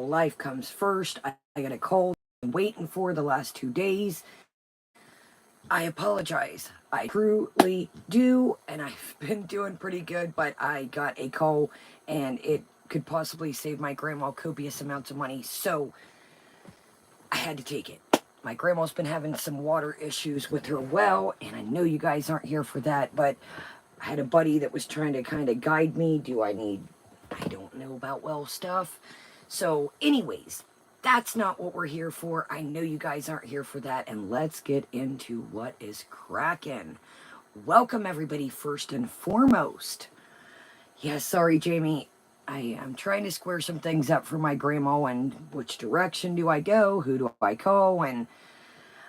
life comes first. I got a cold I'm waiting for the last 2 days. I apologize. I truly do, and I've been doing pretty good, but I got a cold, and it could possibly save my grandma copious amounts of money, so I had to take it. My grandma's been having some water issues with her well, and I know you guys aren't here for that, but I had a buddy that was trying to kind of guide me. I don't know about well stuff. So anyways, that's not what we're here for. I know you guys aren't here for that, and let's get into what is cracking. Welcome everybody first and foremost. Yeah, sorry Jamie, I am trying to square some things up for my grandma, and which direction do I go, who do I call, and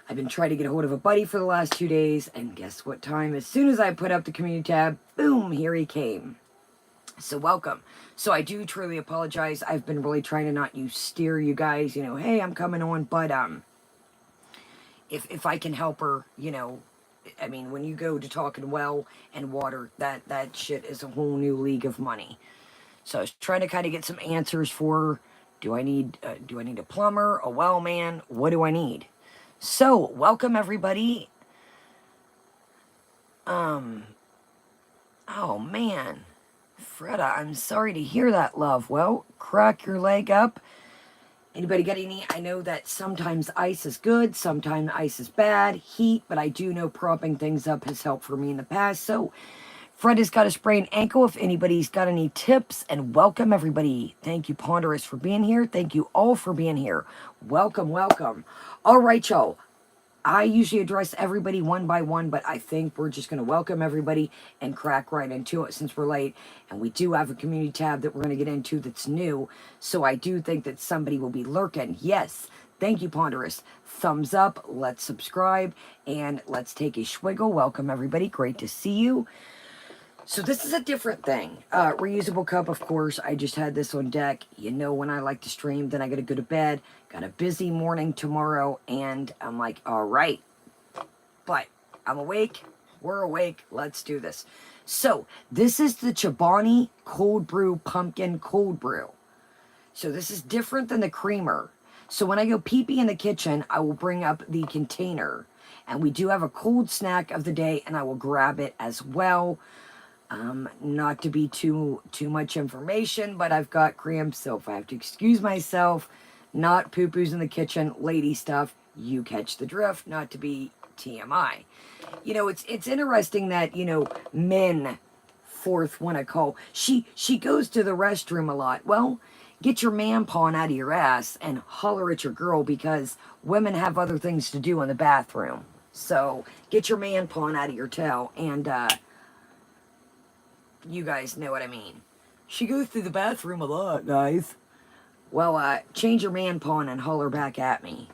I've been trying to get a hold of a buddy for the last 2 days, and guess what time? As soon as I put up the community tab, boom, here he came. So welcome. So I do truly apologize. I've been really trying to not steer you guys, hey, I'm coming on, but if I can help her, I mean, when you go to talking well and water, that shit is a whole new league of money. So I was trying to kind of get some answers for, do I need a plumber, a well man? What do I need? So, welcome everybody. Oh man. Freda, I'm sorry to hear that, love. Well, crack your leg up. Anybody got any? I know that sometimes ice is good, sometimes ice is bad, heat, but I do know propping things up has helped for me in the past. So, Fred has got a sprained ankle. If anybody's got any tips, and welcome everybody. Thank you, Ponderous, for being here. Thank you all for being here. Welcome, welcome. All right, y'all. I usually address everybody one by one, but I think we're just going to welcome everybody and crack right into it since we're late. And we do have a community tab that we're going to get into that's new. So I do think that somebody will be lurking. Yes. Thank you, Ponderous. Thumbs up. Let's subscribe. And let's take a swiggle. Welcome, everybody. Great to see you. So this is a different thing. Reusable cup, of course. I just had this on deck. You know when I like to stream, then I gotta go to bed. Got a busy morning tomorrow, and I'm like, all right. But I'm awake. We're awake. Let's do this. So this is the Chobani Cold Brew Pumpkin Cold Brew. So this is different than the creamer. So when I go pee-pee in the kitchen, I will bring up the container. And we do have a cold snack of the day, and I will grab it as well. Not to be too much information, but I've got cramps, so if I have to excuse myself, not poo-poos in the kitchen, lady stuff, you catch the drift, not to be TMI. It's interesting that, men fourth want to call. She goes to the restroom a lot. Well, get your man pawn out of your ass and holler at your girl, because women have other things to do in the bathroom. So get your man pawn out of your tail, and you guys know what I mean. She goes to the bathroom a lot, guys. Well, change your man pawn and holler back at me.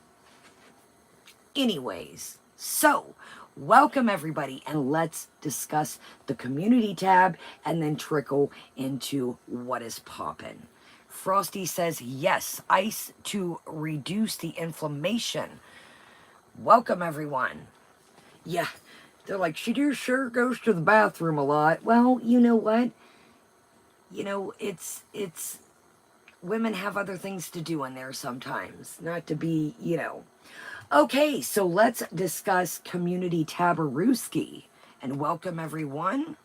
Anyways, so, welcome everybody, and let's discuss the community tab and then trickle into what is poppin'. Frosty says, yes, ice to reduce the inflammation. Welcome everyone. Yeah. They're like, she just sure goes to the bathroom a lot. Well, you know what? It's women have other things to do in there sometimes. Not to be, Okay, so let's discuss Community Tabarooski. And welcome, everyone.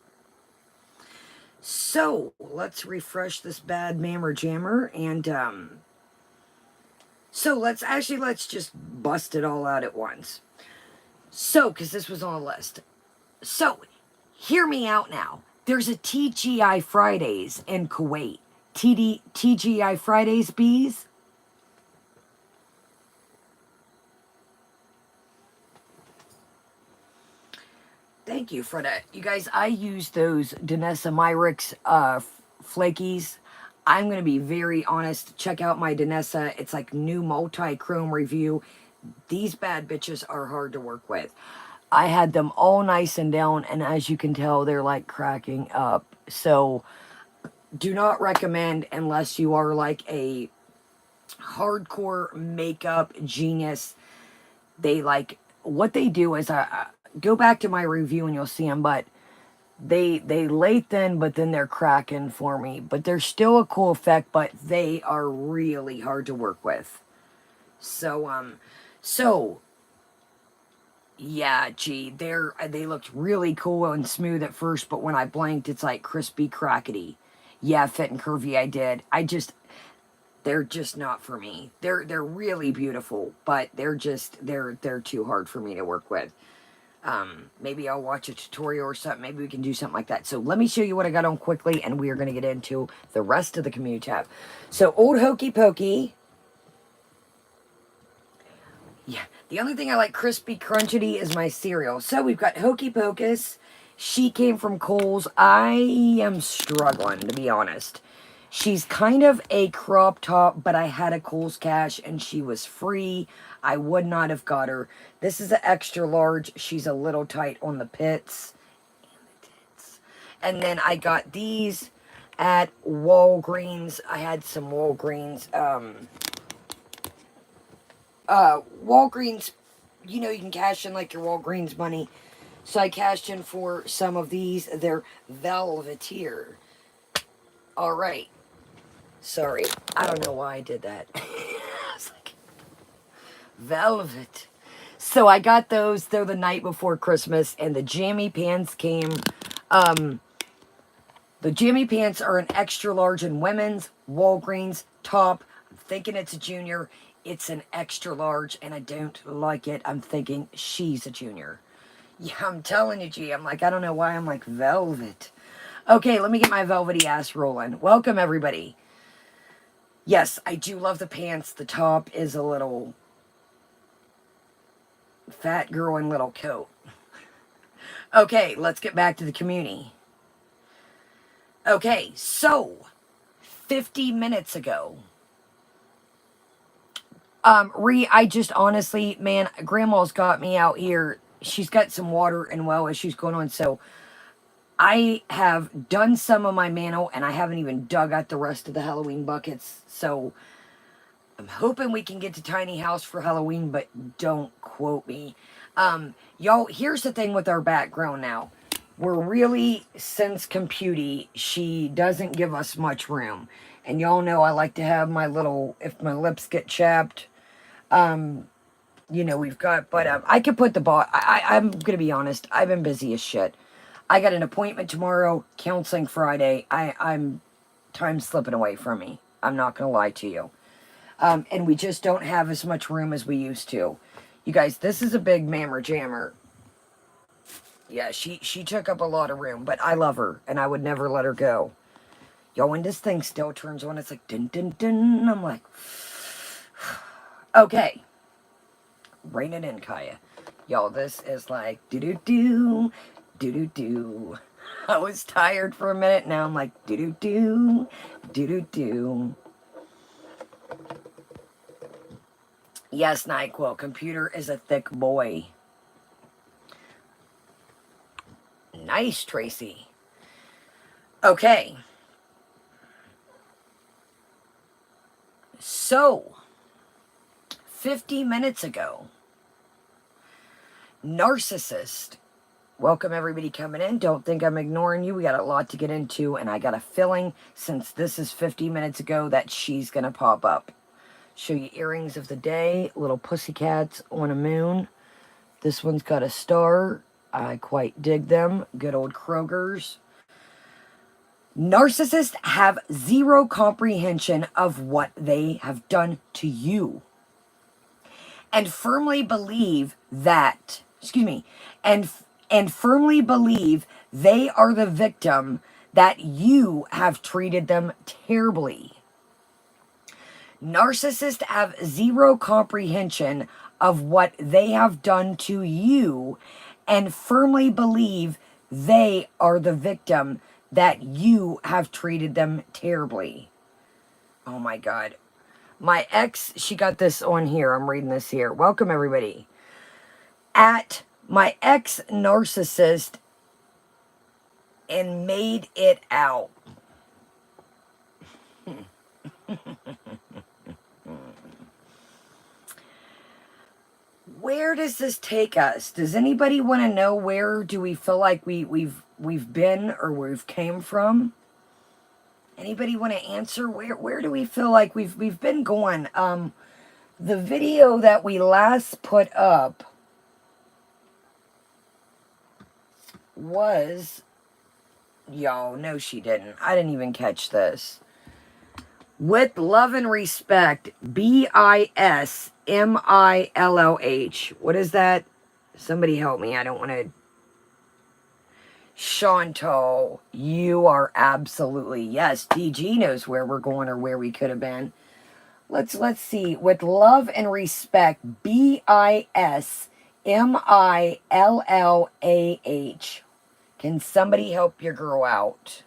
So, let's refresh this bad mammer jammer. And, so let's just bust it all out at once. So, because this was on the list. So, hear me out now. There's a TGI Fridays in Kuwait. TGI Fridays, bees? Thank you for that. You guys, I use those Danessa Myricks flakies. I'm going to be very honest. Check out my Danessa. It's like new multi-chrome review. These bad bitches are hard to work with. I had them all nice and down, and as you can tell, they're like cracking up. So, do not recommend unless you are like a hardcore makeup genius. What they do is, go back to my review and you'll see them, but they lay thin, but then they're cracking for me. But they're still a cool effect, but they are really hard to work with. So yeah, gee, they looked really cool and smooth at first, but when I blanked, it's like crispy crackety. Yeah, fit and curvy. They're just not for me. They're really beautiful, but they're too hard for me to work with. Maybe I'll watch a tutorial or something. Maybe we can do something like that. So let me show you what I got on quickly, and we are going to get into the rest of the community tab. So Old Hokey Pokey. Yeah, the only thing I like crispy crunchity is my cereal. So we've got Hokey Pocus. She came from Kohl's. I am struggling, to be honest. She's kind of a crop top, but I had a Kohl's cash and she was free. I would not have got her. This is an extra large. She's a little tight on the pits and the tits. And then I got these at Walgreens. I had some Walgreens, Walgreens, you know, you can cash in like your Walgreens money. So I cashed in for some of these. They're Velveteer. All right. Sorry. I don't know why I did that. I was like, velvet. So I got those. They're the night before Christmas. And the jammy pants came. The jammy pants are an extra large in women's. Walgreens top. I'm thinking it's a junior. It's an extra large, and I don't like it. I'm thinking she's a junior. Yeah, I'm telling you, G. I'm like, I don't know why I'm like velvet. Okay, let me get my velvety ass rolling. Welcome, everybody. Yes, I do love the pants. The top is a little fat girl in little coat. Okay, let's get back to the community. Okay, so 50 minutes ago, I just honestly, man, Grandma's got me out here. She's got some water and well issues going on, so I have done some of my mantle, and I haven't even dug out the rest of the Halloween buckets, so I'm hoping we can get to Tiny House for Halloween, but don't quote me. Y'all, here's the thing with our background now. We're really, since Computy, she doesn't give us much room. And y'all know I like to have my little, if my lips get chapped, you know, we've got, but I could put the I'm going to be honest, I've been busy as shit. I got an appointment tomorrow, counseling Friday. I'm time's slipping away from me. I'm not going to lie to you. And we just don't have as much room as we used to. You guys, this is a big mammer jammer. Yeah, she took up a lot of room, but I love her, and I would never let her go. Yo, when this thing still turns on, it's like, dun, dun, dun. I'm like, okay. Rein it in, Kaya. Y'all, this is like, do-do-do, do-do-do. I was tired for a minute, now I'm like, do-do-do, do-do-do. Yes, NyQuil, computer is a thick boy. Nice, Tracy. Okay. So, 50 minutes ago, narcissist. Welcome everybody coming in. Don't think I'm ignoring you. We got a lot to get into, and I got a feeling since this is 50 minutes ago that she's going to pop up. Show you earrings of the day. Little pussycats on a moon. This one's got a star. I quite dig them. Good old Kroger's. Narcissists have zero comprehension of what they have done to you. And firmly believe that, and firmly believe they are the victim, that you have treated them terribly. Narcissists have zero comprehension of what they have done to you and firmly believe they are the victim, that you have treated them terribly. Oh my God. My ex, she got this on here. I'm reading this here. Welcome, everybody. At my ex narcissist and made it out. Where does this take us? Does anybody want to know where do we feel like we've we've been or where we've came from? Anybody want to answer? Where do we feel like we've been going? The video that we last put up was, y'all, no she didn't. I didn't even catch this. With love and respect, BISMILLH. What is that? Somebody help me. I don't want to. Chantal, you are absolutely, yes, DG knows where we're going or where we could have been. Let's see. With love and respect, BISMILLAH. Can somebody help your girl out?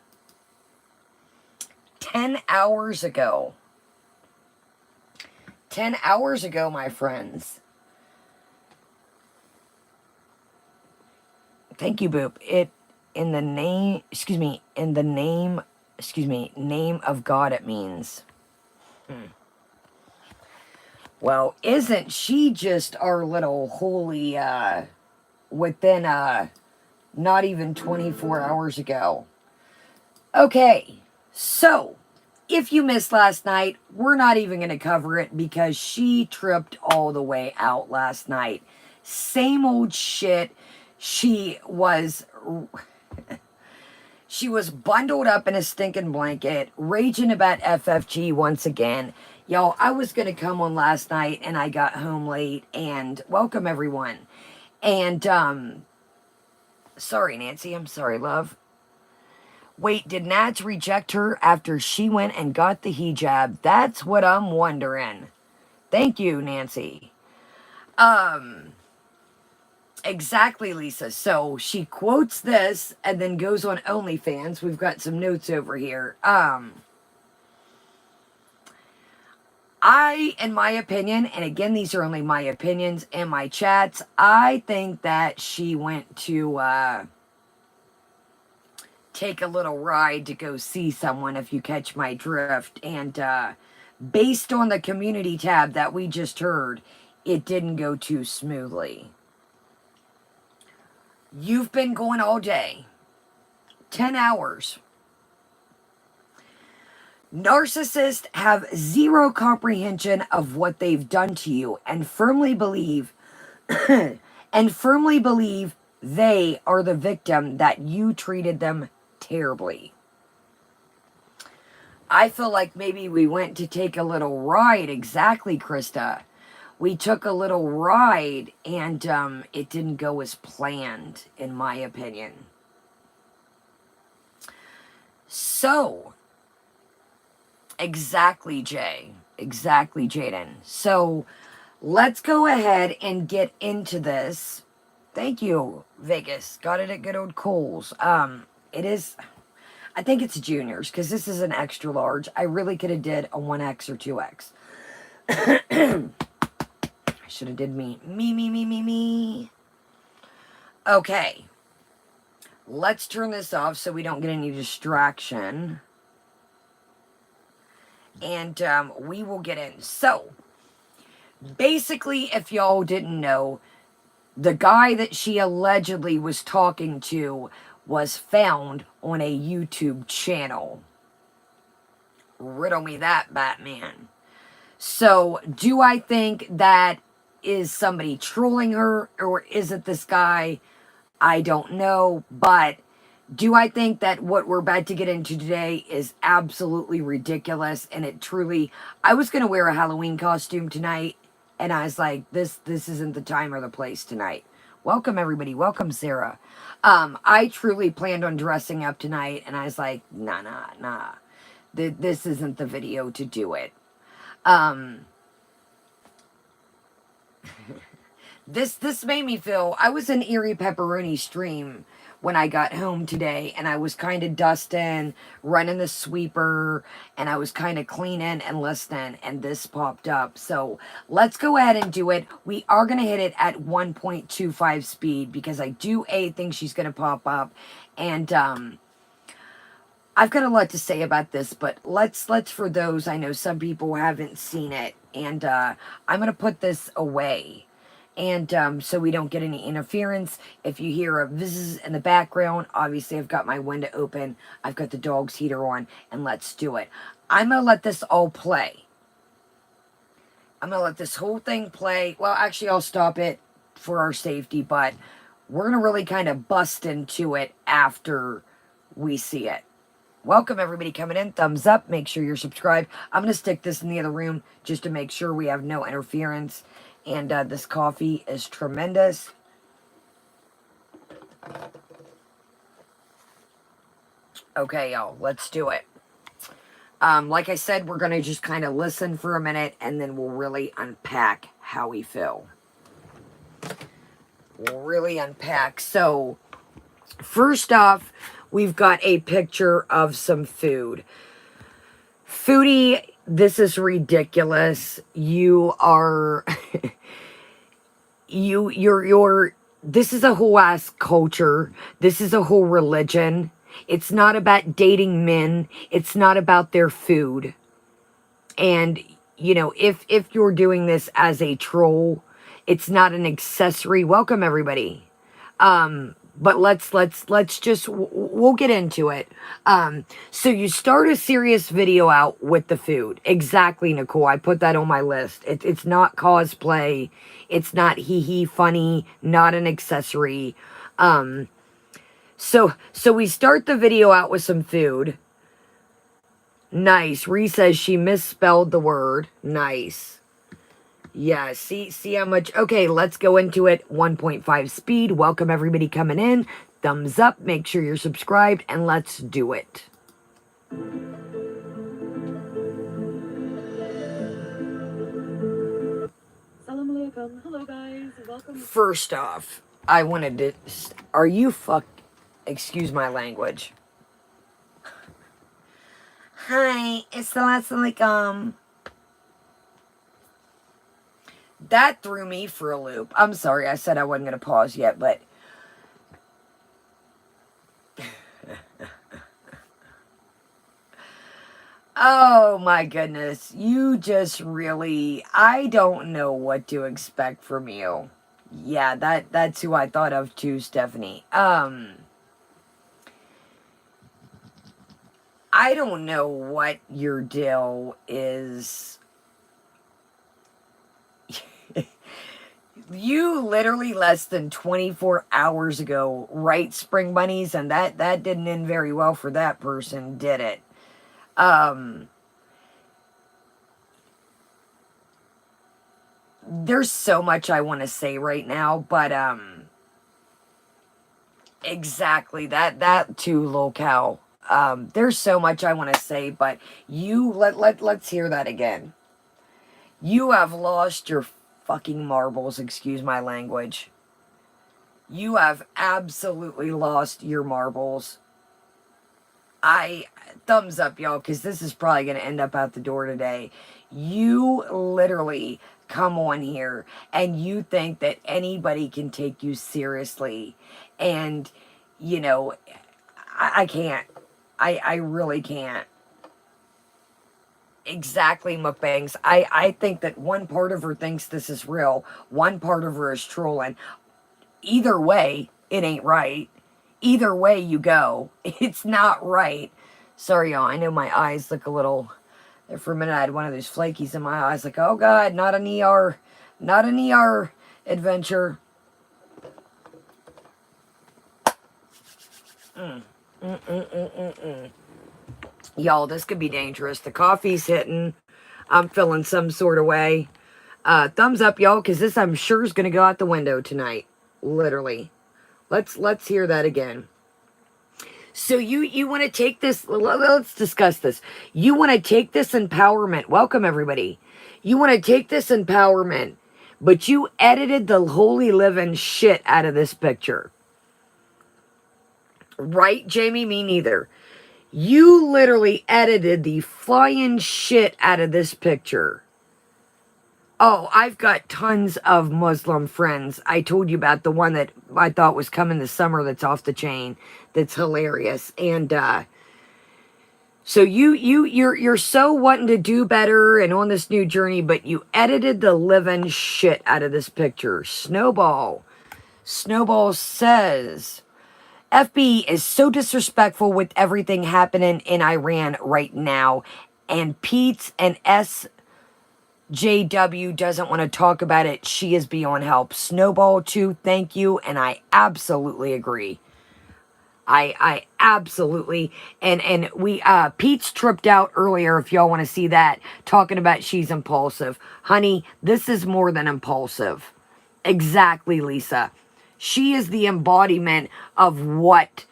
10 hours ago. 10 hours ago, my friends. Thank you, Boop. In the name of God it means. Well, isn't she just our little holy, within, not even 24 hours ago. Okay, so, if you missed last night, we're not even going to cover it because she tripped all the way out last night. Same old shit. She was bundled up in a stinking blanket, raging about FFG once again. Y'all, I was going to come on last night and I got home late, and welcome everyone. And, sorry, Nancy. I'm sorry, love. Wait, did Nats reject her after she went and got the hijab? That's what I'm wondering. Thank you, Nancy. Exactly, Lisa. So she quotes this and then goes on OnlyFans. We've got some notes over here. In my opinion, and again, these are only my opinions and my chats, I think that she went to take a little ride to go see someone, if you catch my drift. And based on the community tab that we just heard, it didn't go too smoothly. You've been going all day. 10 hours. Narcissists have zero comprehension of what they've done to you and firmly believe they are the victim, that you treated them terribly. I feel like maybe we went to take a little ride. Exactly, Krista. We took a little ride and it didn't go as planned, in my opinion. So, exactly, Jay. Exactly, Jaden. So, let's go ahead and get into this. Thank you, Vegas. Got it at good old Kohl's. It is, I think it's juniors, because this is an extra large. I really could have did a 1X or 2X. I should have did me. Okay. Let's turn this off so we don't get any distraction. And we will get in. So, basically, if y'all didn't know, the guy that she allegedly was talking to was found on a YouTube channel. Riddle me that, Batman. So, do I think that is somebody trolling her, or is it this guy? I don't know, but do I think that what we're about to get into today is absolutely ridiculous, and it truly, I was going to wear a Halloween costume tonight, and I was like, this isn't the time or the place tonight. Welcome, everybody. Welcome, Sarah. I truly planned on dressing up tonight, and I was like, nah. This isn't the video to do it. This made me feel, I was in Erie Pepperoni stream when I got home today, and I was kind of dusting, running the sweeper, and I was kind of cleaning and listening, and this popped up. So let's go ahead and do it. We are going to hit it at 1.25 speed, because I do think she's going to pop up, and I've got a lot to say about this, but let's for those, I know some people haven't seen it, and I'm going to put this away. And so we don't get any interference. If you hear a vzz in the background, obviously I've got my window open, I've got the dog's heater on, and let's do it. I'm going to let this all play. I'm going to let this whole thing play. Well, actually, I'll stop it for our safety, but we're going to really kind of bust into it after we see it. Welcome, everybody coming in. Thumbs up. Make sure you're subscribed. I'm going to stick this in the other room just to make sure we have no interference. And this coffee is tremendous. Okay, y'all, let's do it. Like I said, we're going to just kind of listen for a minute, and then we'll really unpack how we feel. We'll really unpack. So, first off, we've got a picture of some food. Foodie, this is ridiculous. You are... this is a whole ass culture. This is a whole religion. It's not about dating men. It's not about their food. And, you know, if you're doing this as a troll, it's not an accessory. Welcome, everybody. But let's just, we'll get into it. So you start a serious video out with the food. Exactly, Nicole. I put that on my list. It's not cosplay. It's not hee-hee funny, not an accessory. So we start the video out with some food. Nice. Ree says she misspelled the word. Nice. Yeah, see how much... Okay, let's go into it. 1.5 speed. Welcome everybody coming in. Thumbs up. Make sure you're subscribed. And let's do it. Assalamu alaikum. Hello guys. Welcome. First off, I wanted to... Are you Excuse my language. Hi, assalamu alaikum. That threw me for a loop. I'm sorry, I said I wasn't going to pause yet, but... Oh my goodness, you just really... I don't know what to expect from you. Yeah, that's who I thought of too, Stephanie. I don't know what your deal is. You literally less than 24 hours ago write Spring Bunnies, and that didn't end very well for that person, did it? There's so much I want to say right now, but exactly that too, locale. There's so much I want to say, but let's hear that again. You have lost your fucking marbles, excuse my language. You have absolutely lost your marbles. Thumbs up, y'all, because this is probably going to end up out the door today. You literally come on here and you think that anybody can take you seriously. And, you know, I can't. I really can't. Exactly, mukbangs. I think that one part of her thinks this is real. One part of her is trolling. Either way, it ain't right. Either way you go, it's not right. Sorry, y'all. I know my eyes look a little... For a minute, I had one of those flakies in my eyes. Like, oh, God, not an ER. Not an ER adventure. Y'all, this could be dangerous. The coffee's hitting. I'm feeling some sort of way. Thumbs up, y'all, because this, I'm sure, is going to go out the window tonight. Literally. Let's hear that again. So you want to take this, let's discuss this. You want to take this empowerment. Welcome, everybody. You want to take this empowerment, but you edited the holy living shit out of this picture. Right, Jamie? Me neither. You literally edited the flying shit out of this picture. Oh, I've got tons of Muslim friends. I told you about the one that I thought was coming this summer that's off the chain. That's hilarious. And So you're so wanting to do better and on this new journey, but you edited the living shit out of this picture. Snowball says FB is so disrespectful with everything happening in Iran right now, and Pete's and SJW doesn't want to talk about it. She is beyond help. Snowball too, thank you, and I absolutely agree. I absolutely, and we Pete's tripped out earlier, if y'all want to see that, talking about she's impulsive. Honey, this is more than impulsive. Exactly, Lisa. She is the embodiment of what.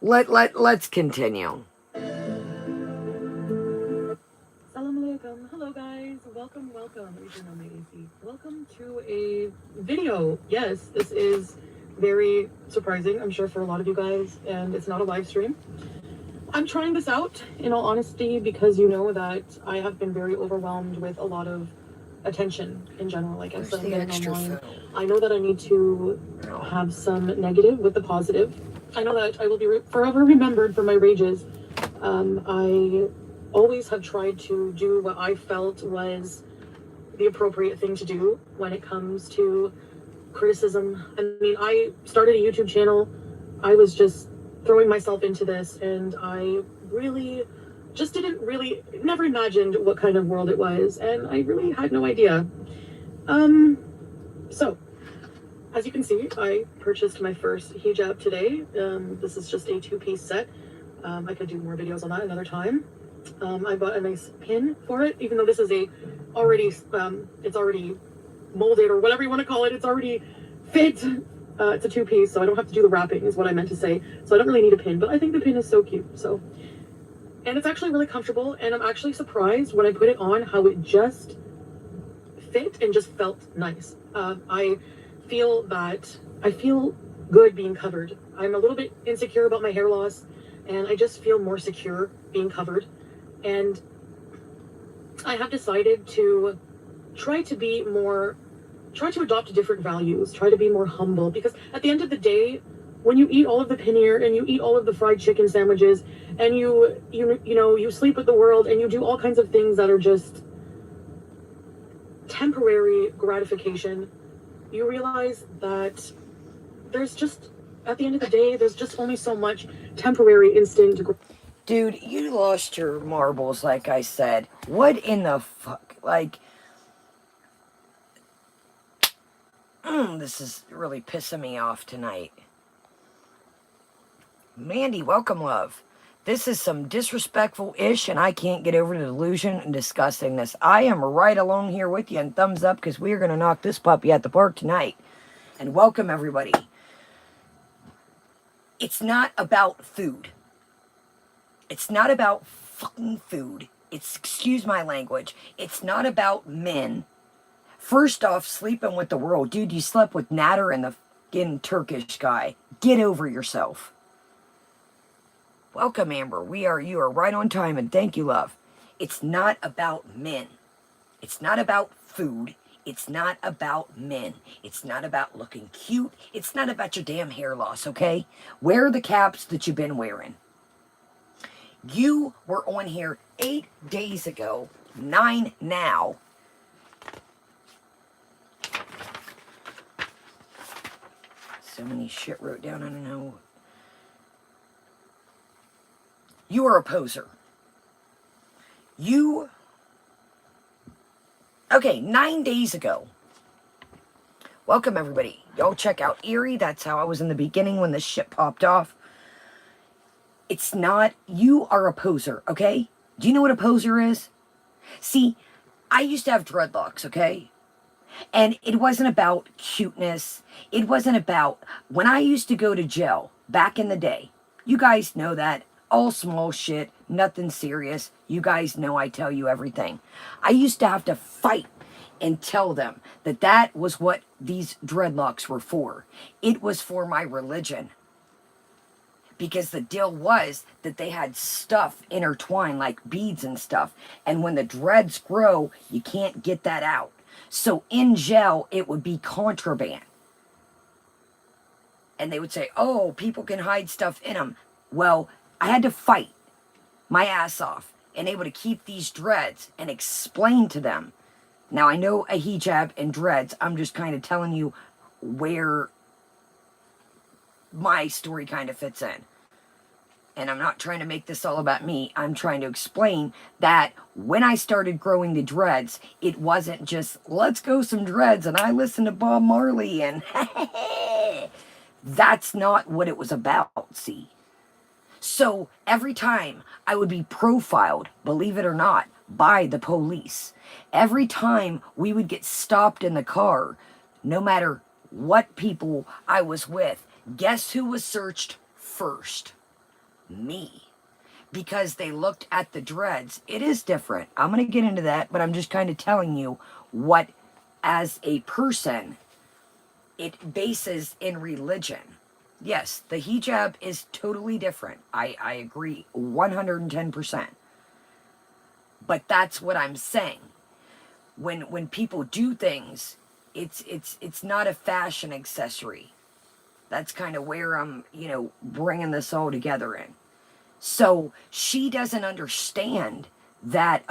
Let's continue. Salam alaikum. Hello guys. Welcome. Let me turn on my AC. Welcome to a video. Yes, this is very surprising, I'm sure, for a lot of you guys, and it's not a live stream. I'm trying this out, in all honesty, because you know that I have been very overwhelmed with a lot of attention in general, I guess, that I'm getting online. I know that I need to have some negative with the positive. I know that I will be forever remembered for my rages. I always have tried to do what I felt was the appropriate thing to do when it comes to criticism. I mean, I started a YouTube channel. I was just throwing myself into this, and I really just never imagined what kind of world it was, and I really had no idea. So as you can see, I purchased my first hijab today. This is just a 2-piece set. I could do more videos on that another time. I bought a nice pin for it, even though this is it's already molded, or whatever you want to call it. It's already fit. It's a 2-piece, so I don't have to do the wrapping, is what I meant to say. So I don't really need a pin, but I think the pin is so cute. And it's actually really comfortable, and I'm actually surprised when I put it on how it just fit and just felt nice. I feel good being covered. I'm a little bit insecure about my hair loss, and I just feel more secure being covered. And I have decided to try to adopt different values, try to be more humble, because at the end of the day, when you eat all of the paneer and you eat all of the fried chicken sandwiches and you sleep with the world and you do all kinds of things that are just temporary gratification, you realize that at the end of the day, there's just only so much temporary instant. Dude, you lost your marbles, like I said. What in the fuck? Like, this is really pissing me off tonight. Mandy, welcome, love. This is some disrespectful-ish, and I can't get over the delusion and disgustingness. I am right along here with you, and thumbs up, because we are going to knock this puppy at the park tonight. And welcome, everybody. It's not about food. It's not about fucking food. Excuse my language. It's not about men. First off, sleeping with the world. Dude, you slept with Nader and the fucking Turkish guy. Get over yourself. Welcome, Amber. You are right on time, and thank you, love. It's not about men. It's not about food. It's not about men. It's not about looking cute. It's not about your damn hair loss, okay? Wear the caps that you've been wearing. You were on here 8 days ago, 9 now. So many shit wrote down, I don't know. You are a poser. Okay, 9 days ago. Welcome, everybody. Y'all check out Erie. That's how I was in the beginning when this shit popped off. It's not, you are a poser, okay? Do you know what a poser is? See, I used to have dreadlocks, okay? And it wasn't about cuteness. It wasn't about, when I used to go to jail back in the day, you guys know that, all small shit, nothing serious. You guys know I tell you everything. I used to have to fight and tell them that that was what these dreadlocks were for. It was for my religion. Because the deal was that they had stuff intertwined, like beads and stuff. And when the dreads grow, you can't get that out. So in jail, it would be contraband. And they would say, oh, people can hide stuff in them. Well, I had to fight my ass off and able to keep these dreads and explain to them. Now, I know a hijab and dreads. I'm just kind of telling you where my story kind of fits in. And I'm not trying to make this all about me. I'm trying to explain that when I started growing the dreads, it wasn't just, let's go some dreads and I listen to Bob Marley and that's not what it was about, see. So every time I would be profiled, believe it or not, by the police, every time we would get stopped in the car, no matter what people I was with, guess who was searched first? Me. Because they looked at the dreads. It is different. I'm going to get into that, but I'm just kind of telling you what, as a person, it bases in religion. Yes, the hijab is totally different. I agree 110%. But that's what I'm saying. When people do things, it's not a fashion accessory. That's kind of where I'm, bringing this all together in. So she doesn't understand that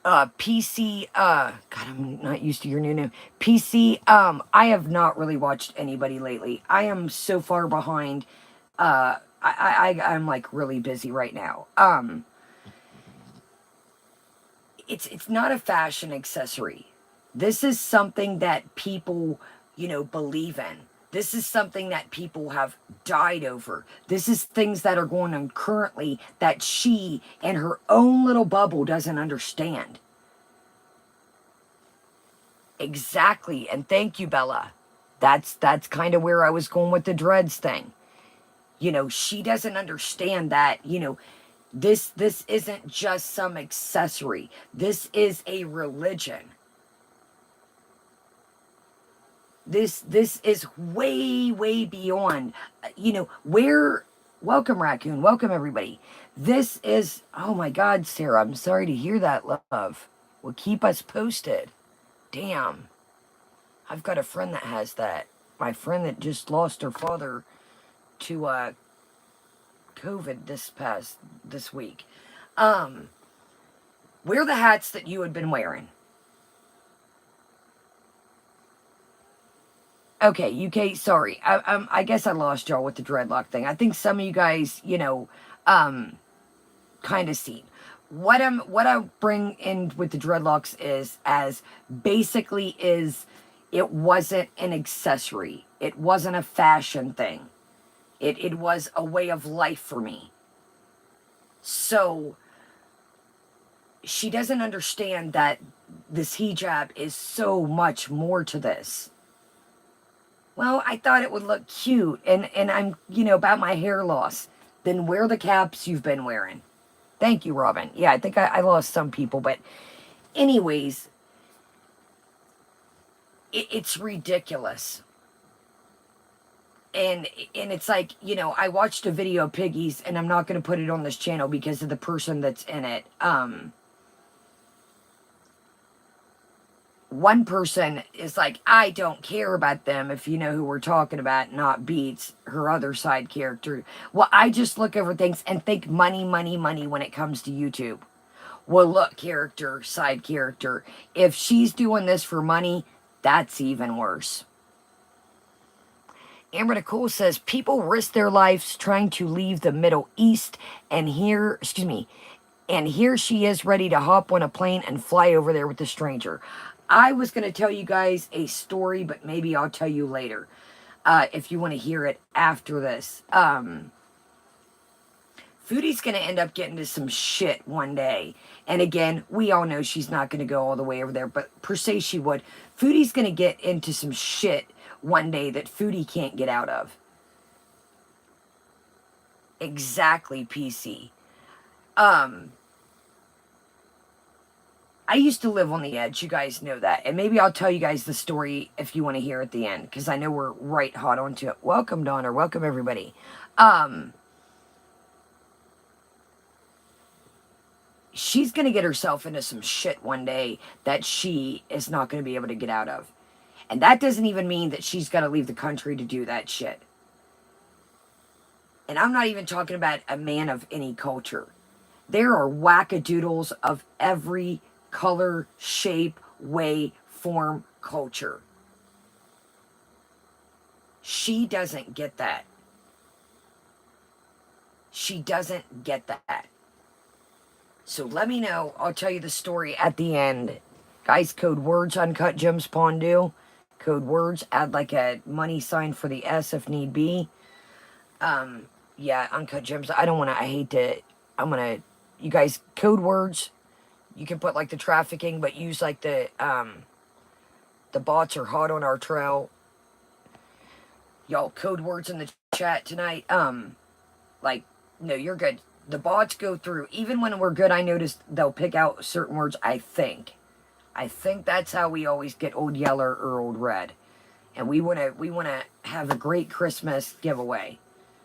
PC, God, I'm not used to your new name. PC, I have not really watched anybody lately. I am so far behind. I'm like really busy right now. It's not a fashion accessory. This is something that people, believe in. This is something that people have died over. This is things that are going on currently that she and her own little bubble doesn't understand. Exactly. And thank you, Bella. That's kind of where I was going with the dreads thing. She doesn't understand that, this isn't just some accessory. This is a religion. This is way, way beyond, where, welcome Raccoon, welcome everybody. This is, oh my God, Sarah, I'm sorry to hear that, love. Well, keep us posted. Damn. I've got a friend that has that. My friend that just lost her father to, COVID this week. Wear the hats that you had been wearing. Okay, UK, sorry. I guess I lost y'all with the dreadlock thing. I think some of you guys, kind of seen. What I bring in with the dreadlocks is it wasn't an accessory. It wasn't a fashion thing. It was a way of life for me. So she doesn't understand that this hijab is so much more to this. Well, I thought it would look cute, and I'm, about my hair loss. Then wear the caps you've been wearing. Thank you, Robin. Yeah, I think I lost some people, but anyways, it's ridiculous. And it's like, I watched a video of Piggies, and I'm not going to put it on this channel because of the person that's in it. One person is like, I don't care about them, if you know who we're talking about, not Beats, her other side character. Well, I just look over things and think money, money, money when it comes to YouTube. Well, look, side character, if she's doing this for money, that's even worse. Amber Nicole says, people risk their lives trying to leave the Middle East, and here she is ready to hop on a plane and fly over there with a stranger. I was going to tell you guys a story, but maybe I'll tell you later, if you want to hear it after this. Foodie's going to end up getting to some shit one day. And again, we all know she's not going to go all the way over there, but per se she would. Foodie's going to get into some shit one day that Foodie can't get out of. Exactly, PC. I used to live on the edge, you guys know that. And maybe I'll tell you guys the story if you want to hear at the end, because I know we're right hot onto it. Welcome, Donner. Welcome, everybody. She's going to get herself into some shit one day that she is not going to be able to get out of. And that doesn't even mean that she's got to leave the country to do that shit. And I'm not even talking about a man of any culture. There are wackadoodles of every color, shape, way, form, culture. She doesn't get that. She doesn't get that. So let me know. I'll tell you the story at the end. Guys, code words, Uncut Gems Pondu. Code words, add like a money sign for the S if need be. Yeah, Uncut Gems. I don't want to, I hate to, I'm going to, you guys, code words. You can put like the trafficking, but use like the bots are hot on our trail. Y'all, code words in the chat tonight. Like, no, you're good. The bots go through. Even when we're good, I noticed they'll pick out certain words, I think. I think that's how we always get Old Yeller or Old Red. And we wanna have a great Christmas giveaway.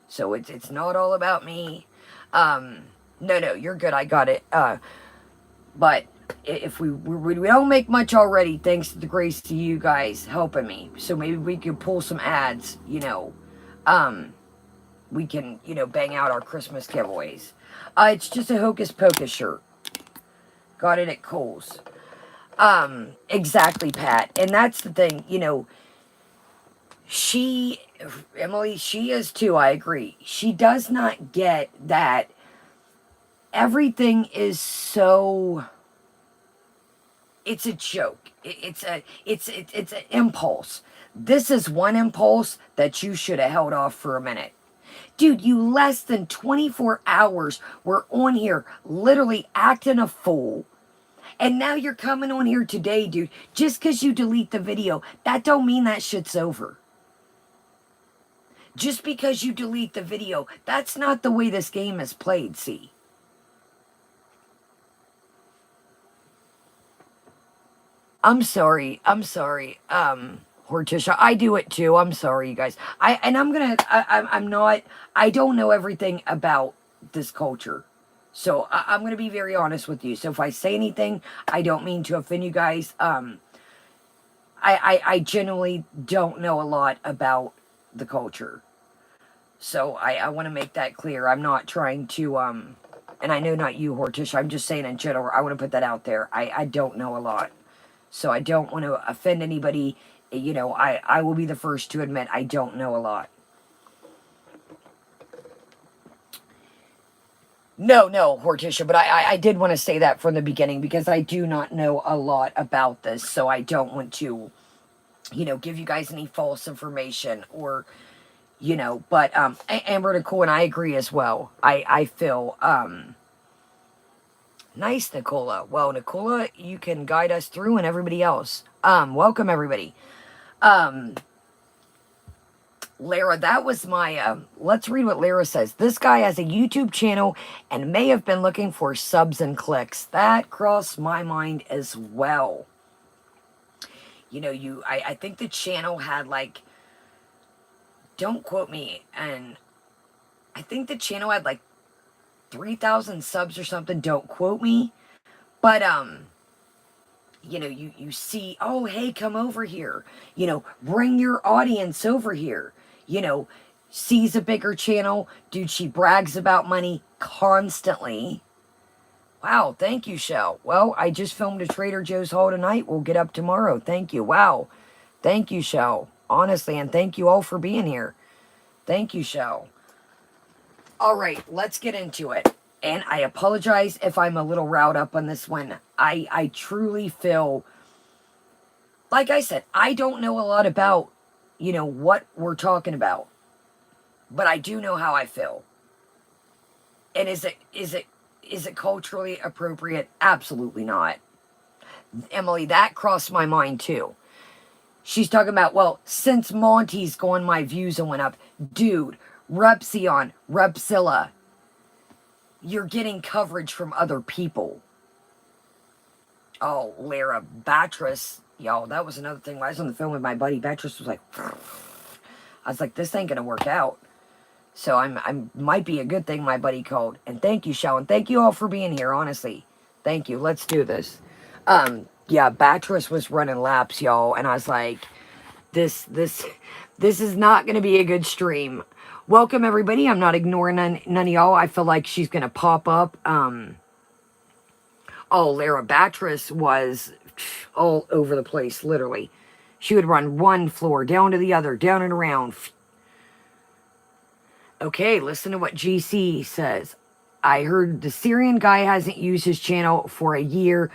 So it's not all about me. No, you're good. I got it. But if we don't make much already, thanks to the grace to you guys helping me. So maybe we could pull some ads, you know. We can, you know, bang out our Christmas giveaways. It's just a Hocus Pocus shirt. Got it at Kohl's. Exactly, Pat. And that's the thing, you know, Emily, she is too, I agree. She does not get that everything is so, it's a joke. It's an impulse. This is one impulse that you should have held off for a minute. Dude, you less than 24 hours were on here literally acting a fool. And now you're coming on here today, dude. Just because you delete the video, that don't mean that shit's over. Just because you delete the video, that's not the way this game is played, see? I'm sorry. Horticia, I do it too. I'm sorry, you guys. I'm not, I don't know everything about this culture. So I'm going to be very honest with you. So if I say anything, I don't mean to offend you guys. I genuinely don't know a lot about the culture. So I want to make that clear. I'm not trying to, and I know not you, Horticia, I'm just saying in general, I want to put that out there. I don't know a lot. So I don't want to offend anybody. You know, I will be the first to admit I don't know a lot. No, Horticia, but I did want to say that from the beginning because I do not know a lot about this. So I don't want to, you know, give you guys any false information or, you know, but Amber, Nicole, and I agree as well. I feel, nice, Nicola. Well, Nicola, you can guide us through and everybody else. Welcome everybody. Lara, that was my, let's read what Lara says. This guy has a YouTube channel and may have been looking for subs and clicks. That crossed my mind as well. You know, I think the channel had like, don't quote me, and I think the channel had like 3,000 subs or something, don't quote me. But, you know, you see, oh, hey, come over here. You know, bring your audience over here. You know, sees a bigger channel. Dude, she brags about money constantly. Wow, thank you, Shell. Well, I just filmed a Trader Joe's haul tonight. We'll get up tomorrow. Thank you. Wow. Thank you, Shell. Honestly, and thank you all for being here. Thank you, Shell. All right, let's get into it. And I apologize if I'm a little riled up on this one. I truly feel, like I said, I don't know a lot about, you know, what we're talking about. But I do know how I feel. And is it culturally appropriate? Absolutely not. Emily, that crossed my mind too. She's talking about, well, since Monty's gone, my views went up. Dude, Repsion, Repsilla, you're getting coverage from other people. Oh, Lara, Batress, y'all, that was another thing. When I was on the phone with my buddy, Batress was like, I was like, this ain't gonna work out. So I might be a good thing my buddy called. And thank you, Shell, and thank you all for being here, honestly. Thank you, let's do this. Yeah, Batress was running laps, y'all, and I was like, this is not gonna be a good stream. Welcome, everybody. I'm not ignoring none of y'all. I feel like she's going to pop up. Oh, Lara Batress was all over the place, literally. She would run one floor, down to the other, down and around. Okay, listen to what GC says. I heard the Syrian guy hasn't used his channel for a year,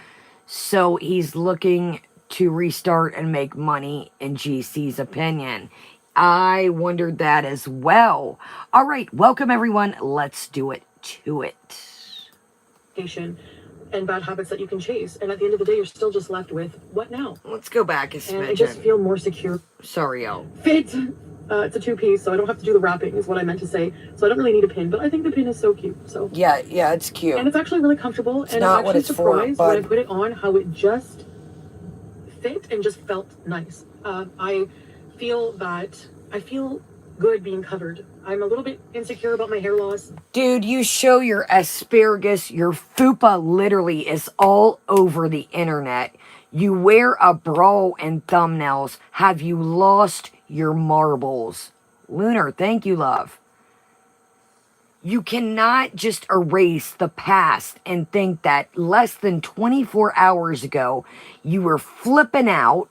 so he's looking to restart and make money, in GC's opinion. I wondered that as well. All right, welcome everyone. Let's do it to it. And bad habits that you can chase. And at the end of the day, you're still just left with, what now? Let's go back a smidgen. And I just feel more secure. Sorry, y'all. Fit. It's a two-piece, so I don't have to do the wrapping, is what I meant to say. So I don't really need a pin, but I think the pin is so cute. So yeah, it's cute. And it's actually really comfortable. It's and not I'm what actually it's surprised for, when I put it on how it just fit and just felt nice. I feel good being covered. I'm a little bit insecure about my hair loss. Dude, you show your asparagus, your fupa literally is all over the internet. You wear a bra and thumbnails. Have you lost your marbles? Lunar, thank you, love. You cannot just erase the past and think that less than 24 hours ago, you were flipping out.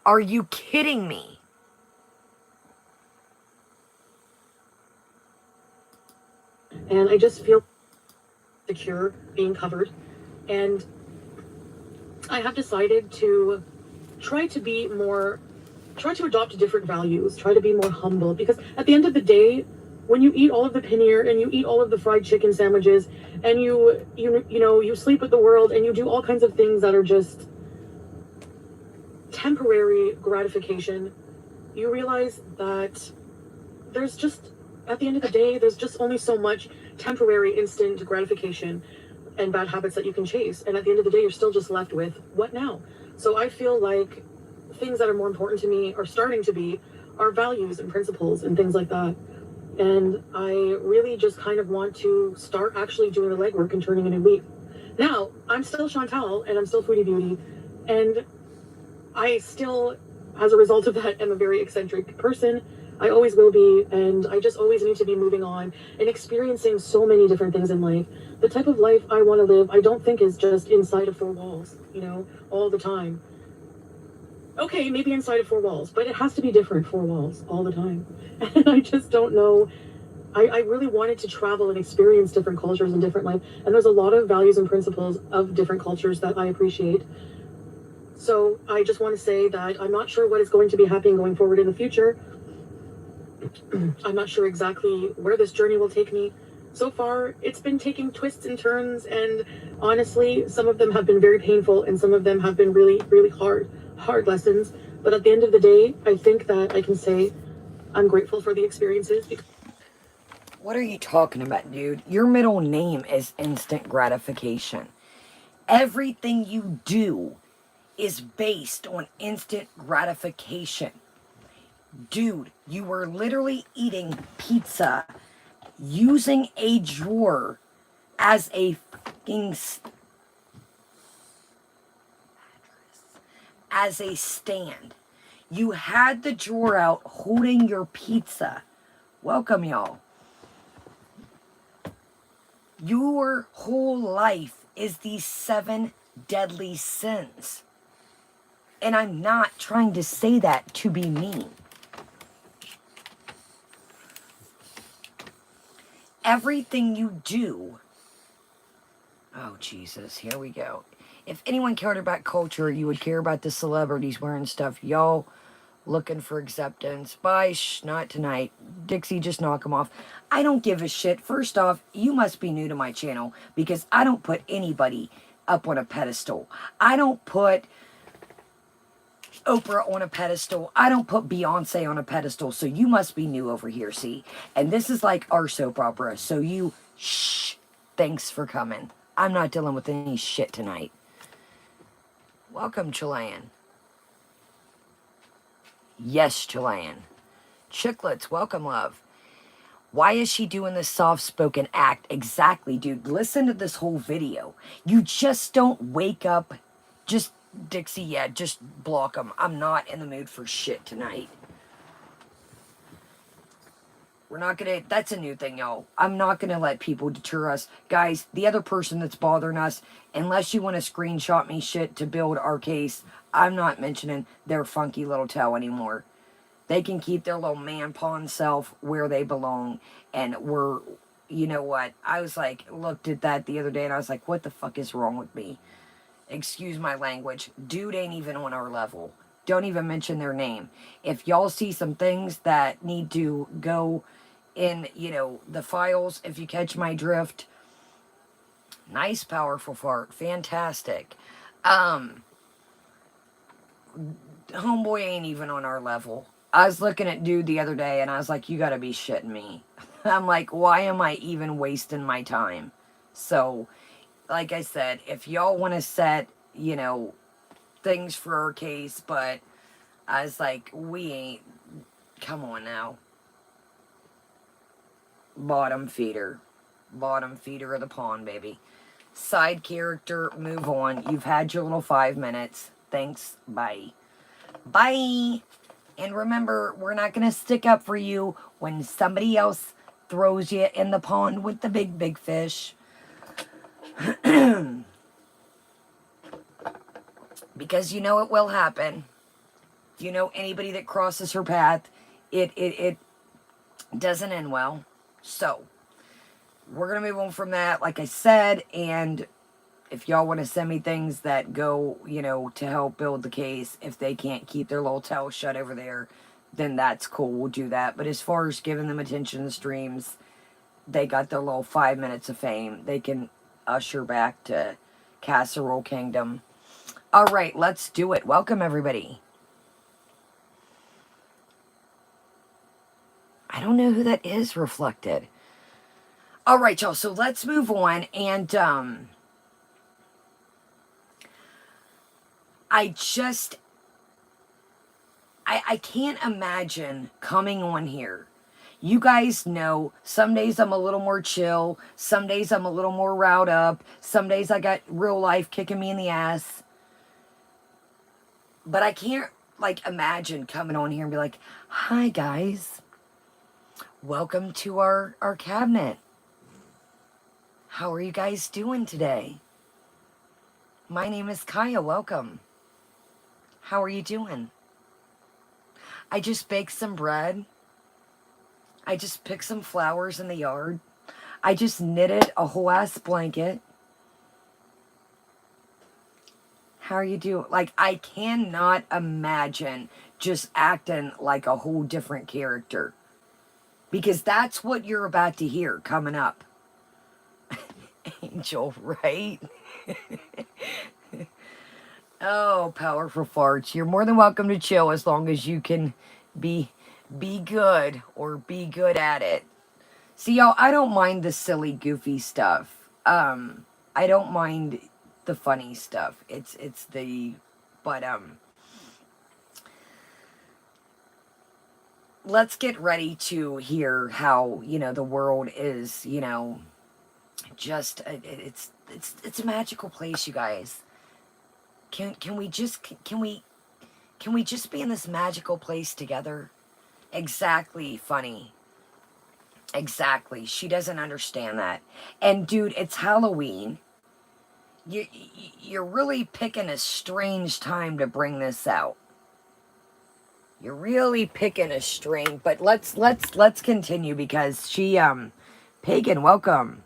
Are you kidding me? And I just feel secure being covered. And I have decided to try to adopt different values, try to be more humble, because at the end of the day, when you eat all of the paneer and you eat all of the fried chicken sandwiches and you sleep with the world and you do all kinds of things that are just temporary gratification, you realize that there's just, at the end of the day, there's just only so much temporary instant gratification and bad habits that you can chase. And at the end of the day, you're still just left with, what now? So I feel like things that are more important to me are starting to be our values and principles and things like that. And I really just kind of want to start actually doing the legwork and turning a new leaf. Now, I'm still Chantal and I'm still Foodie Beauty. And I still, as a result of that, am a very eccentric person. I always will be, and I just always need to be moving on and experiencing so many different things in life. The type of life I want to live, I don't think is just inside of four walls, all the time. Okay, maybe inside of four walls, but it has to be different four walls all the time. And I just don't know. I really wanted to travel and experience different cultures and different life, and there's a lot of values and principles of different cultures that I appreciate. So I just want to say that I'm not sure what is going to be happening going forward in the future. I'm not sure exactly where this journey will take me. So far, it's been taking twists and turns, and honestly, some of them have been very painful, and some of them have been really, really hard lessons. But at the end of the day, I think that I can say I'm grateful for the experiences. What are you talking about, dude? Your middle name is instant gratification. Everything you do is based on instant gratification. Dude, you were literally eating pizza using a drawer as a fucking as a stand. You had the drawer out holding your pizza. Welcome, y'all. Your whole life is these 7 deadly sins. And I'm not trying to say that to be mean. Everything you do. Oh, Jesus, here we go. If anyone cared about culture, you would care about the celebrities wearing stuff. Y'all looking for acceptance. Bye, not tonight. Dixie, just knock them off. I don't give a shit. First off, you must be new to my channel because I don't put anybody up on a pedestal. I don't put Oprah on a pedestal. I don't put Beyonce on a pedestal. So you must be new over here, see? And this is like our soap opera. So you, shh, thanks for coming. I'm not dealing with any shit tonight. Welcome, Chilean. Yes, Chilean. Chicklets, welcome, love. Why is she doing this soft-spoken act? Exactly, dude. Listen to this whole video. You just don't wake up. Just, Dixie, yeah, just block them. I'm not in the mood for shit tonight. We're not gonna, that's a new thing, y'all. I'm not gonna let people deter us. Guys, the other person that's bothering us, unless you want to screenshot me shit to build our case, I'm not mentioning their funky little toe anymore. They can keep their little man pawn self where they belong. And we're, you know what? I was like, looked at that the other day and I was like, what the fuck is wrong with me? Excuse my language. Dude ain't even on our level. Don't even mention their name. If y'all see some things that need to go in, you know, the files, if you catch my drift, nice, powerful fart. Fantastic. Homeboy ain't even on our level. I was looking at dude the other day and I was like, you gotta be shitting me. I'm like, why am I even wasting my time? So, like I said, if y'all want to set, you know, things for our case, but I was like, we ain't, come on now. Bottom feeder. Bottom feeder of the pond, baby. Side character, move on. You've had your little 5 minutes. Thanks, bye. Bye! And remember, we're not going to stick up for you when somebody else throws you in the pond with the big, big fish. Because you know it will happen. You know, anybody that crosses her path, it doesn't end well. So, we're going to move on from that, like I said, and if y'all want to send me things that go, you know, to help build the case, if they can't keep their little tail shut over there, then that's cool, we'll do that. But as far as giving them attention to streams, they got their little 5 minutes of fame. They can usher back to Casserole Kingdom. All right, let's do it. Welcome, everybody. I don't know who that is reflected. All right, y'all, so let's move on. And I can't imagine coming on here. You guys know, some days I'm a little more chill. Some days I'm a little more riled up. Some days I got real life kicking me in the ass. But I can't, like, imagine coming on here and be like, hi, guys. Welcome to our cabinet. How are you guys doing today? My name is Kaya. Welcome. How are you doing? I just baked some bread. I just picked some flowers in the yard. I just knitted a whole ass blanket. How are you doing? Like, I cannot imagine just acting like a whole different character. Because that's what you're about to hear coming up. Angel, right? Oh, powerful farts. You're more than welcome to chill as long as you can be good or be good at it. See, y'all, I don't mind the silly, goofy stuff. I don't mind the funny stuff. But let's get ready to hear how, you know, the world is, you know, just, it's a magical place, you guys. Can we just be in this magical place together? Exactly, funny. Exactly. She doesn't understand that. And dude, it's Halloween. You're really picking a strange time to bring this out. You're really picking a string, but let's continue because she Pagan, welcome.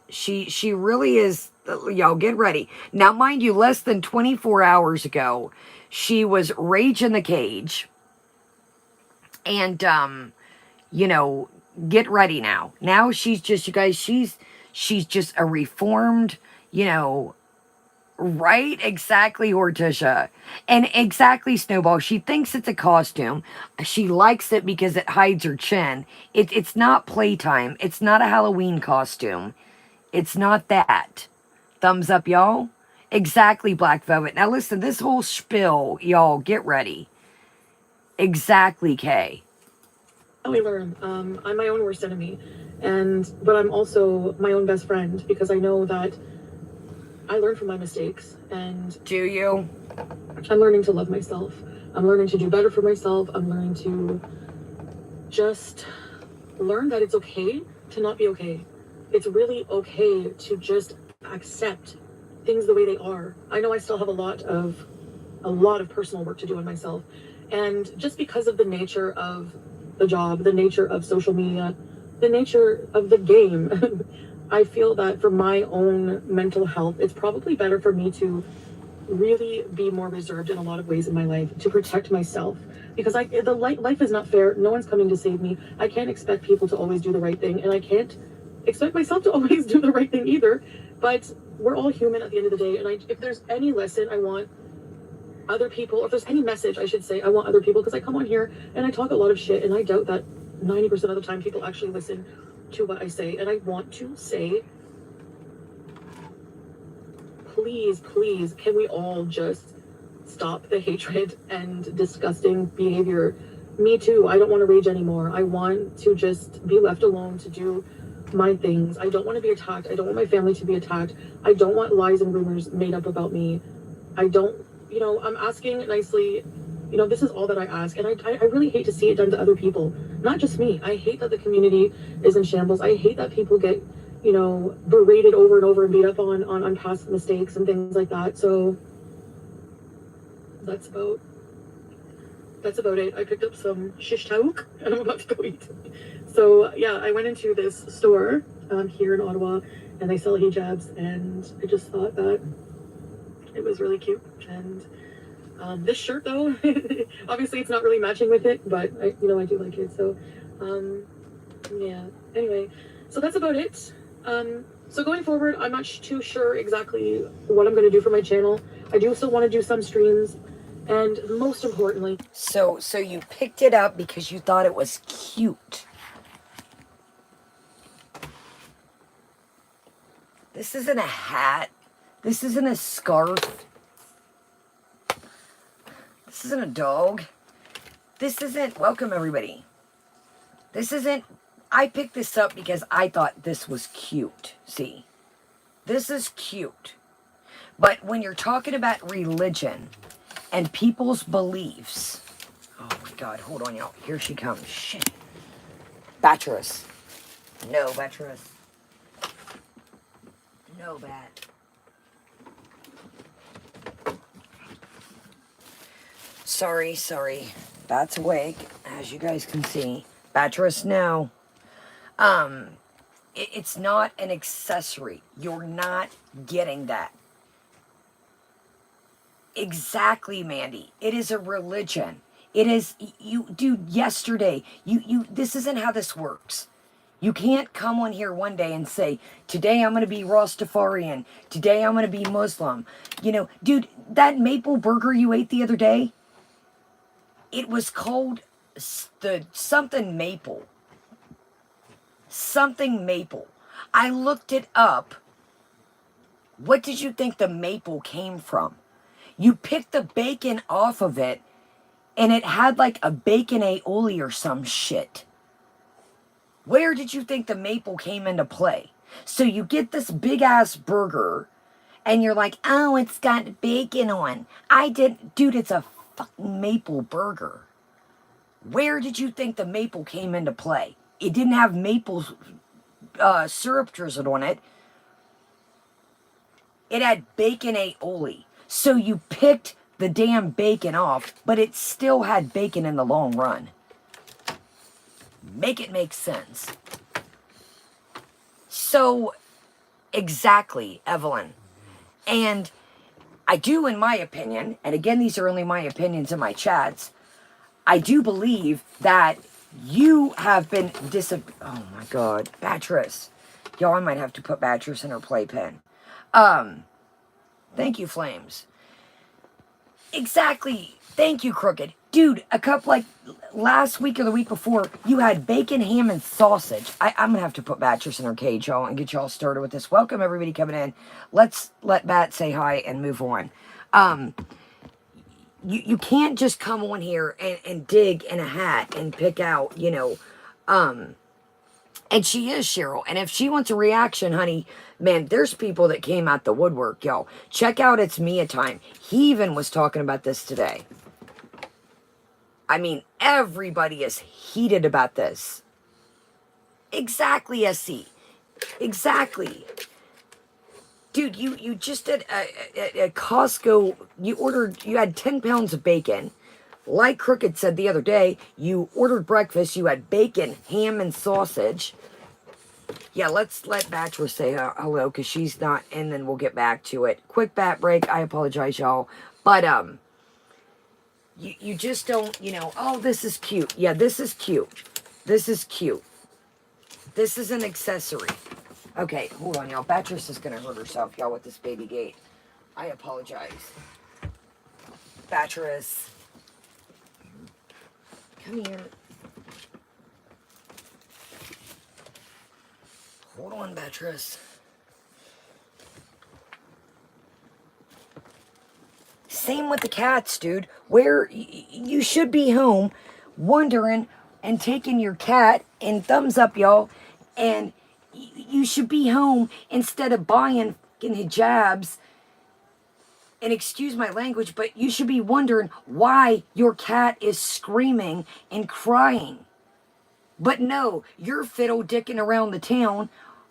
She really is, y'all get ready. Now, mind you, less than 24 hours ago, she was Rage in the Cage. And you know, get ready now. Now she's just, you guys, she's just a reformed, you know, right? Exactly, Horticia. And exactly, Snowball. She thinks it's a costume. She likes it because it hides her chin. It's not playtime. It's not a Halloween costume. It's not that. Thumbs up, y'all. Exactly, Black Velvet. Now listen, this whole spiel, y'all, get ready. Exactly, Kay. I learn. I'm my own worst enemy, but I'm also my own best friend because I know that I learn from my mistakes. And do you? I'm learning to love myself. I'm learning to do better for myself. I'm learning to just learn that it's okay to not be okay. It's really okay to just accept things the way they are. I know I still have a lot of personal work to do on myself. And just because of the nature of the job, the nature of social media, the nature of the game, I feel that for my own mental health, it's probably better for me to really be more reserved in a lot of ways in my life to protect myself, because life is not fair. No one's coming to save me. I can't expect people to always do the right thing, and I can't expect myself to always do the right thing either. But we're all human at the end of the day, and if there's any lesson I want other people, or if there's any message I should say I want other people, because I come on here and I talk a lot of shit, and I doubt that 90% of the time people actually listen to what I say, and I want to say, please, please, can we all just stop the hatred and disgusting behavior? Me too. I don't want to rage anymore. I want to just be left alone to do my things. I don't want to be attacked. I don't want my family to be attacked. I don't want lies and rumors made up about me. I don't, I'm asking nicely, this is all that I ask. And I really hate to see it done to other people, not just me. I hate that the community is in shambles. I hate that people get, berated over and over and beat up on past mistakes and things like that. So that's about it. I picked up some shish taouk and I'm about to go eat. So yeah, I went into this store here in Ottawa, and they sell hijabs, and I just thought that it was really cute. And this shirt though, obviously it's not really matching with it, but I do like it. So yeah, anyway, so that's about it. So going forward, I'm not too sure exactly what I'm going to do for my channel. I do still want to do some streams, and most importantly... So you picked it up because you thought it was cute. This isn't a hat. This isn't a scarf. This isn't a dog. This isn't... Welcome, everybody. This isn't... I picked this up because I thought this was cute. See? This is cute. But when you're talking about religion and people's beliefs... Oh my God, hold on, y'all. Here she comes. Shit. Batteris. No, Batteris. No, Bat. Sorry. Bat's awake, as you guys can see. Batteris, no. It's not an accessory. You're not getting that. Exactly, Mandy. It is a religion. It is, dude, yesterday, this isn't how this works. You can't come on here one day and say, today I'm going to be Rastafarian. Today I'm going to be Muslim. Dude, that maple burger you ate the other day, it was called something maple. Something maple. I looked it up. What did you think the maple came from? You picked the bacon off of it, and it had like a bacon aioli or some shit. Where did you think the maple came into play? So you get this big ass burger, and you're like, oh, it's got bacon on. Dude, it's a fucking maple burger. Where did you think the maple came into play? It didn't have maple syrup drizzled on it. It had bacon aioli. So you picked the damn bacon off, but it still had bacon in the long run. Make it make sense. So, exactly, Evelyn. And I do, in my opinion, and again, these are only my opinions in my chats, I do believe that you have been oh my God, Batteris. Y'all, I might have to put Batteris in her playpen. Thank you, Flames. Exactly. Thank you, Crooked. Dude, last week or the week before, you had bacon, ham, and sausage. I'm going to have to put Batteris in her cage, y'all, and get y'all started with this. Welcome, everybody coming in. Let's let Bat say hi and move on. You can't just come on here and dig in a hat and pick out, and she is Cheryl. And if she wants a reaction, honey, man, there's people that came out the woodwork, y'all. Check out It's Mia Time. He even was talking about this today. I mean, everybody is heated about this. Exactly, SC. Exactly. Dude, you just did at Costco, you had 10 pounds of bacon. Like Crooked said the other day, you ordered breakfast, you had bacon, ham, and sausage. Yeah, let's let Bachelor say hello, because she's not, and then we'll get back to it. Quick bat break, I apologize, y'all. But, you just don't, oh, this is cute. Yeah, this is cute. This is cute. This is an accessory. Okay, hold on, y'all. Beatrice is going to hurt herself, y'all, with this baby gate. I apologize. Beatrice. Come here. Hold on, Beatrice. Same with the cats, dude. Where you should be home wondering and taking your cat, and thumbs up, y'all, and you should be home instead of buying fucking hijabs. And excuse my language, but you should be wondering why your cat is screaming and crying. But no, you're fiddle dicking around the town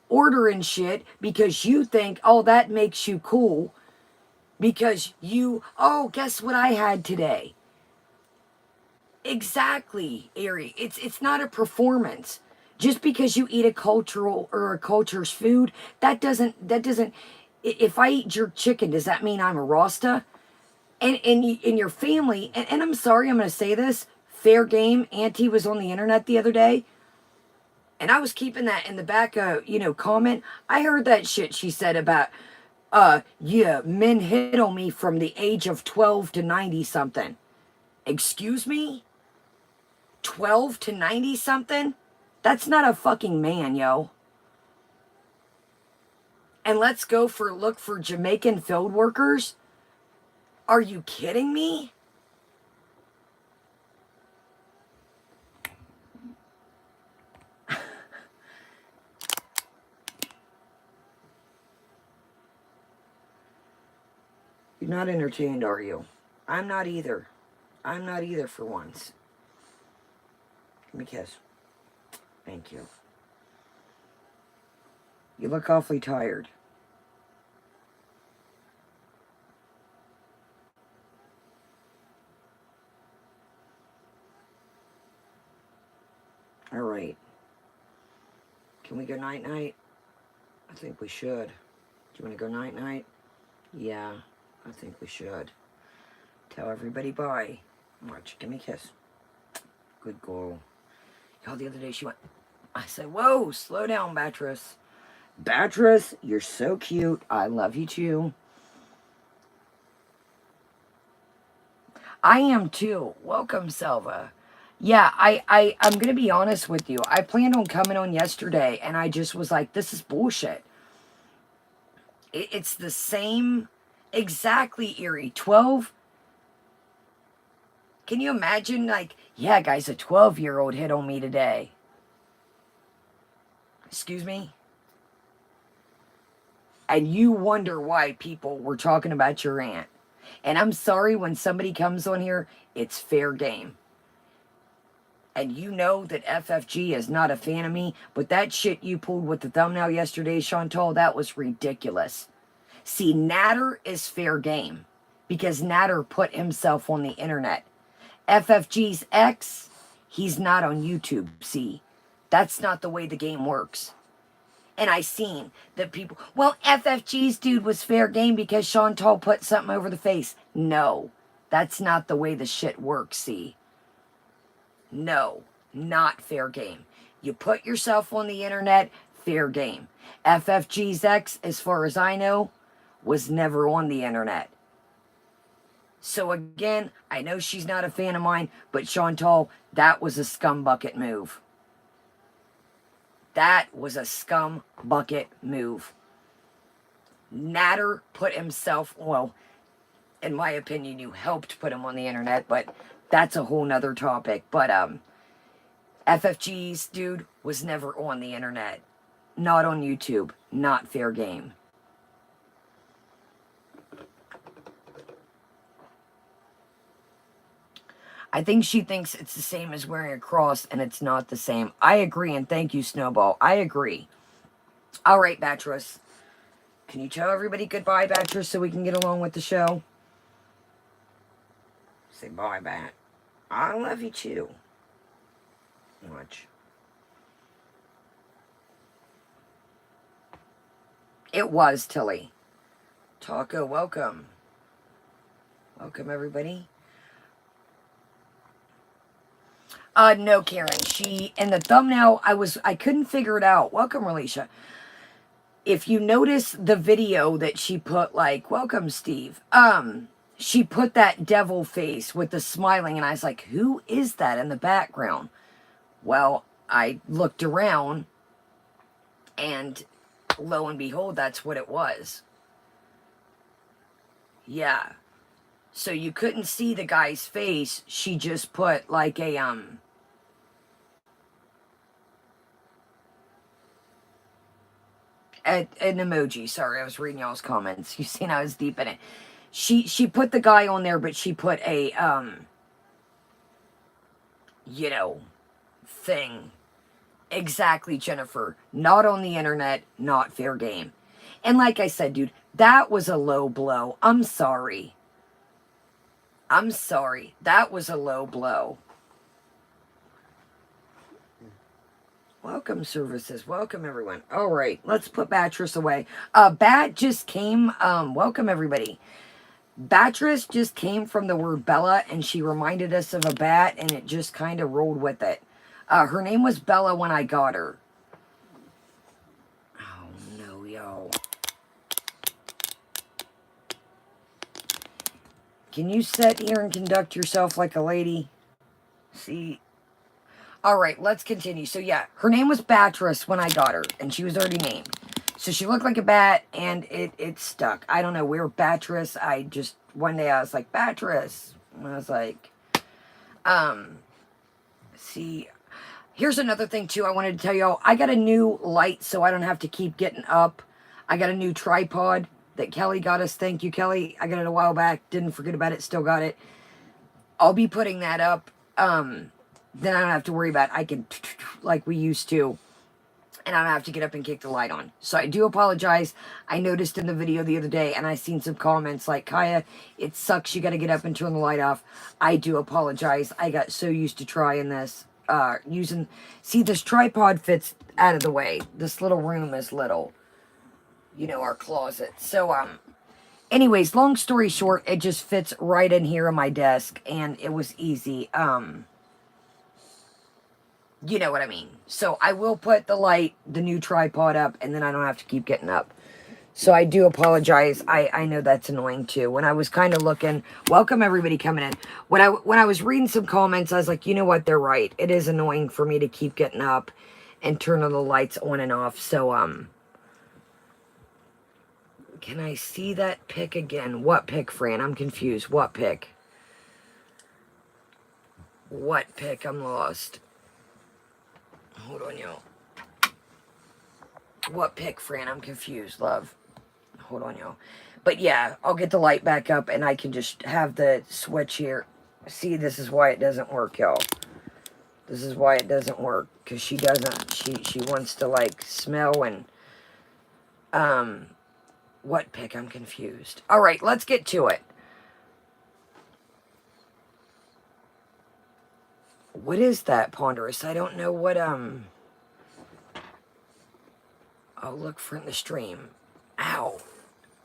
ordering shit because you think, oh, that makes you cool. Because oh, guess what I had today? Exactly, Ari. It's not a performance. Just because you eat a cultural or a culture's food, that doesn't, if I eat jerk chicken, does that mean I'm a Rasta? And in your family, and I'm sorry, I'm going to say this, fair game. Auntie was on the internet the other day, and I was keeping that in the back, comment. I heard that shit she said about, yeah, men hit on me from the age of 12 to 90 something. Excuse me? 12 to 90 something? That's not a fucking man, yo. And let's go look for Jamaican field workers? Are you kidding me? You're not entertained, are you? I'm not either. I'm not either for once. Give me a kiss. Thank you. You look awfully tired. All right. Can we go night-night? I think we should. Do you want to go night-night? Yeah, I think we should. Tell everybody bye. Watch, give me a kiss. Good girl. Y'all, the other day she went, I said, whoa, slow down, Beatrice. Beatrice, you're so cute. I love you too. I am too. Welcome, Selva. Yeah, I'm going to be honest with you. I planned on coming on yesterday, and I just was like, this is bullshit. It's the same, exactly, Erie. 12. Can you imagine, like, yeah, guys, a 12-year-old hit on me today. Excuse me? And you wonder why people were talking about your aunt. And I'm sorry, when somebody comes on here, it's fair game. And you know that FFG is not a fan of me, but that shit you pulled with the thumbnail yesterday, Chantal, that was ridiculous. See, Natter is fair game because Natter put himself on the internet. FFG's ex, he's not on YouTube, see? That's not the way the game works. And I seen that people, well, FFG's dude was fair game because Chantal put something over the face. No, that's not the way the shit works, see? No, not fair game. You put yourself on the internet, fair game. FFG's ex, as far as I know, was never on the internet. So again, I know she's not a fan of mine, but Chantal, that was a scumbucket move. That was a scum bucket move. Natter put himself, well, in my opinion, you helped put him on the internet, but that's a whole nother topic. But FFG's dude was never on the internet. Not on YouTube. Not fair game. I think she thinks it's the same as wearing a cross, and it's not the same. I agree, and thank you, Snowball. I agree. All right, Batress. Can you tell everybody goodbye, Batress, so we can get along with the show? Say bye, Bat. I love you, too. Watch. It was, Tilly. Taco, welcome. Welcome, everybody. No, Karen. She, in the thumbnail, I couldn't figure it out. Welcome, Relisha. If you notice the video that she put, like, welcome, Steve. She put that devil face with the smiling, and I was like, who is that in the background? Well, I looked around, and lo and behold, that's what it was. Yeah. So you couldn't see the guy's face. She just put like a, an emoji. Sorry, I was reading y'all's comments. You seen I was deep in it. She put the guy on there, but she put a, you know, thing. Exactly, Jennifer. Not on the internet, not fair game. And like I said, dude, that was a low blow. I'm sorry. I'm sorry. That was a low blow. Welcome, services. Welcome, everyone. All right, let's put Batress away. Bat just came. Welcome, everybody. Batress just came from the word Bella, and she reminded us of a bat, and it just kind of rolled with it. Her name was Bella when I got her. Oh, no, yo. Can you sit here and conduct yourself like a lady? See? All right, let's continue. So, yeah, her name was Batress when I got her, and she was already named. So, she looked like a bat, and it stuck. I don't know. We were Batress. One day I was like, Batress. And I was like, see... Here's another thing, too, I wanted to tell y'all. I got a new light so I don't have to keep getting up. I got a new tripod that Kelly got us. Thank you, Kelly. I got it a while back. Didn't forget about it. Still got it. I'll be putting that up. Then I don't have to worry about it. I can, like we used to. And I don't have to get up and kick the light on. So I do apologize. I noticed in the video the other day, and I seen some comments like, Kaya, it sucks you got to get up and turn the light off. I do apologize. I got so used to trying this. See, this tripod fits out of the way. This little room is little. You know, our closet. So, anyways, long story short, it just fits right in here on my desk, and it was easy. You know what I mean. So, I will put the new tripod up, and then I don't have to keep getting up. So, I do apologize. I know that's annoying, too. When I was kind of looking, welcome everybody coming in. When I was reading some comments, I was like, you know what, they're right. It is annoying for me to keep getting up and turning the lights on and off. So, can I see that pic again? What pic, Fran? I'm confused. What pic? What pic? I'm lost. Hold on, y'all. What pic, Fran? I'm confused, love. Hold on, y'all. But yeah, I'll get the light back up, and I can just have the switch here. See, this is why it doesn't work, y'all. This is why it doesn't work. Because she doesn't. She wants to, like, smell and... What pic? I'm confused. All right, let's get to it. What is that, Ponderous? I don't know what, I'll look for in the stream. Ow.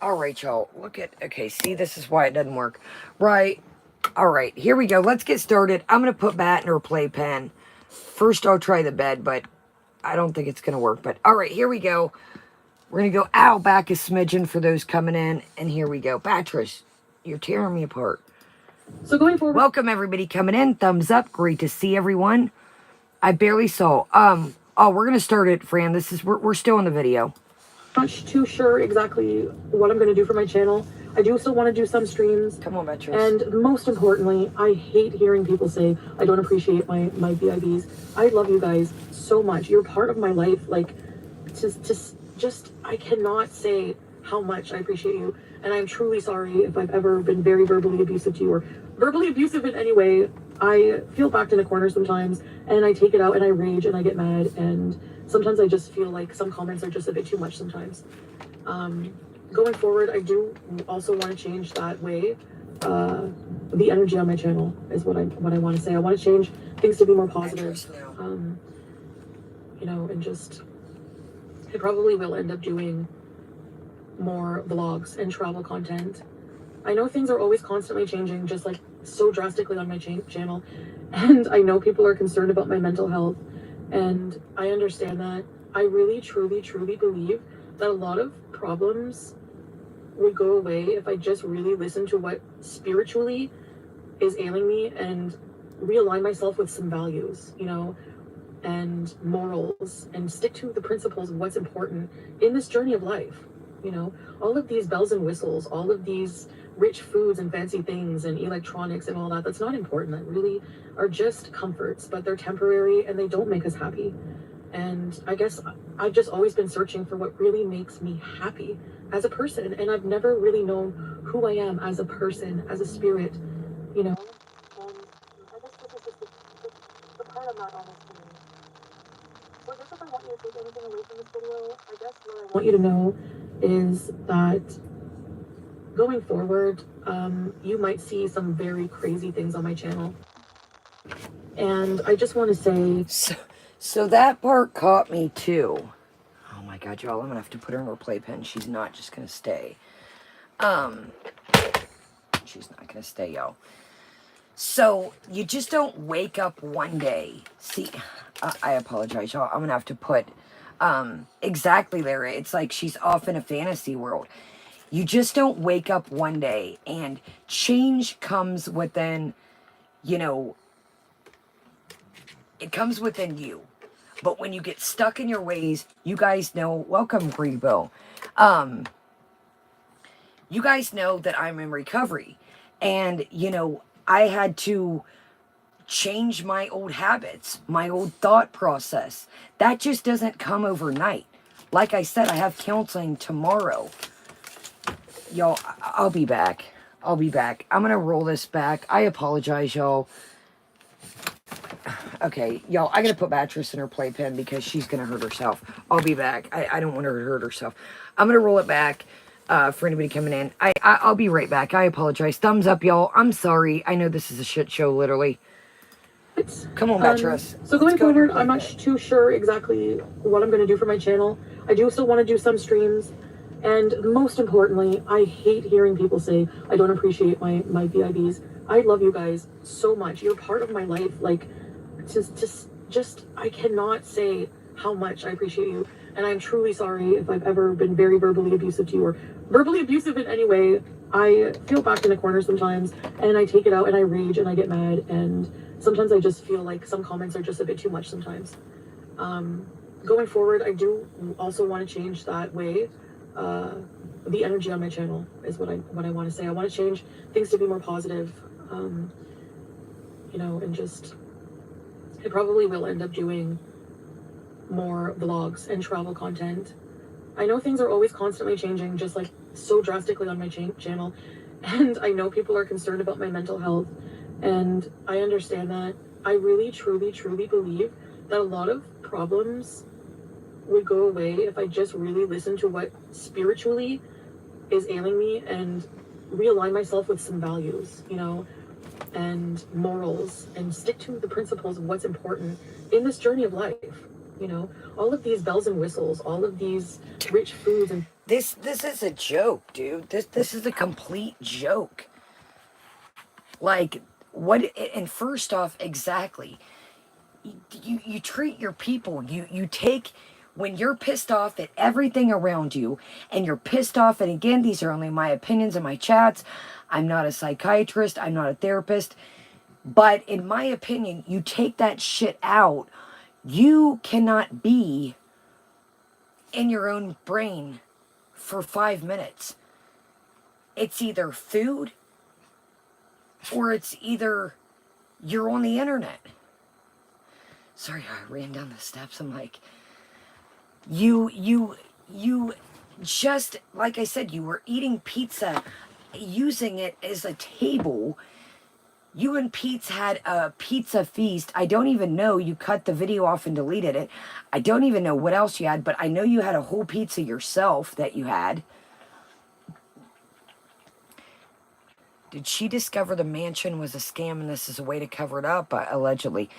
All right, y'all. Look at... Okay, see, this is why it doesn't work. Right. All right, here we go. Let's get started. I'm going to put Bat in her playpen. First, I'll try the bed, but I don't think it's going to work. But, all right, here we go. We're going to go, ow, back a smidgen for those coming in. And here we go. Batress, you're tearing me apart. So going forward... Welcome, everybody coming in. Thumbs up. Great to see everyone. I barely saw. Oh, we're going to start it, Fran. We're still in the video. Not too sure exactly what I'm going to do for my channel. I do still want to do some streams. Come on, Batress. And most importantly, I hate hearing people say, I don't appreciate my VIBs. I love you guys so much. You're part of my life. Like, just, I cannot say how much I appreciate you. And I'm truly sorry if I've ever been very verbally abusive to you or verbally abusive in any way. I feel backed in a corner sometimes, and I take it out and I rage and I get mad, and sometimes I just feel like some comments are just a bit too much sometimes. Going forward, I do also want to change that way. The energy on my channel is what I want to say. I want to change things to be more positive. You know, and just I probably will end up doing more vlogs and travel content. I know things are always constantly changing, just like so drastically on my channel, and I know people are concerned about my mental health, and I understand that. I really, truly, truly believe that a lot of problems would go away if I just really listen to what spiritually is ailing me and realign myself with some values, you know, and morals, and stick to the principles of what's important in this journey of life. You know, all of these bells and whistles, all of these rich foods and fancy things and electronics and all that, that's not important. That really are just comforts, but they're temporary and they don't make us happy. And I guess I've just always been searching for what really makes me happy as a person, and I've never really known who I am as a person, as a spirit, you know. And I guess this is just the part I'm not honest to me. So I guess if I want you to take anything away from this video, I guess what I want you to know is that going forward, you might see some very crazy things on my channel. And I just want to say... So that part caught me too. Oh my god, y'all, I'm gonna have to put her in her playpen. She's not just gonna stay. She's not gonna stay, y'all. So, you just don't wake up one day. See, I apologize, y'all. I'm gonna have to put, exactly there. It's like she's off in a fantasy world. You just don't wake up one day and change comes within, you know, it comes within you. But when you get stuck in your ways, you guys know, welcome, Grebo. You guys know that I'm in recovery. And, you know, I had to change my old habits, my old thought process. That just doesn't come overnight. Like I said, I have counseling tomorrow. Y'all, I'll be back. I'll be back. I'm going to roll this back. I apologize, y'all. Okay, y'all, I gotta put Mattress in her playpen because she's gonna hurt herself. I'll be back. I don't want her to hurt herself. I'm gonna roll it back for anybody coming in. I'll be right back. I apologize. Thumbs up, y'all. I'm sorry. I know this is a shit show, literally. Come on, Mattress. So going forward, I'm not too sure exactly what I'm gonna do for my channel. I do still want to do some streams. And most importantly, I hate hearing people say, I don't appreciate my VIBs. I love you guys so much. You're part of my life. Like, just I cannot say how much I appreciate you, and I'm truly sorry if I've ever been very verbally abusive to you, or verbally abusive in any way. I feel backed in a corner sometimes, and I take it out and I rage and I get mad, and sometimes I just feel like some comments are just a bit too much sometimes. Going forward, I do also want to change that way. The energy on my channel is what I want to say. I want to change things to be more positive, you know, and just I probably will end up doing more vlogs and travel content. I know things are always constantly changing, just like so drastically on my channel, and I know people are concerned about my mental health, and I understand that. I really, truly, truly believe that a lot of problems would go away if I just really listen to what spiritually is ailing me and realign myself with some values, you know, and morals, and stick to the principles of what's important in this journey of life. You know, all of these bells and whistles, all of these rich foods and this is a joke, dude. This is a complete joke. Like, what? And first off, exactly, you treat your people, you take, when you're pissed off at everything around you, and you're pissed off, and again, these are only my opinions and my chats. I'm not a psychiatrist, I'm not a therapist, but in my opinion, you take that shit out. You cannot be in your own brain for 5 minutes. It's either food, or it's either you're on the internet. Sorry, I ran down the steps. I'm like, you just, like I said, you were eating pizza, using it as a table, You and Pete's had a pizza feast. I don't even know. You cut the video off and deleted it. I don't even know what else you had, but I know you had a whole pizza yourself that you had. Did she discover the mansion was a scam and this is a way to cover it up, allegedly?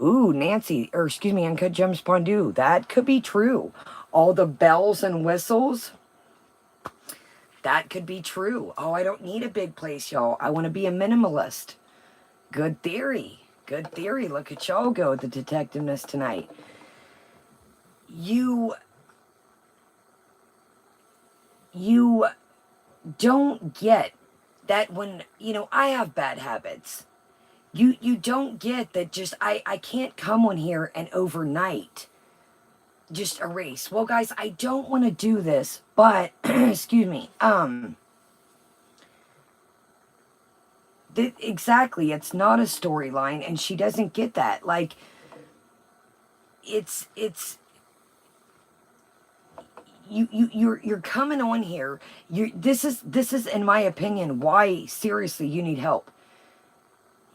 Ooh, Nancy, or excuse me, Uncut Gems Fondue. That could be true. All the bells and whistles. That could be true. Oh, I don't need a big place, y'all. I want to be a minimalist. Good theory. Good theory. Look at y'all go, the detectiveness tonight. You don't get that when, you know, I have bad habits. You don't get that just, I can't come on here and overnight just erase. Well, guys, I don't want to do this, but, excuse me, exactly, it's not a storyline, and she doesn't get that. Like, you're coming on here. This is in my opinion why seriously you need help.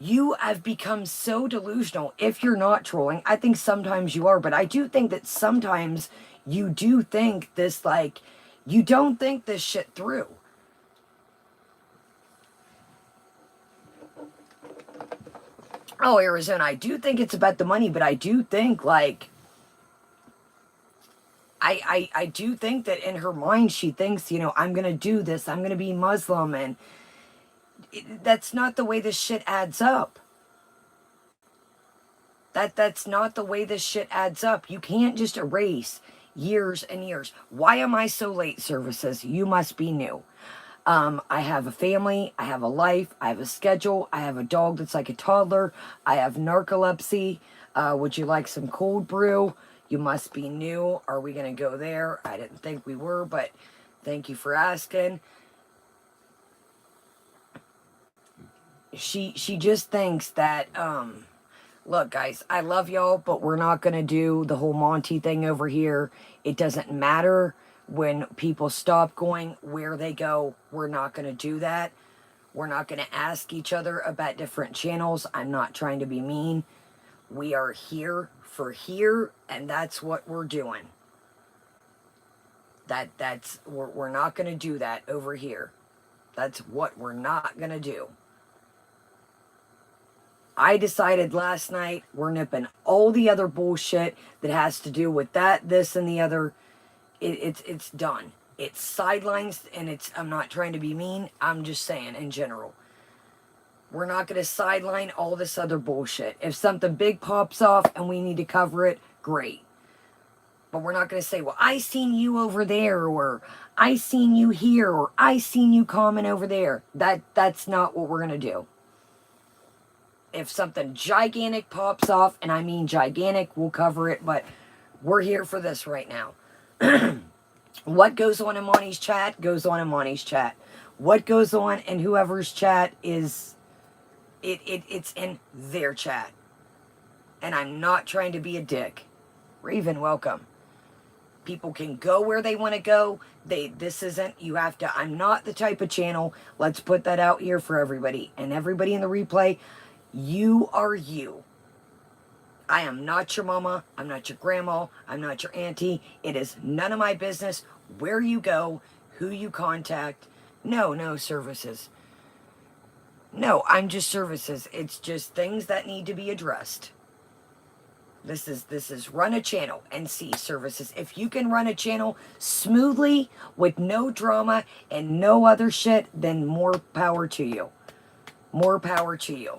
You have become so delusional. If you're not trolling, I think sometimes you are, but I do think that sometimes you do think this, like, you don't think this shit through. Oh, Arizona, I do think it's about the money, but I do think, like, I do think that in her mind she thinks, you know, I'm going to do this, I'm going to be Muslim, and that's not the way this shit adds up. That's not the way this shit adds up. You can't just erase years and years. Why am I so late, services? You must be new. I have a family, I have a life, I have a schedule, I have a dog that's like a toddler, I have narcolepsy. Would you like some cold brew? You must be new. Are we going to go there? I didn't think we were, but thank you for asking. She just thinks that, look, guys, I love y'all, but we're not going to do the whole Monty thing over here. It doesn't matter when people stop going where they go. We're not going to do that. We're not going to ask each other about different channels. I'm not trying to be mean. We are here for here, and that's what we're doing. We're not going to do that over here. That's what we're not going to do. I decided last night we're nipping all the other bullshit that has to do with that, this, and the other. It's done. It's sidelines, and I'm not trying to be mean. I'm just saying in general. We're not going to sideline all this other bullshit. If something big pops off and we need to cover it, great. But we're not going to say, well, I seen you over there, or I seen you here, or I seen you comment over there. That's not what we're going to do. If something gigantic pops off, and I mean gigantic, we'll cover it, but we're here for this right now. What goes on in Monty's chat goes on in Monty's chat. What goes on in whoever's chat is... It's in their chat. And I'm not trying to be a dick. Raven, welcome. People can go where they want to go. This isn't, you have to, I'm not the type of channel. Let's put that out here for everybody. And everybody in the replay, you are you. I am not your mama. I'm not your grandma. I'm not your auntie. It is none of my business where you go, who you contact. No services. No, I'm just services. It's just things that need to be addressed. This is run a channel and see services. If you can run a channel smoothly with no drama and no other shit, then more power to you. More power to you.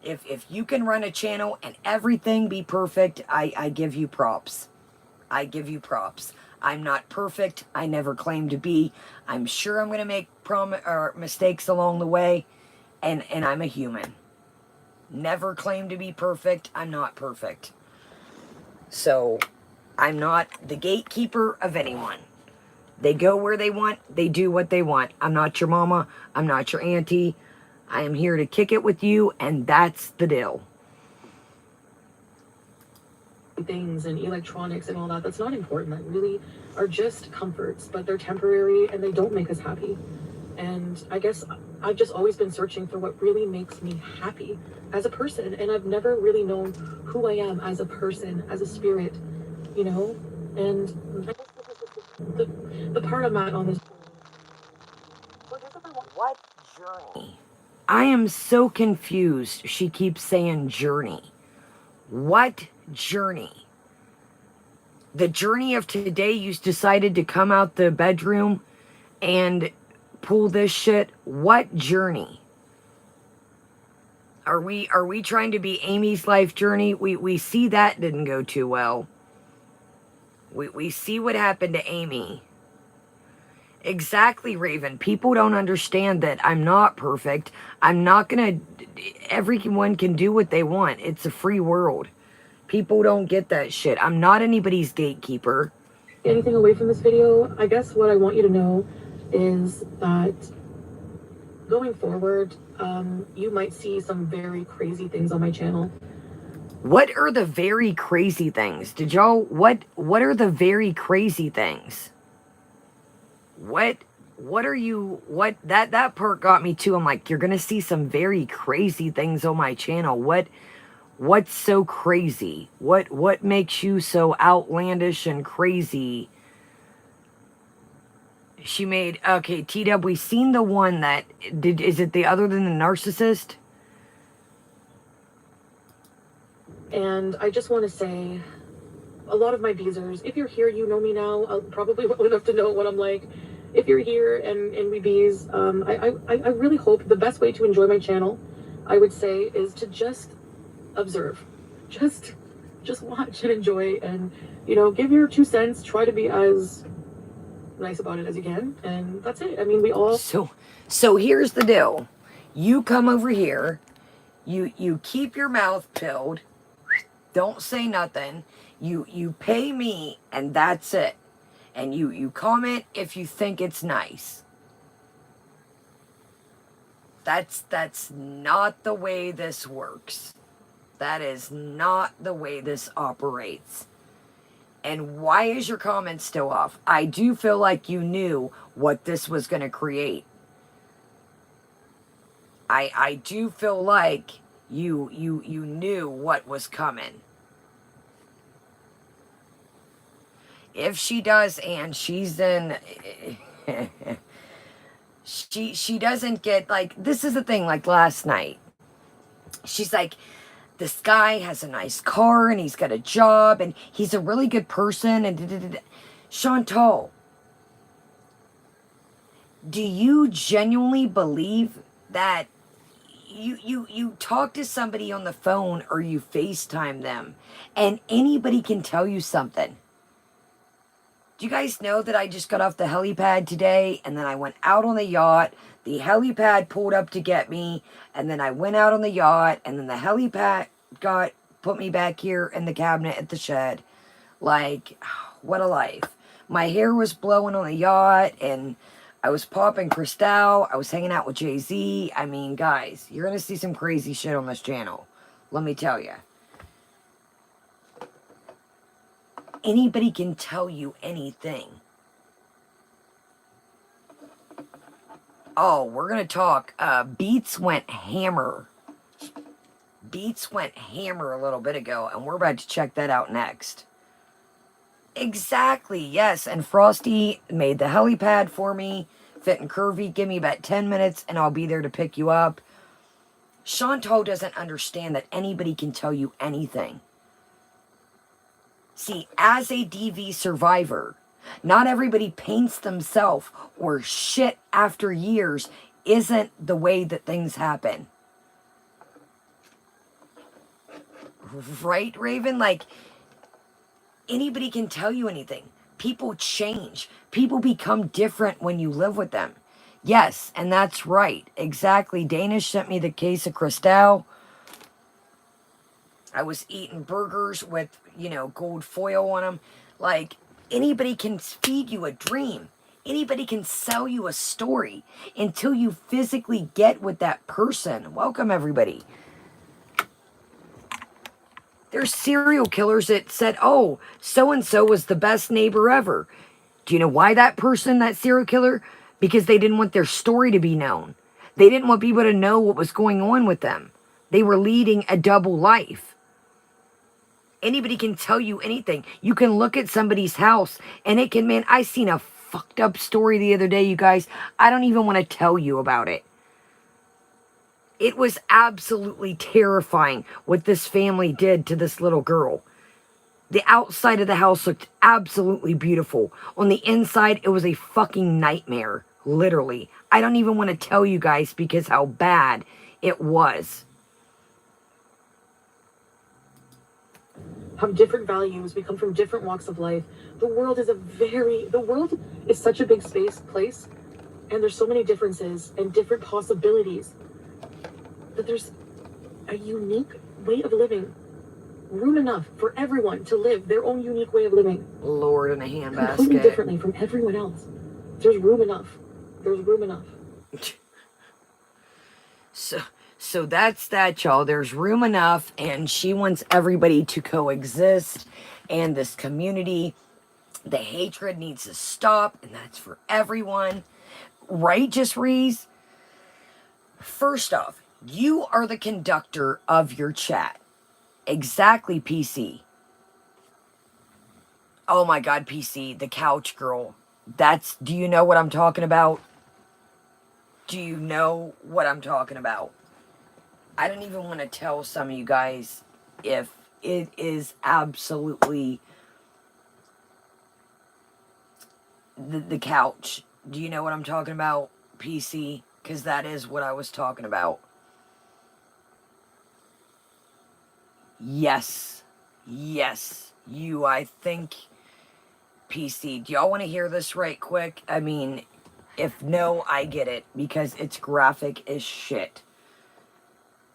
If you can run a channel and everything be perfect, I give you props. I give you props. I'm not perfect. I never claim to be. I'm sure I'm going to make mistakes along the way, and I'm a human. Never claim to be perfect. I'm not perfect. So, I'm not the gatekeeper of anyone. They go where they want. They do what they want. I'm not your mama. I'm not your auntie. I am here to kick it with you, and that's the deal. Things and electronics and all that, that's not important. That really are just comforts, but they're temporary and they don't make us happy. And I guess I've just always been searching for what really makes me happy as a person, and I've never really known who I am as a person, as a spirit, you know? And the part I'm at on this... What journey? I am so confused. She keeps saying journey. What journey? The journey of today, you decided to come out the bedroom and pull this shit. What journey? Are we trying to be Amy's life journey? We see that didn't go too well. We see what happened to Amy. Exactly, Raven. People don't understand that I'm not perfect. I'm not gonna... Everyone can do what they want. It's a free world. People don't get that shit. I'm not anybody's gatekeeper. Anything away from this video, I guess what I want you to know is that going forward, you might see some very crazy things on my channel. What are the very crazy things? Did y'all... What are the very crazy things? What are you... What... That part got me too. I'm like, you're gonna see some very crazy things on my channel. What's so crazy? What makes you so outlandish and crazy? She made... Okay, T-Dub, we seen the one that... Is it the other than the narcissist? And I just want to say, a lot of my beezers, if you're here, you know me now, probably well enough to know what I'm like. If you're here and we bees, I really hope the best way to enjoy my channel, I would say, is to just observe. Just watch and enjoy, and, you know, give your 2 cents, try to be as nice about it as you can, and that's it. I mean, we all... So here's the deal. You come over here, you keep your mouth filled, don't say nothing, you pay me, and that's it. And you comment if you think it's nice. That's not the way this works. That is not the way this operates. And why is your comment still off? I do feel like you knew what this was going to create. I do feel like you knew what was coming. If she does, and she's in... she doesn't get, like... This is the thing, like last night. She's like, this guy has a nice car, and he's got a job, and he's a really good person, and... Chantal, do you genuinely believe that you talk to somebody on the phone or you FaceTime them, and anybody can tell you something? Do you guys know that I just got off the helipad today, and then I went out on the yacht, the helipad pulled up to get me, and then I went out on the yacht, and then the helipad put me back here in the cabinet at the shed. Like, what a life. My hair was blowing on the yacht, and I was popping Cristal, I was hanging out with Jay-Z. I mean, guys, you're gonna see some crazy shit on this channel. Let me tell you. Anybody can tell you anything. Oh, we're going to talk. Beats went hammer. Beats went hammer a little bit ago, and we're about to check that out next. Exactly, yes. And Frosty made the helipad for me. Fit and curvy. Give me about 10 minutes, and I'll be there to pick you up. Chantal doesn't understand that anybody can tell you anything. See, as a DV survivor, not everybody paints themselves or shit after years isn't the way that things happen. Right, Raven? Like, anybody can tell you anything. People change. People become different when you live with them. Yes, and that's right. Exactly. Danish sent me the case of Cristal. I was eating burgers with, you know, gold foil on them. Like, anybody can feed you a dream. Anybody can sell you a story until you physically get with that person. Welcome, everybody. There's serial killers that said, oh, so-and-so was the best neighbor ever. Do you know why that serial killer? Because they didn't want their story to be known. They didn't want people to know what was going on with them. They were leading a double life. Anybody can tell you anything. You can look at somebody's house and it can, man, I seen a fucked up story the other day, you guys. I don't even want to tell you about it. It was absolutely terrifying what this family did to this little girl. The outside of the house looked absolutely beautiful. On the inside, it was a fucking nightmare. Literally. I don't even want to tell you guys because how bad it was. Have different values. We come from different walks of life. The world is such a big place, and there's so many differences and different possibilities that there's a unique way of living. Room enough for everyone to live their own unique way of living. Lord in a handbasket. Completely differently from everyone else. There's room enough. There's room enough. So that's that, y'all. There's room enough, and she wants everybody to coexist, and this community, the hatred needs to stop, and that's for everyone. Right, Just Rees? First off, you are the conductor of your chat. Exactly, PC. Oh my God, PC, the couch girl. Do you know what I'm talking about? Do you know what I'm talking about? I don't even want to tell some of you guys if it is absolutely the couch. Do you know what I'm talking about, PC? Because that is what I was talking about. Yes. Yes. You, I think, PC. Do y'all want to hear this right quick? I mean, if no, I get it. Because it's graphic as shit.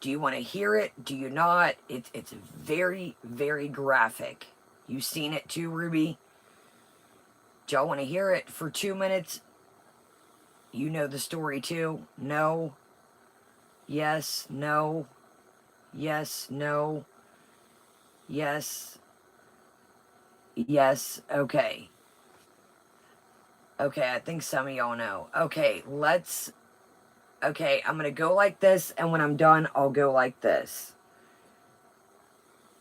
Do you want to hear it? Do you not? It's very, very graphic. You seen it too, Ruby? Do y'all want to hear it for 2 minutes? You know the story too? No? Yes? No? Yes? No? Yes? Yes? Okay. Okay, I think some of y'all know. Okay, okay, I'm going to go like this, and when I'm done, I'll go like this.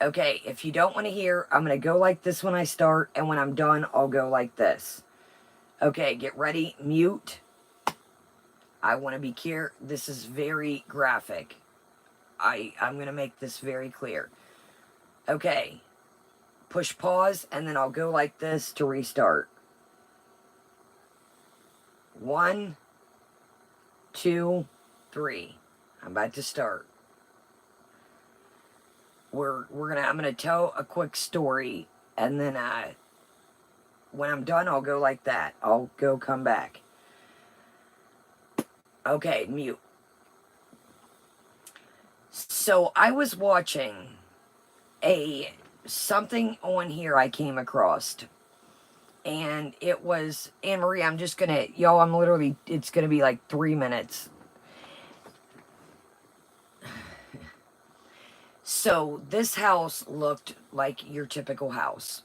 Okay, if you don't want to hear, I'm going to go like this when I start, and when I'm done, I'll go like this. Okay, get ready. Mute. I want to be clear. This is very graphic. I'm going to make this very clear. Okay. Push pause, and then I'll go like this to restart. 1, 2, 3. I'm about to start. I'm gonna tell a quick story, and then when I'm done, I'll go like that. I'll come back. Okay, mute. So I was watching something on here I came across, and it was, Anne-Marie, I'm just gonna, y'all, it's gonna be like 3 minutes. So this house looked like your typical house.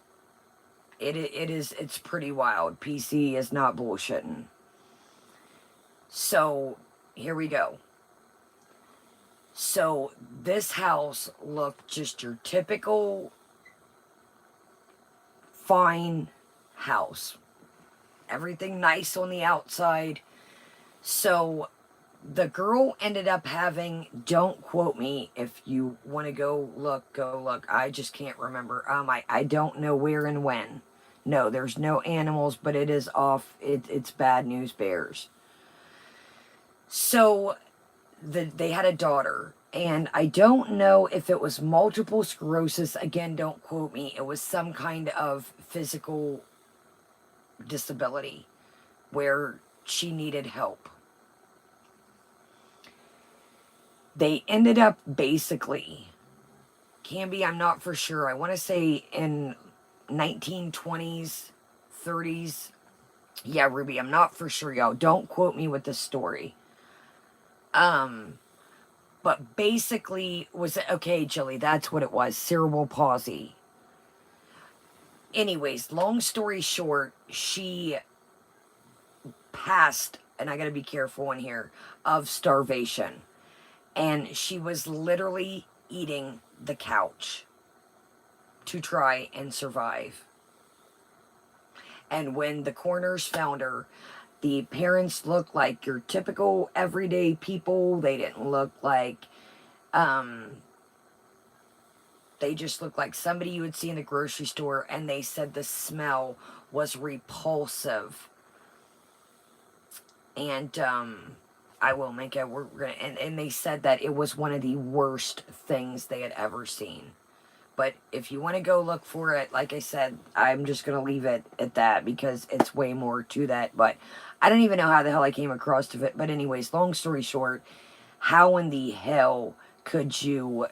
It's pretty wild. PC is not bullshitting. So here we go. So this house looked just your typical fine house. Everything nice on the outside. So the girl ended up having, don't quote me, if you want to go look. I just can't remember. I don't know where and when. No, there's no animals, but it is off. It's Bad News Bears. So they had a daughter, and I don't know if it was multiple sclerosis. Again, don't quote me. It was some kind of physical disability where she needed help. They ended up basically, Canby, I'm not for sure. I want to say in 1920s, 30s. Yeah, Ruby, I'm not for sure, y'all. Don't quote me with this story. But basically okay, Jilly, that's what it was. Cerebral palsy. Anyways, long story short, she passed and I gotta be careful in here, of starvation. And she was literally eating the couch to try and survive. And when the coroners found her, the parents looked like your typical everyday people. They didn't look like, they just looked like somebody you would see in the grocery store, and they said the smell was repulsive. And, I will make it, we're gonna, and they said that it was one of the worst things they had ever seen. But if you want to go look for it, like I said, I'm just going to leave it at that because it's way more to that. But I don't even know how the hell I came across to it. But anyways, long story short, how in the hell could you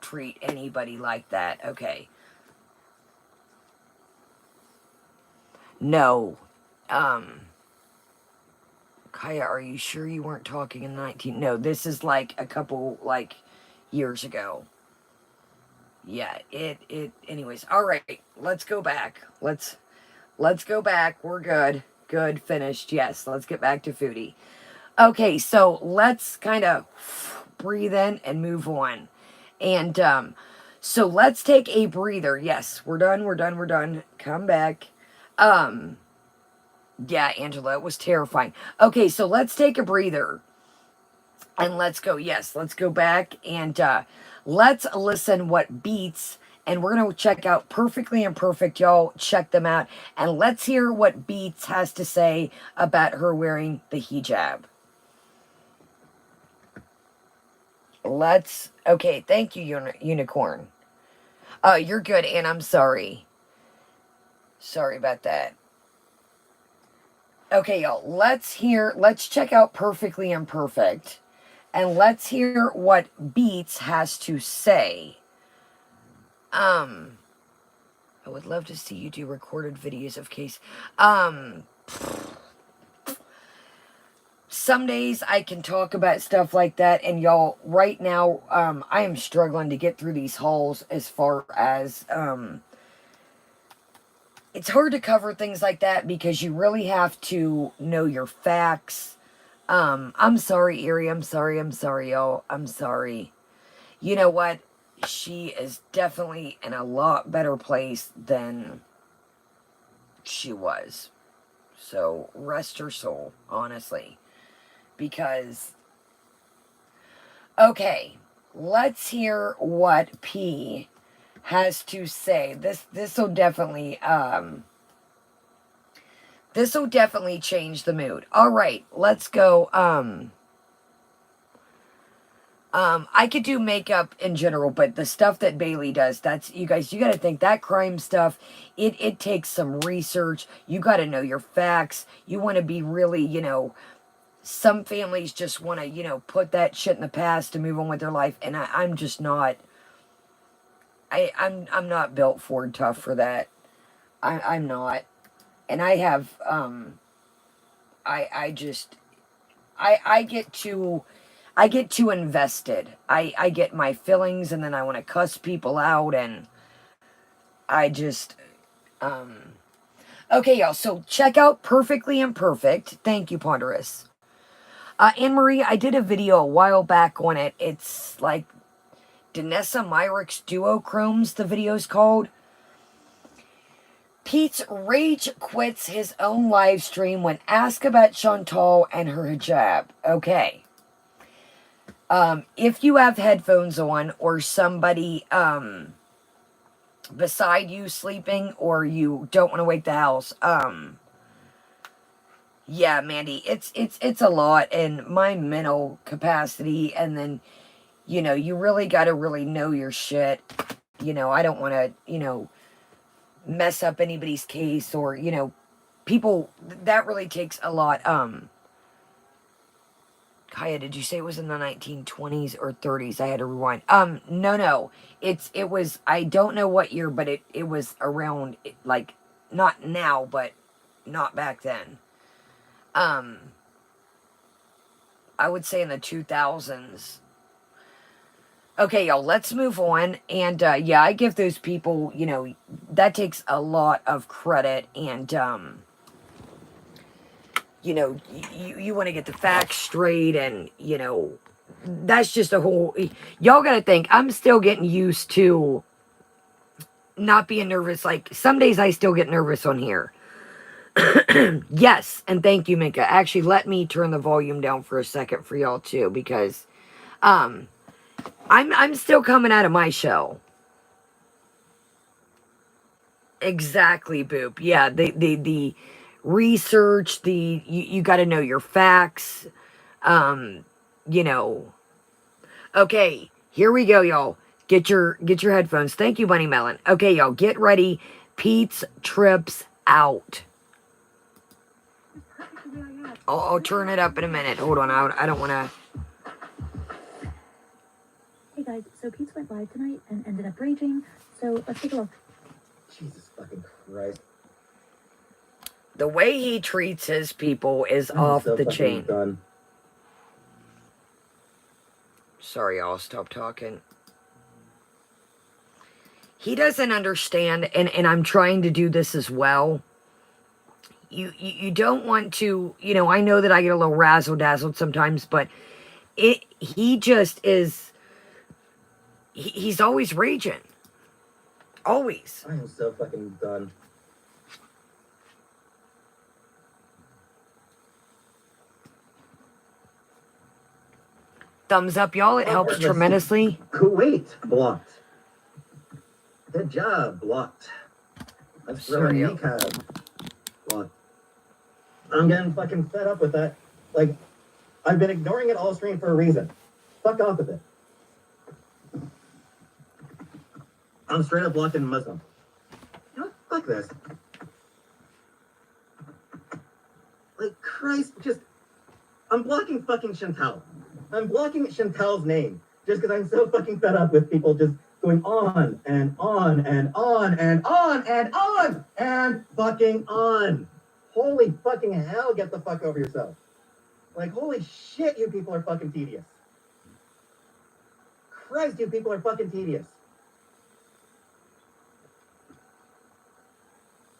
treat anybody like that? Okay. No. Kaya, are you sure you weren't talking in 19? No, this is like a couple, like, years ago. Yeah, anyways, all right, let's go back. Let's go back. We're good. Good, finished. Yes, let's get back to Foodie. Okay, so let's kind of breathe in and move on. And, so let's take a breather. Yes, we're done. Come back. Yeah, Angela, it was terrifying. Okay, so let's take a breather. And let's go, yes, let's go back and let's listen what Beats, and we're going to check out Perfectly Imperfect, y'all. Check them out. And let's hear what Beats has to say about her wearing the hijab. Okay, thank you, Unicorn. You're good, and I'm sorry. Sorry about that. Okay, y'all, let's check out Perfectly Imperfect. And let's hear what Beats has to say. I would love to see you do recorded videos of case. Some days I can talk about stuff like that, and y'all, right now, I am struggling to get through these hauls as far as, it's hard to cover things like that because you really have to know your facts. I'm sorry, Erie. I'm sorry, y'all. I'm sorry. You know what? She is definitely in a lot better place than she was. So, rest her soul, honestly. Because, okay, let's hear what P has to say. This'll definitely, this'll definitely change the mood. All right, let's go. I could do makeup in general, but the stuff that Bailey does, that's, you guys, you got to think that crime stuff, it takes some research. You got to know your facts. You want to be really, you know, some families just want to, you know, put that shit in the past to move on with their life. And I'm just not, I'm not built Ford tough for that. I'm not. And I have, I get too invested. I get my feelings, and then I want to cuss people out, and I just, okay, y'all, so check out Perfectly Imperfect. Thank you, Ponderous. Anne-Marie, I did a video a while back on it. It's like Danessa Myrick's Duochromes, the video's called. Pete's rage quits his own live stream when asked about Chantal and her hijab. Okay. If you have headphones on or somebody beside you sleeping, or you don't want to wake the house, yeah, Mandy, it's a lot in my mental capacity. And then, you know, you really got to really know your shit. You know, I don't want to, you know, mess up anybody's case, or, you know, people, that really takes a lot. Kaya, did you say it was in the 1920s or 30s? I had to rewind. No. It was, I don't know what year, but it was around, like, not now, but not back then. I would say in the 2000s. Okay, y'all, let's move on. And, yeah, I give those people, you know, that takes a lot of credit. And, you know, you want to get the facts straight, and, you know, that's just a whole, y'all got to think, I'm still getting used to not being nervous. Like, some days I still get nervous on here. Yes, and thank you, Minka. Actually, let me turn the volume down for a second for y'all too, because I'm still coming out of my shell. Exactly, Boop. Yeah, the research, you got to know your facts. You know. Okay, here we go, y'all. Get your headphones. Thank you, Bunny Melon. Okay, y'all, get ready. Pete's trips out. I'll turn it up in a minute. Hold on, I don't want to. Hey guys, so Pete went live tonight and ended up raging, so let's take a look. Jesus fucking Christ. The way he treats his people is off so the chain. Done. Sorry, y'all, stop talking. He doesn't understand, and I'm trying to do this as well. You don't want to, you know, I know that I get a little razzle-dazzled sometimes, but he just is, he's always raging. Always. I am so fucking done. Thumbs up, y'all. It helps tremendously. Kuwait blocked. Hijab blocked. Let's throw in Hijab blocked. I'm getting fucking fed up with that. Like, I've been ignoring it all stream for a reason. Fuck off with it. I'm straight up blocking Muslim. You know, fuck this. Like, Christ, just... I'm blocking fucking Chantal. I'm blocking Chantal's name just because I'm so fucking fed up with people just going on and on and on and on and on and fucking on. Holy fucking hell, get the fuck over yourself. Like, holy shit, you people are fucking tedious. Christ, you people are fucking tedious.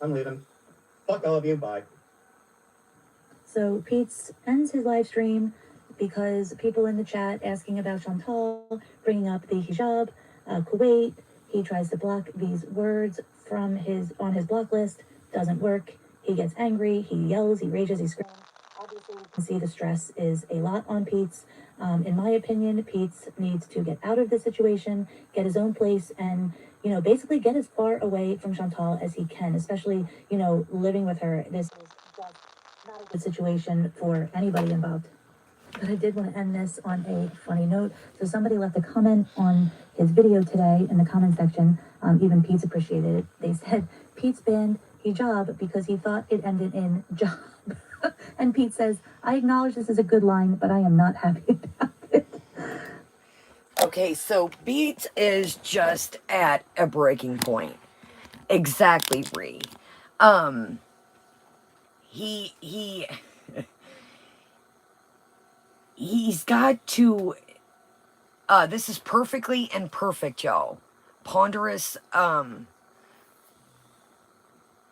I'm leaving. Fuck all of you, bye. So Pete ends his live stream because people in the chat asking about Chantal, bringing up the hijab, Kuwait. He tries to block these words from on his block list. Doesn't work. He gets angry. He yells. He rages. He screams. Obviously, you can see the stress is a lot on Pete. In my opinion, Pete needs to get out of the situation, get his own place, and, you know, basically get as far away from Chantal as he can, especially, you know, living with her. This is just not a good situation for anybody involved. But I did want to end this on a funny note. So somebody left a comment on his video today in the comment section. Even Pete's appreciated it. They said, Pete's banned hijab because he thought it ended in job. And Pete says, I acknowledge this is a good line, but I am not happy about it. Okay, so Pete is just at a breaking point. Exactly, Bree. He's got to, this is perfectly imperfect, y'all. Ponderous,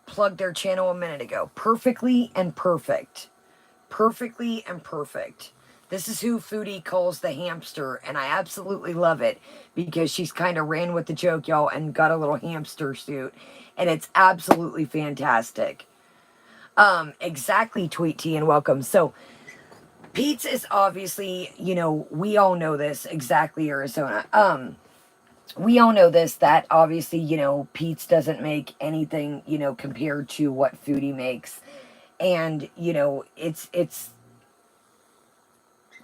plugged their channel a minute ago. Perfectly and perfect. Perfectly and perfect. This is who Foodie calls the hamster, and I absolutely love it because she's kind of ran with the joke, y'all, and got a little hamster suit, and it's absolutely fantastic. Exactly, Tweet T, and welcome. So, Pete's is obviously, you know, we all know this, exactly, Arizona. We all know this, that obviously, you know, Pete's doesn't make anything, you know, compared to what Foodie makes. And, you know, it's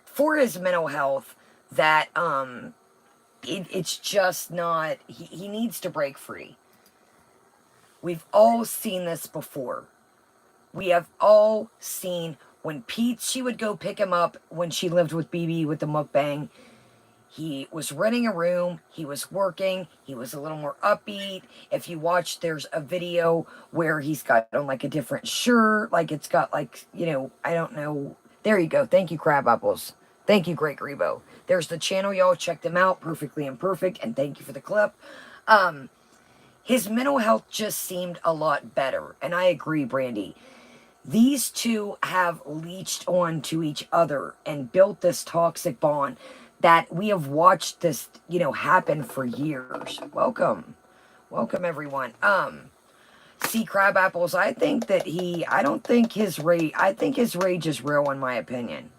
for his mental health that, it's just not, he needs to break free. We've all seen this before. We have all seen when she would go pick him up when she lived with BB with the mukbang. He was renting a room. He was working. He was a little more upbeat. If you watch, there's a video where he's got on like a different shirt. Like it's got like, you know, I don't know. There you go. Thank you, Crab Apples. Thank you, Great Grebo. There's the channel, y'all. Check them out. Perfectly Imperfect. And thank you for the clip. His mental health just seemed a lot better. And I agree, Brandy. These two have leached on to each other and built this toxic bond that we have watched this, happen for years. Welcome. Welcome, everyone. See, Crab Apples, I think that I don't think his rage, I think his rage is real, in my opinion.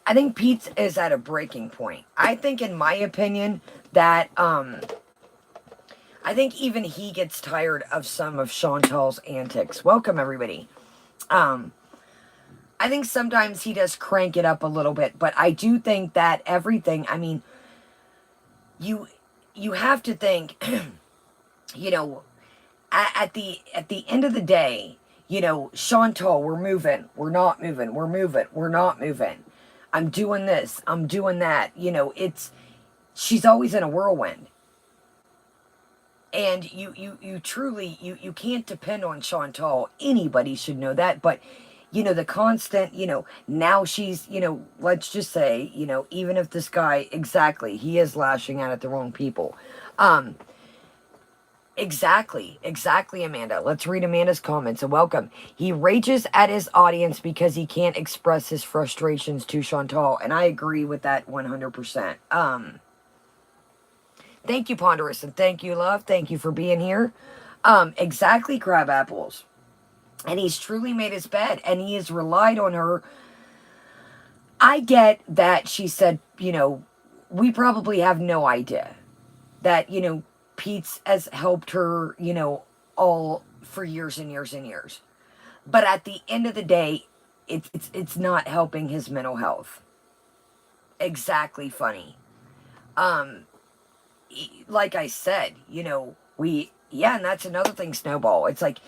I think Pete is at a breaking point. I think, in my opinion, that, I think even he gets tired of some of Chantal's antics. Welcome, everybody. I think sometimes he does crank it up a little bit, but I do think that everything, I mean, you have to think, at the end of the day, Chantal, we're moving, we're not moving, we're moving, we're not moving. I'm doing this, I'm doing that. She's always in a whirlwind. And you truly, you can't depend on Chantal. Anybody should know that. But, the constant, now she's, let's just say, even if this guy, exactly, he is lashing out at the wrong people. Exactly, Amanda. Let's read Amanda's comments. And welcome. He rages at his audience because he can't express his frustrations to Chantal. And I agree with that 100%. Thank you, Ponderous, and thank you, love. Thank you for being here. Exactly, Crab Apples. And he's truly made his bed, and he has relied on her. I get that she said, we probably have no idea that, Pete's has helped her, all for years and years and years. But at the end of the day, it's not helping his mental health. Exactly, funny. Like I said, and that's another thing, Snowball. It's like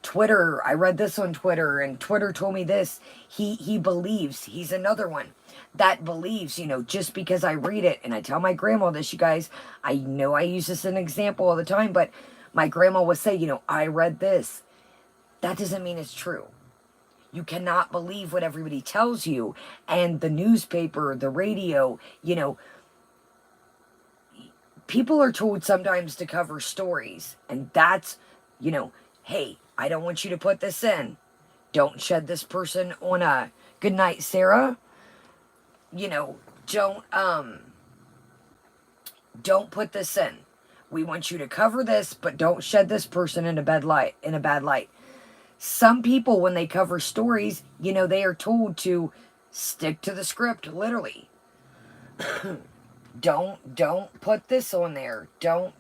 Twitter, I read this on Twitter, and Twitter told me this. He believes, he's another one that believes, just because I read it, and I tell my grandma this, you guys, I know I use this as an example all the time, but my grandma would say, I read this. That doesn't mean it's true. You cannot believe what everybody tells you, and the newspaper, the radio, people are told sometimes to cover stories, and that's, hey, I don't want you to put this in. Don't shed this person on a good night, Sarah. Don't put this in. We want you to cover this, but don't shed this person in a bad light. Some people, when they cover stories, they are told to stick to the script, literally. Don't put this on there. Don't,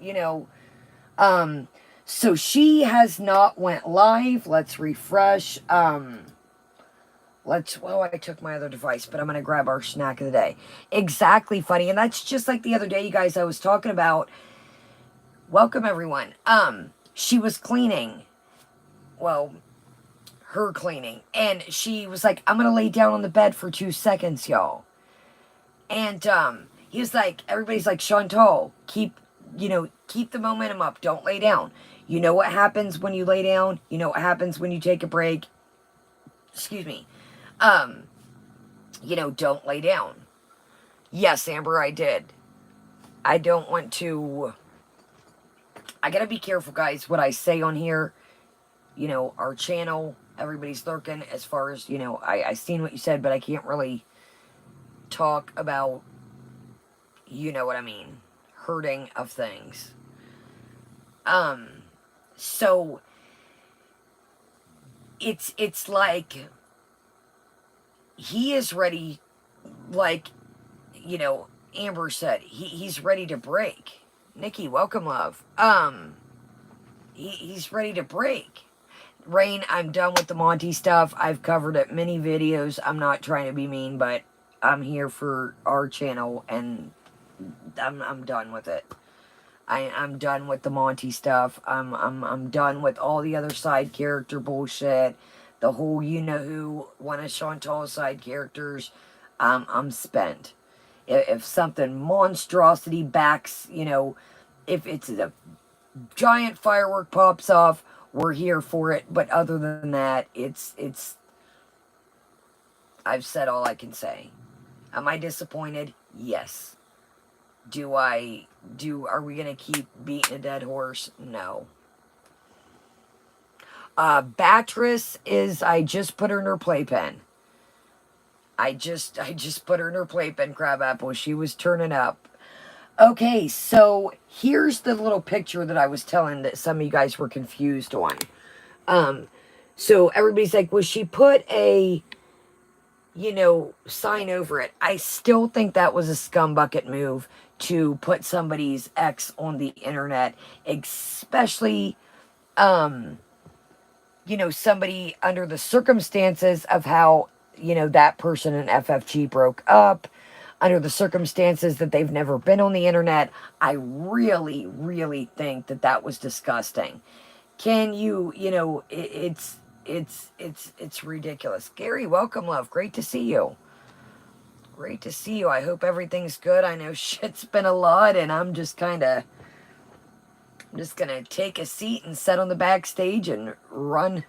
so she has not went live. Let's refresh. I took my other device, but I'm going to grab our snack of the day. Exactly, funny. And that's just like the other day, you guys, I was talking about. Welcome, everyone. She was cleaning. Well, her cleaning. And she was like, I'm going to lay down on the bed for 2 seconds, y'all. And, he was like, everybody's like, Chantal, keep the momentum up. Don't lay down. You know what happens when you lay down? You know what happens when you take a break? Excuse me. Don't lay down. Yes, Amber, I did. I don't want to. I gotta be careful, guys, what I say on here. Our channel, everybody's lurking as far as, I seen what you said, but I can't really talk about, what I mean, hurting of things. So it's like he is ready, like, Amber said, he's ready to break. Nikki, welcome, love. He's ready to break. Rain, I'm done with the Monty stuff. I've covered it many videos. I'm not trying to be mean, but I'm here for our channel, and I'm done with it. I'm done with the Monty stuff. I'm done with all the other side character bullshit. The whole who, one of Chantal's side characters. I'm spent. If something monstrosity backs, if it's a giant firework pops off, we're here for it. But other than that, it's I've said all I can say. Am I disappointed? Yes. Are we gonna keep beating a dead horse? No. Batrice is, I just put her in her playpen. I just put her in her playpen, Crabapple. She was turning up. Okay, so here's the little picture that I was telling that some of you guys were confused on. So everybody's like, well, she put a, sign over it. I still think that was a scumbucket move to put somebody's ex on the internet, especially, somebody under the circumstances of how, that person and FFG broke up, under the circumstances that they've never been on the internet. I really, really think that that was disgusting. Can you, it's ridiculous. Gary, welcome, love. Great to see you. Great to see you. I hope everything's good. I know shit's been a lot, and I'm just gonna take a seat and sit on the backstage and run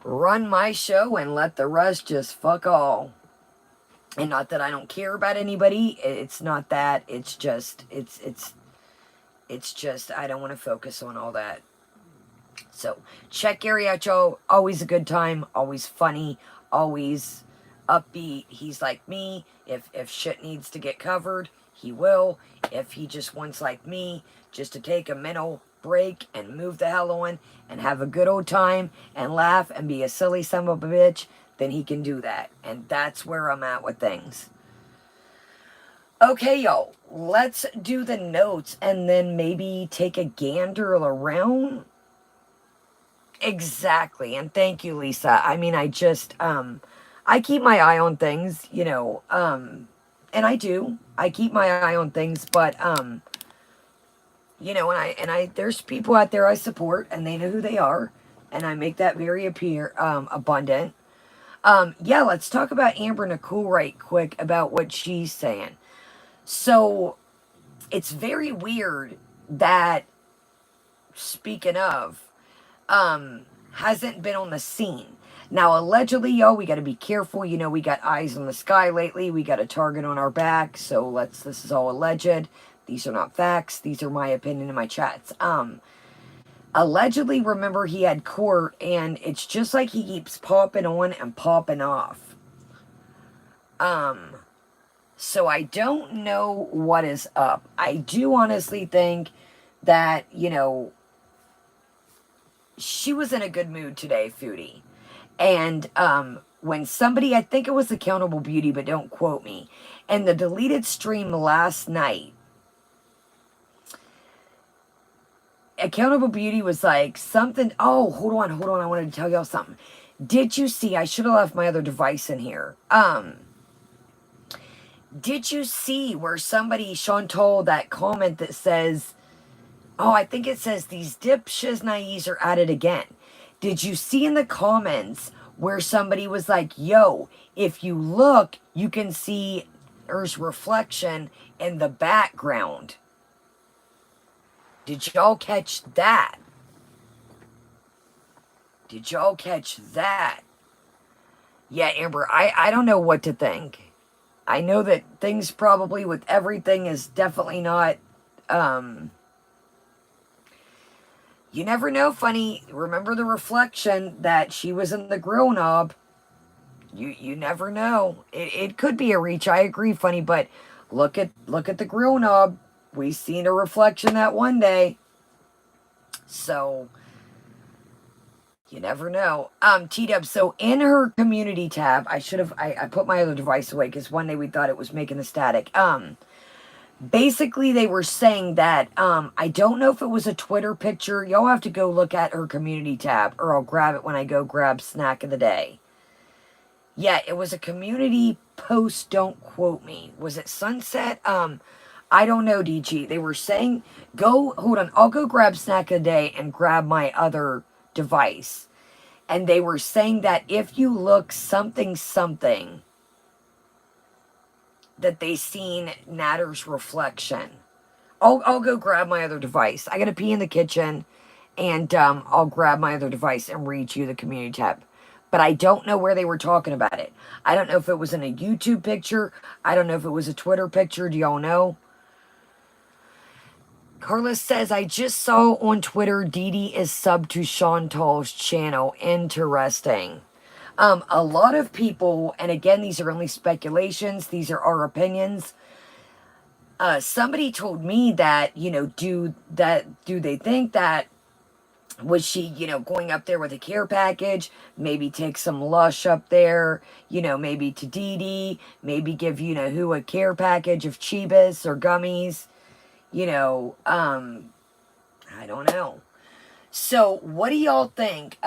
my show and let the rest just fuck all. And not that I don't care about anybody. It's not that. It's just I don't want to focus on all that. So check Gary out, y'all. Always a good time. Always funny. Always upbeat. He's like me. If shit needs to get covered, he will. If he just wants, like me, just to take a mental break and move the hell on and have a good old time and laugh and be a silly son of a bitch, then he can do that. And that's where I'm at with things. Okay, y'all. Let's do the notes and then maybe take a gander around. Exactly. And thank you, Lisa. I mean, I just, I keep my eye on things, and I do. I keep my eye on things, but, and I, there's people out there I support, and they know who they are, and I make that very abundant. Yeah, let's talk about Amber Nicole right quick about what she's saying. So, it's very weird that, speaking of, hasn't been on the scene. Now, allegedly, y'all, we got to be careful. We got eyes on the sky lately. We got a target on our back. So this is all alleged. These are not facts. These are my opinion in my chats. Allegedly, remember, he had court, and it's just like he keeps popping on and popping off. So I don't know what is up. I do honestly think that, she was in a good mood today, Foodie. And when somebody, I think it was Accountable Beauty, but don't quote me, and the deleted stream last night, Accountable Beauty was like something, oh, hold on, I wanted to tell y'all something. Did you see, I should have left my other device in here. Did you see where somebody, Chantal, that comment that says, oh, I think it says, these dip shiznais are at it again. Did you see in the comments where somebody was like, yo, if you look, you can see Earth's reflection in the background? Did y'all catch that? Did y'all catch that? Yeah, Amber, I don't know what to think. I know that things probably with everything is definitely not, you never know, funny. Remember the reflection that she was in the grill knob. You never know. It could be a reach. I agree, funny, but look at the grill knob. We seen a reflection that one day. So you never know. T-Dub, so in her community tab, I put my other device away because one day we thought it was making a static. Basically, they were saying that, I don't know if it was a Twitter picture. Y'all have to go look at her community tab, or I'll grab it when I go grab snack of the day. Yeah, it was a community post, don't quote me. Was it Sunset? I don't know, DG. They were saying, hold on, I'll go grab snack of the day and grab my other device. And they were saying that if you look something, that they seen Natter's reflection. I'll go grab my other device. I gotta pee in the kitchen, and I'll grab my other device and read you the community tab. But I don't know where they were talking about it. I don't know if it was in a YouTube picture. I don't know if it was a Twitter picture. Do y'all know? Carlos says, I just saw on Twitter Dee Dee is subbed to Chantal's channel. Interesting. A lot of people, and again, these are only speculations, these are our opinions. Somebody told me that, do they think that, was she, going up there with a care package, maybe take some Lush up there, maybe to Dee Dee, maybe give, who a care package of Chibas or gummies, I don't know. So, what do y'all think?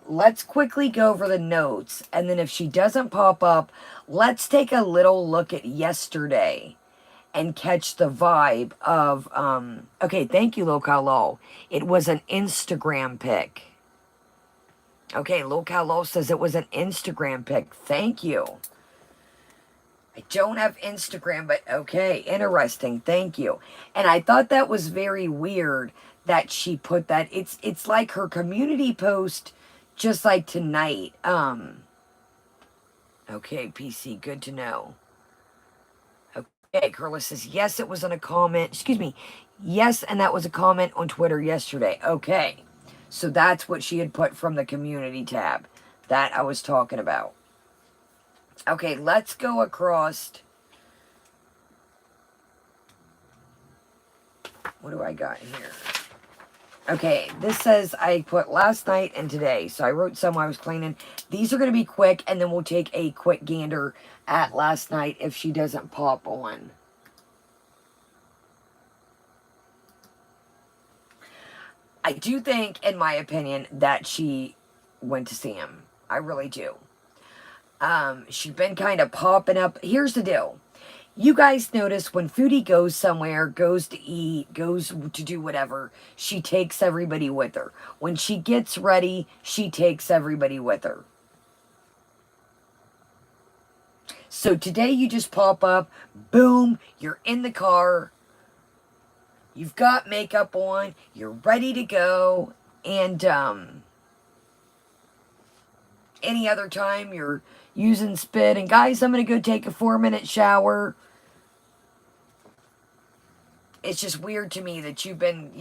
Let's quickly go over the notes, and then if she doesn't pop up, let's take a little look at yesterday and catch the vibe of, okay, thank you, Localo. It was an Instagram pic. Okay, Localo says it was an Instagram pic. Thank you. I don't have Instagram, but okay, interesting. Thank you. And I thought that was very weird that she put that. It's like her community post, just like tonight. Okay, PC, good to know. Okay, Carla says, yes, it was on a comment. Excuse me. Yes, and that was a comment on Twitter yesterday. Okay. So that's what she had put from the community tab that I was talking about. Okay, let's go across. What do I got here? Okay, this says I put last night and today. So I wrote some while I was cleaning. These are going to be quick, and then we'll take a quick gander at last night if she doesn't pop on. I do think, in my opinion, that she went to see him. I really do. She's been kind of popping up. Here's the deal. You guys notice when Foodie goes somewhere, goes to eat, goes to do whatever, she takes everybody with her. When she gets ready, she takes everybody with her. So today you just pop up, boom, you're in the car, you've got makeup on, you're ready to go, and any other time you're using spit, and guys, I'm going to go take a 4-minute shower. It's just weird to me that you've been,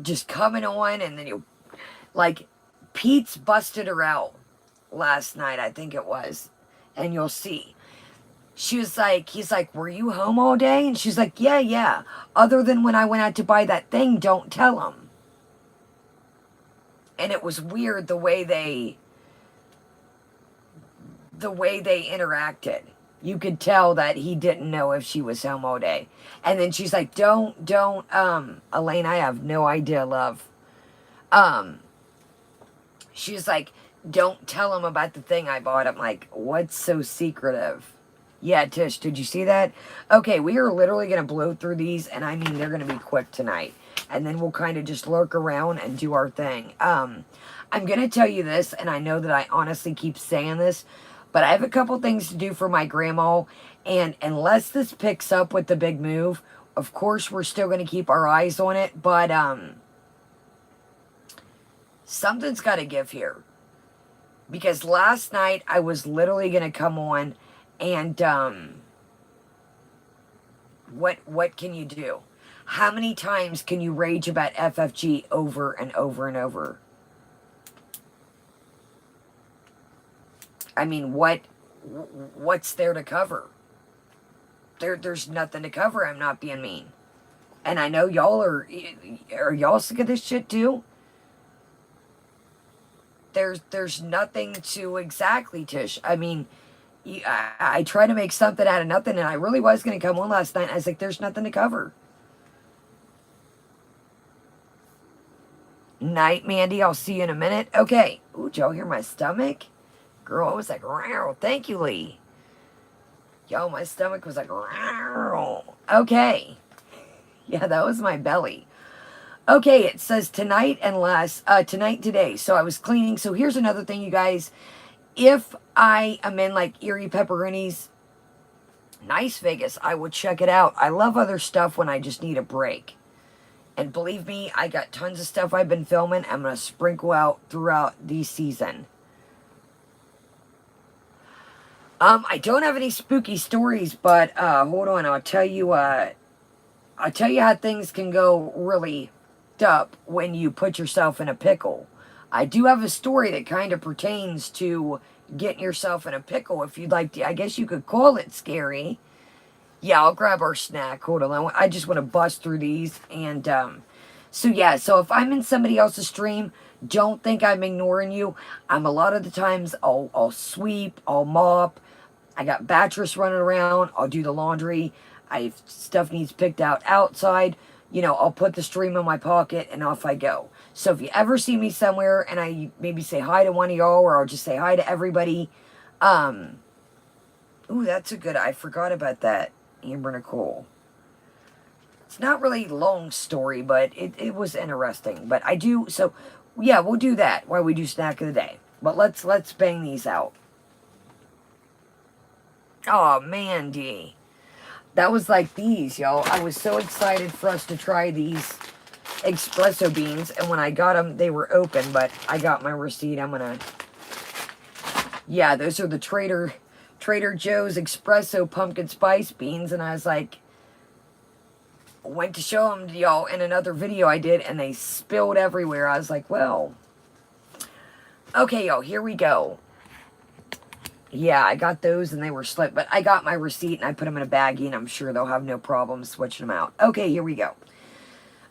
just coming on, and then like, Pete's busted her out last night, I think it was, and you'll see. She was like, he's like, were you home all day? And she's like, yeah. Other than when I went out to buy that thing, don't tell him. And it was weird the way they interacted. You could tell that he didn't know if she was home all day. And then she's like, don't, Elaine, I have no idea, love. She was like, don't tell him about the thing I bought. I'm like, what's so secretive? Yeah, Tish, did you see that? Okay, we are literally going to blow through these, and I mean, they're going to be quick tonight. And then we'll kind of just lurk around and do our thing. I'm going to tell you this, and I know that I honestly keep saying this, but I have a couple things to do for my grandma, and unless this picks up with the big move, of course, we're still going to keep our eyes on it, but something's got to give here. Because last night, I was literally going to come on, and what can you do? How many times can you rage about FFG over and over and over? I mean, what's there to cover? There's nothing to cover. I'm not being mean. And I know y'all are y'all sick of this shit too? There's nothing to exactly, Tish. I mean, I try to make something out of nothing, and I really was going to come on last night. I was like, there's nothing to cover. Night, Mandy. I'll see you in a minute. Okay. Ooh, did y'all hear my stomach? Girl, I was like, wow. Thank you, Lee. Yo, my stomach was like, wow. Okay. Yeah, that was my belly. Okay, it says tonight today. So I was cleaning. So here's another thing, you guys. If I am in like Erie Pepperoni's, nice Vegas, I would check it out. I love other stuff when I just need a break. And believe me, I got tons of stuff I've been filming. I'm going to sprinkle out throughout the season. I don't have any spooky stories, but hold on. I'll tell you I'll tell you how things can go really up when you put yourself in a pickle. I do have a story that kind of pertains to getting yourself in a pickle, if you'd like to. I guess you could call it scary. Yeah, I'll grab our snack. Hold on. I just want to bust through these. And so, yeah. So if I'm in somebody else's stream, don't think I'm ignoring you. I'm a lot of the times, I'll sweep, I'll mop. I got battress running around. I'll do the laundry. If stuff needs picked out outside, you know, I'll put the stream in my pocket and off I go. So if you ever see me somewhere and I maybe say hi to one of y'all, or I'll just say hi to everybody. Ooh, that's a good, I forgot about that, Amber Nicole. It's not really a long story, but it was interesting. But I do, so yeah, we'll do that while we do snack of the day. But let's bang these out. Oh, man, D. That was like these, y'all. I was so excited for us to try these espresso beans. And when I got them, they were open. But I got my receipt. I'm going to... Yeah, those are the Trader Joe's espresso pumpkin spice beans. And I was like... Went to show them to y'all in another video I did. And they spilled everywhere. I was like, well... Okay, y'all. Here we go. Yeah, I got those and they were slipped, but I got my receipt and I put them in a baggie and I'm sure they'll have no problem switching them out. Okay, here we go.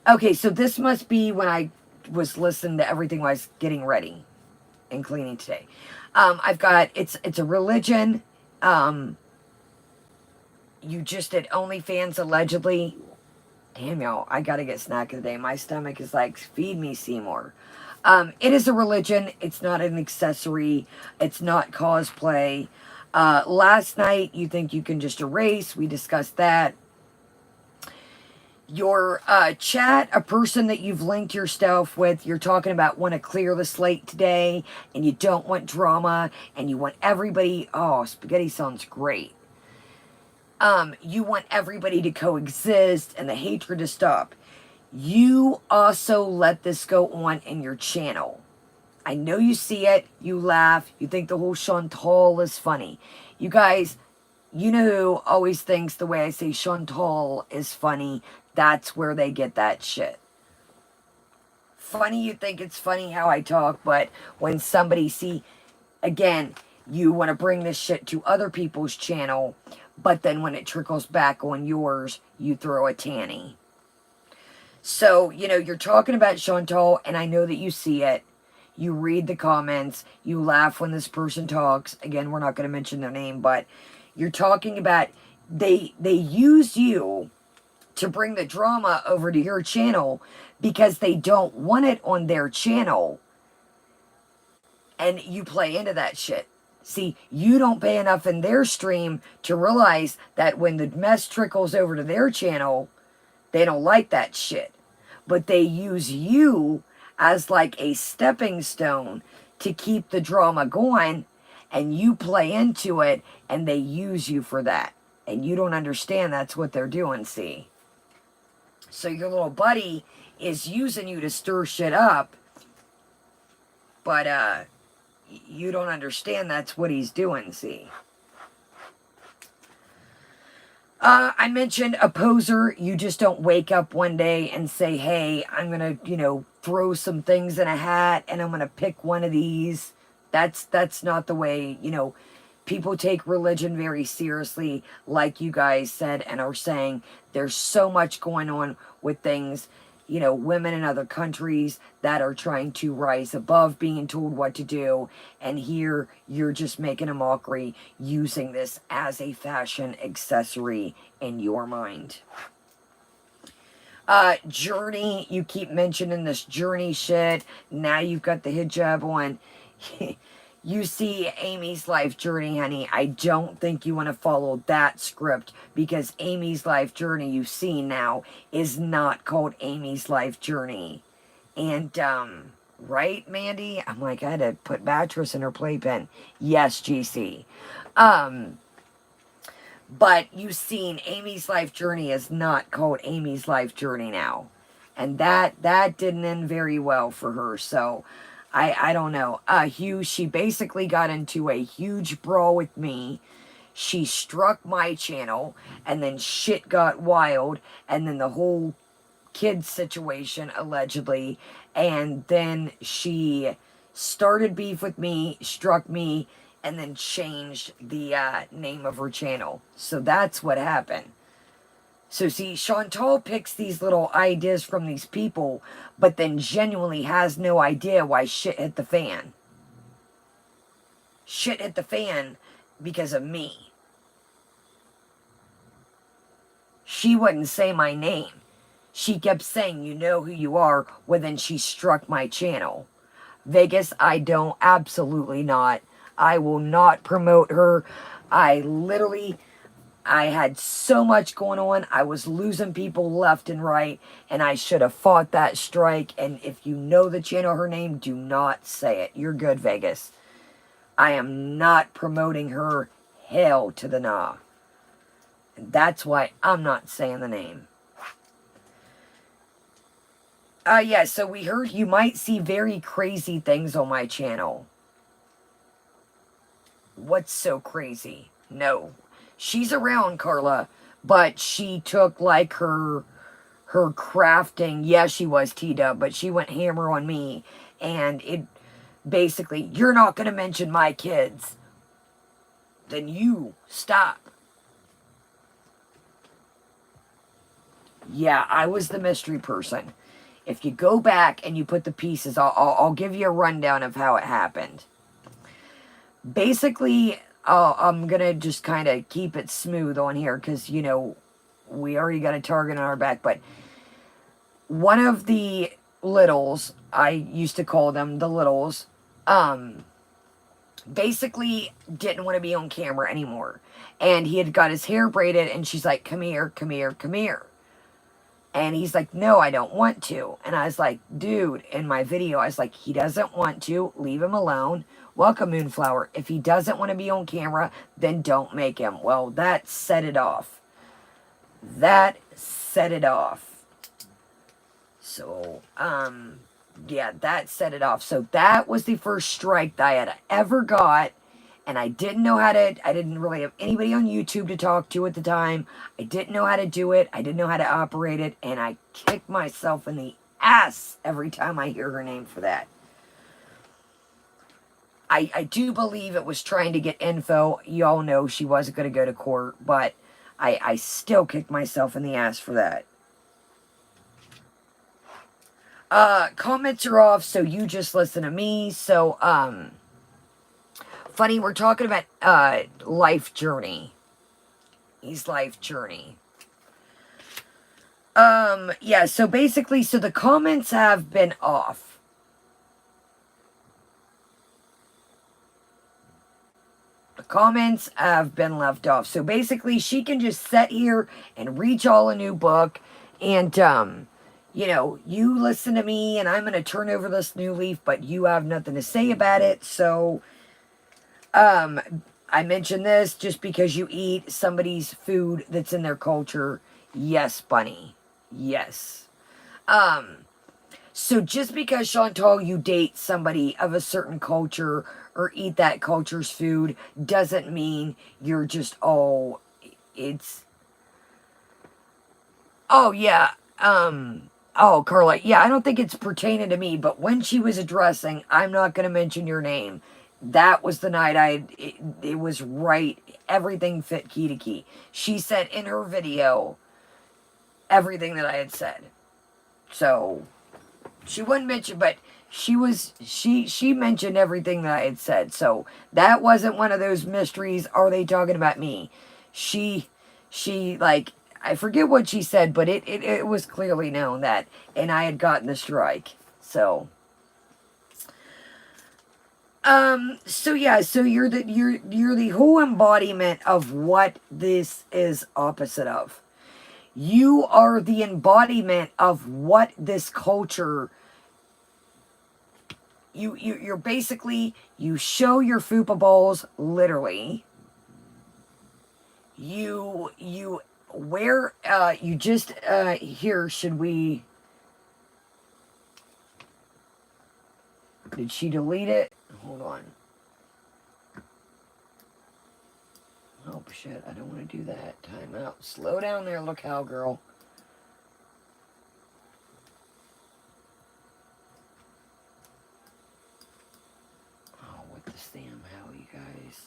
Okay, so this must be when I was listening to everything while I was getting ready and cleaning today. I've got, it's a religion. You just did OnlyFans allegedly. Damn, y'all, I gotta get snack of the day. My stomach is like, feed me, Seymour. It is a religion. It's not an accessory. It's not cosplay. Last night, you think you can just erase. We discussed that. Your chat, a person that you've linked your stuff with, you're talking about want to clear the slate today, and you don't want drama, and you want everybody... Oh, spaghetti sounds great. You want everybody to coexist and the hatred to stop. You also let this go on in your channel. I know you see it, you laugh, you think the whole Chantal is funny. You guys, you know who always thinks the way I say Chantal is funny, that's where they get that shit. Funny, you think it's funny how I talk, but when somebody see, again, you want to bring this shit to other people's channel, but then when it trickles back on yours, you throw a tanny. So, you know, you're talking about Chantal, and I know that you see it. You read the comments. You laugh when this person talks. Again, we're not going to mention their name, but you're talking about they use you to bring the drama over to your channel because they don't want it on their channel. And you play into that shit. See, you don't pay enough in their stream to realize that when the mess trickles over to their channel, they don't like that shit. But they use you as like a stepping stone to keep the drama going. And you play into it and they use you for that. And you don't understand that's what they're doing, see? So your little buddy is using you to stir shit up. But you don't understand that's what he's doing, see? I mentioned a poser. You just don't wake up one day and say, hey, I'm going to, you know, throw some things in a hat and I'm going to pick one of these. That's not the way, you know, people take religion very seriously, like you guys said and are saying. There's so much going on with things, you know, women in other countries that are trying to rise above being told what to do. And here you're just making a mockery using this as a fashion accessory in your mind. Journey, you keep mentioning this journey shit. Now you've got the hijab on. You see Amy's life journey, honey. I don't think you want to follow that script because Amy's life journey you've seen now is not called Amy's life journey. And, right, Mandy? I'm like, I had to put Beatrice in her playpen. Yes, GC. But you've seen Amy's life journey is not called Amy's life journey now. And that didn't end very well for her, so... I don't know. Hugh, she basically got into a huge brawl with me. she struck my channel, and then shit got wild, and then the whole kid situation, allegedly, and then she started beef with me, struck me, and then changed the name of her channel. So that's what happened. So see, Chantal picks these little ideas from these people, but then genuinely has no idea why shit hit the fan. Shit hit the fan because of me. She wouldn't say my name. She kept saying, you know who you are, well then she struck my channel. Vegas, I don't, absolutely not. I will not promote her. I had so much going on. I was losing people left and right, and I should have fought that strike. And if you know the channel, her name, do not say it. You're good, Vegas. I am not promoting her. Hell to the nah. And that's why I'm not saying the name. Yeah, so we heard you might see very crazy things on my channel. What's so crazy? No. She's around, Carla, but she took like her crafting. Yeah, she was T-Dub, but she went hammer on me, and it basically, you're not going to mention my kids. Then you stop. Yeah, I was the mystery person. If you go back and you put the pieces, I'll give you a rundown of how it happened. Basically, I'm going to just kind of keep it smooth on here because, you know, we already got a target on our back. But one of the littles, I used to call them the littles, basically didn't want to be on camera anymore. And he had got his hair braided, and she's like, come here, come here, come here. And he's like, no, I don't want to. And I was like, dude, in my video, I was like, he doesn't want to. Leave him alone. Welcome, Moonflower. If he doesn't want to be on camera, then don't make him. Well, that set it off. That set it off. So, yeah, that set it off. So that was the first strike that I had ever got. And I didn't know how to, I didn't really have anybody on YouTube to talk to at the time. I didn't know how to do it. I didn't know how to operate it. And I kick myself in the ass every time I hear her name for that. I do believe it was trying to get info. Y'all know she wasn't going to go to court. But I still kicked myself in the ass for that. Comments are off, so you just listen to me. So, funny, we're talking about life journey. His life journey. Yeah, so basically, so the comments have been off. The comments have been left off. So basically, she can just sit here and reach all a new book. And, you know, you listen to me, and I'm going to turn over this new leaf, but you have nothing to say about it. So, I mention this just because you eat somebody's food that's in their culture. Yes, bunny. Yes. So just because, Chantal, you date somebody of a certain culture or eat that culture's food doesn't mean you're just, oh, it's... Oh, yeah. Oh, Carla, yeah, I don't think it's pertaining to me, but when she was addressing, I'm not going to mention your name. That was the night it was right. Everything fit key to key. She said in her video everything that I had said. So, she wouldn't mention, but she mentioned everything that I had said. So, that wasn't one of those mysteries, are they talking about me? She like, I forget what she said, but it was clearly known that, and I had gotten the strike. So, so yeah, so you're the whole embodiment of what this is opposite of. You are the embodiment of what this culture, you're basically, you show your fupa balls, literally. You wear, you just, here, should we, did she delete it? Hold on. Oh, shit. I don't want to do that. Time out. Slow down there, little cowgirl. Oh, what the damn hell, you guys.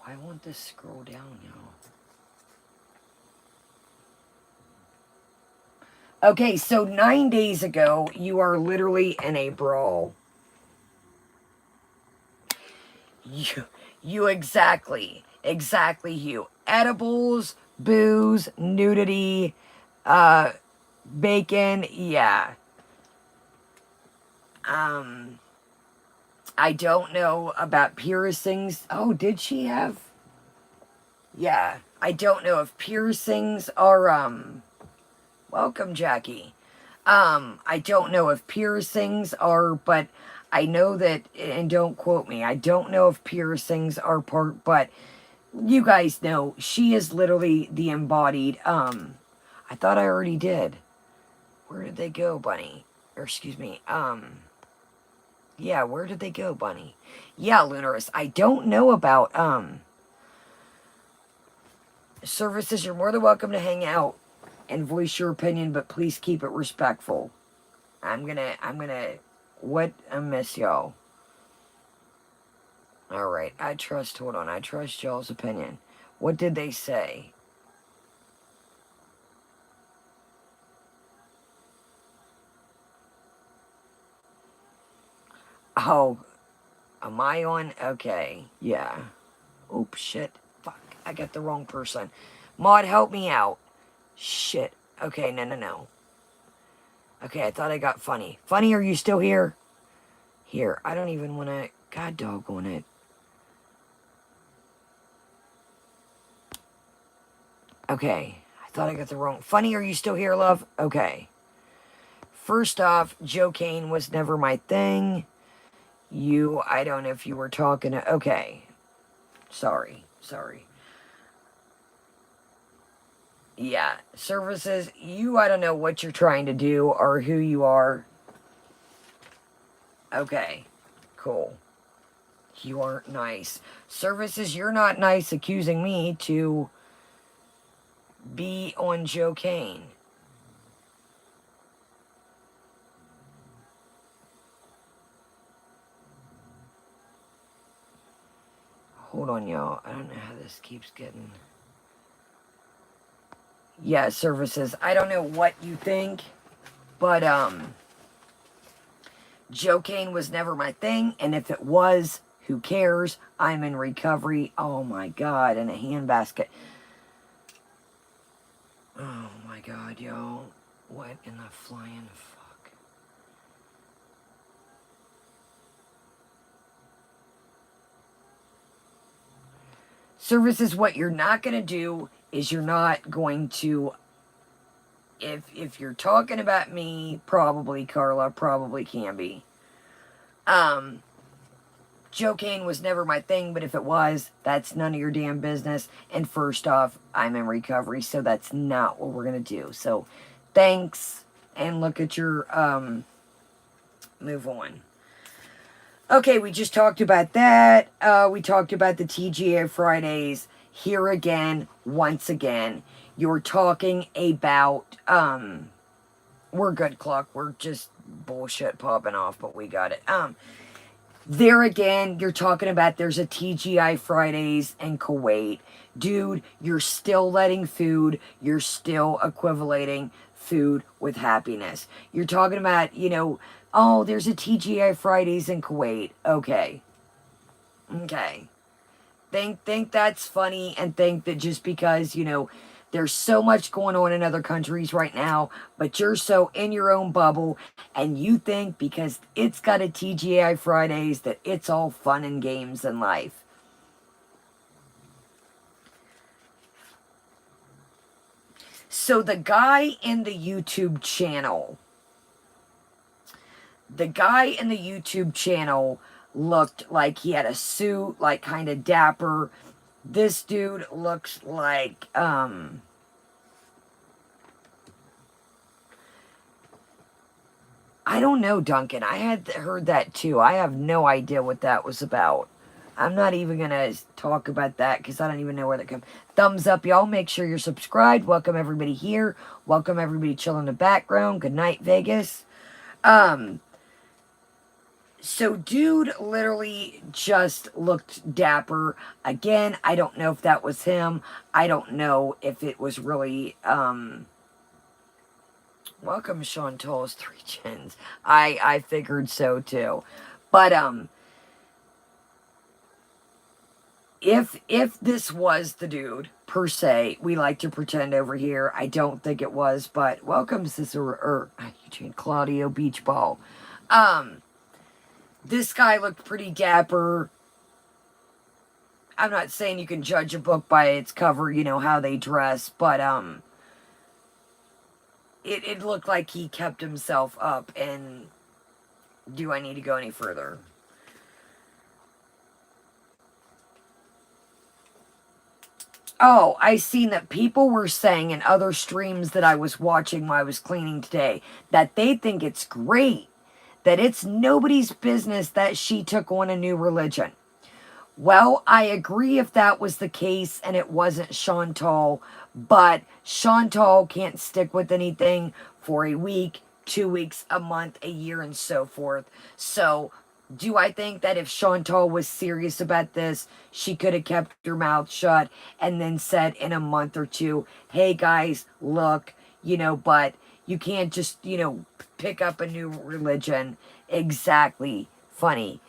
Why won't this scroll down, y'all? Okay, so 9 days ago, you are literally in a brawl. You exactly you. Edibles, booze, nudity, bacon, yeah. I don't know about piercings. Oh, did she have? Yeah, I don't know if piercings are, welcome, Jackie. I don't know if piercings are, but I know that, and don't quote me, I don't know if piercings are part, but you guys know, she is literally the embodied, I thought I already did. Where did they go, Bunny? Or, excuse me, yeah, where did they go, Bunny? Yeah, Lunarus, I don't know about, services. You're more than welcome to hang out and voice your opinion, but please keep it respectful. I'm gonna, what I miss y'all. Alright, I trust y'all's opinion. What did they say? Oh, am I on? Okay, yeah. Oops, shit. Fuck, I got the wrong person. Maud, help me out. Shit. Okay, no. Okay, I thought I got Funny. Funny, are you still here? Here, I don't even want to... God doggone it. Okay, I thought I got the wrong... Funny, are you still here, love? Okay. First off, Joe Kane was never my thing. I don't know if you were talking to... Okay. Sorry. Yeah, services, I don't know what you're trying to do or who you are. Okay, cool. You aren't nice. Services, you're not nice accusing me to be on Joe Kane. Hold on, y'all. I don't know how this keeps getting... Yeah, services. I don't know what you think, but, Joe Kane was never my thing, and if it was, who cares? I'm in recovery. Oh my God, in a handbasket. Oh my God, y'all. What in the flying fuck? Services, what you're not going to do is you're not going to, if you're talking about me, probably Carla, probably can be. Joe Kane was never my thing, but if it was, that's none of your damn business. And first off, I'm in recovery, so that's not what we're going to do. So, thanks, and look at your, move on. Okay, we just talked about that. We talked about the TGA Fridays. Here again, once again, you're talking about, we're good, Cluck. We're just bullshit popping off, but we got it. There again, you're talking about there's a TGI Fridays in Kuwait. Dude, you're still letting food, you're still equivalating food with happiness. You're talking about, oh, there's a TGI Fridays in Kuwait. Okay. Think that's funny, and think that just because, there's so much going on in other countries right now, but you're so in your own bubble, and you think because it's got a TGI Fridays that it's all fun and games in life. So the guy in the YouTube channel looked like he had a suit, like kind of dapper. This dude looks like, I I don't know, Duncan. I had heard that too. I have no idea what that was about. I'm not even going to talk about that because I don't even know where that comes. Thumbs up, y'all. Make sure you're subscribed. Welcome everybody here. Welcome everybody chilling in the background. Good night, Vegas. So dude literally just looked dapper. Again, I don't know if that was him. I don't know if it was really, welcome Chantal's 3 chins. I figured so too. But, if this was the dude, per se, we like to pretend over here. I don't think it was, but welcome Cicero, Claudio Beach Ball. This guy looked pretty dapper. I'm not saying you can judge a book by its cover, you know, how they dress, but, it looked like he kept himself up, and do I need to go any further? Oh, I seen that people were saying in other streams that I was watching while I was cleaning today that they think it's great, that it's nobody's business that she took on a new religion. Well, I agree if that was the case and it wasn't Chantal, but Chantal can't stick with anything for a week, 2 weeks, a month, a year, and so forth. So, do I think that if Chantal was serious about this, she could have kept her mouth shut and then said in a month or two, hey guys, look, you know, but you can't just, you know, pick up a new religion. Exactly. Funny.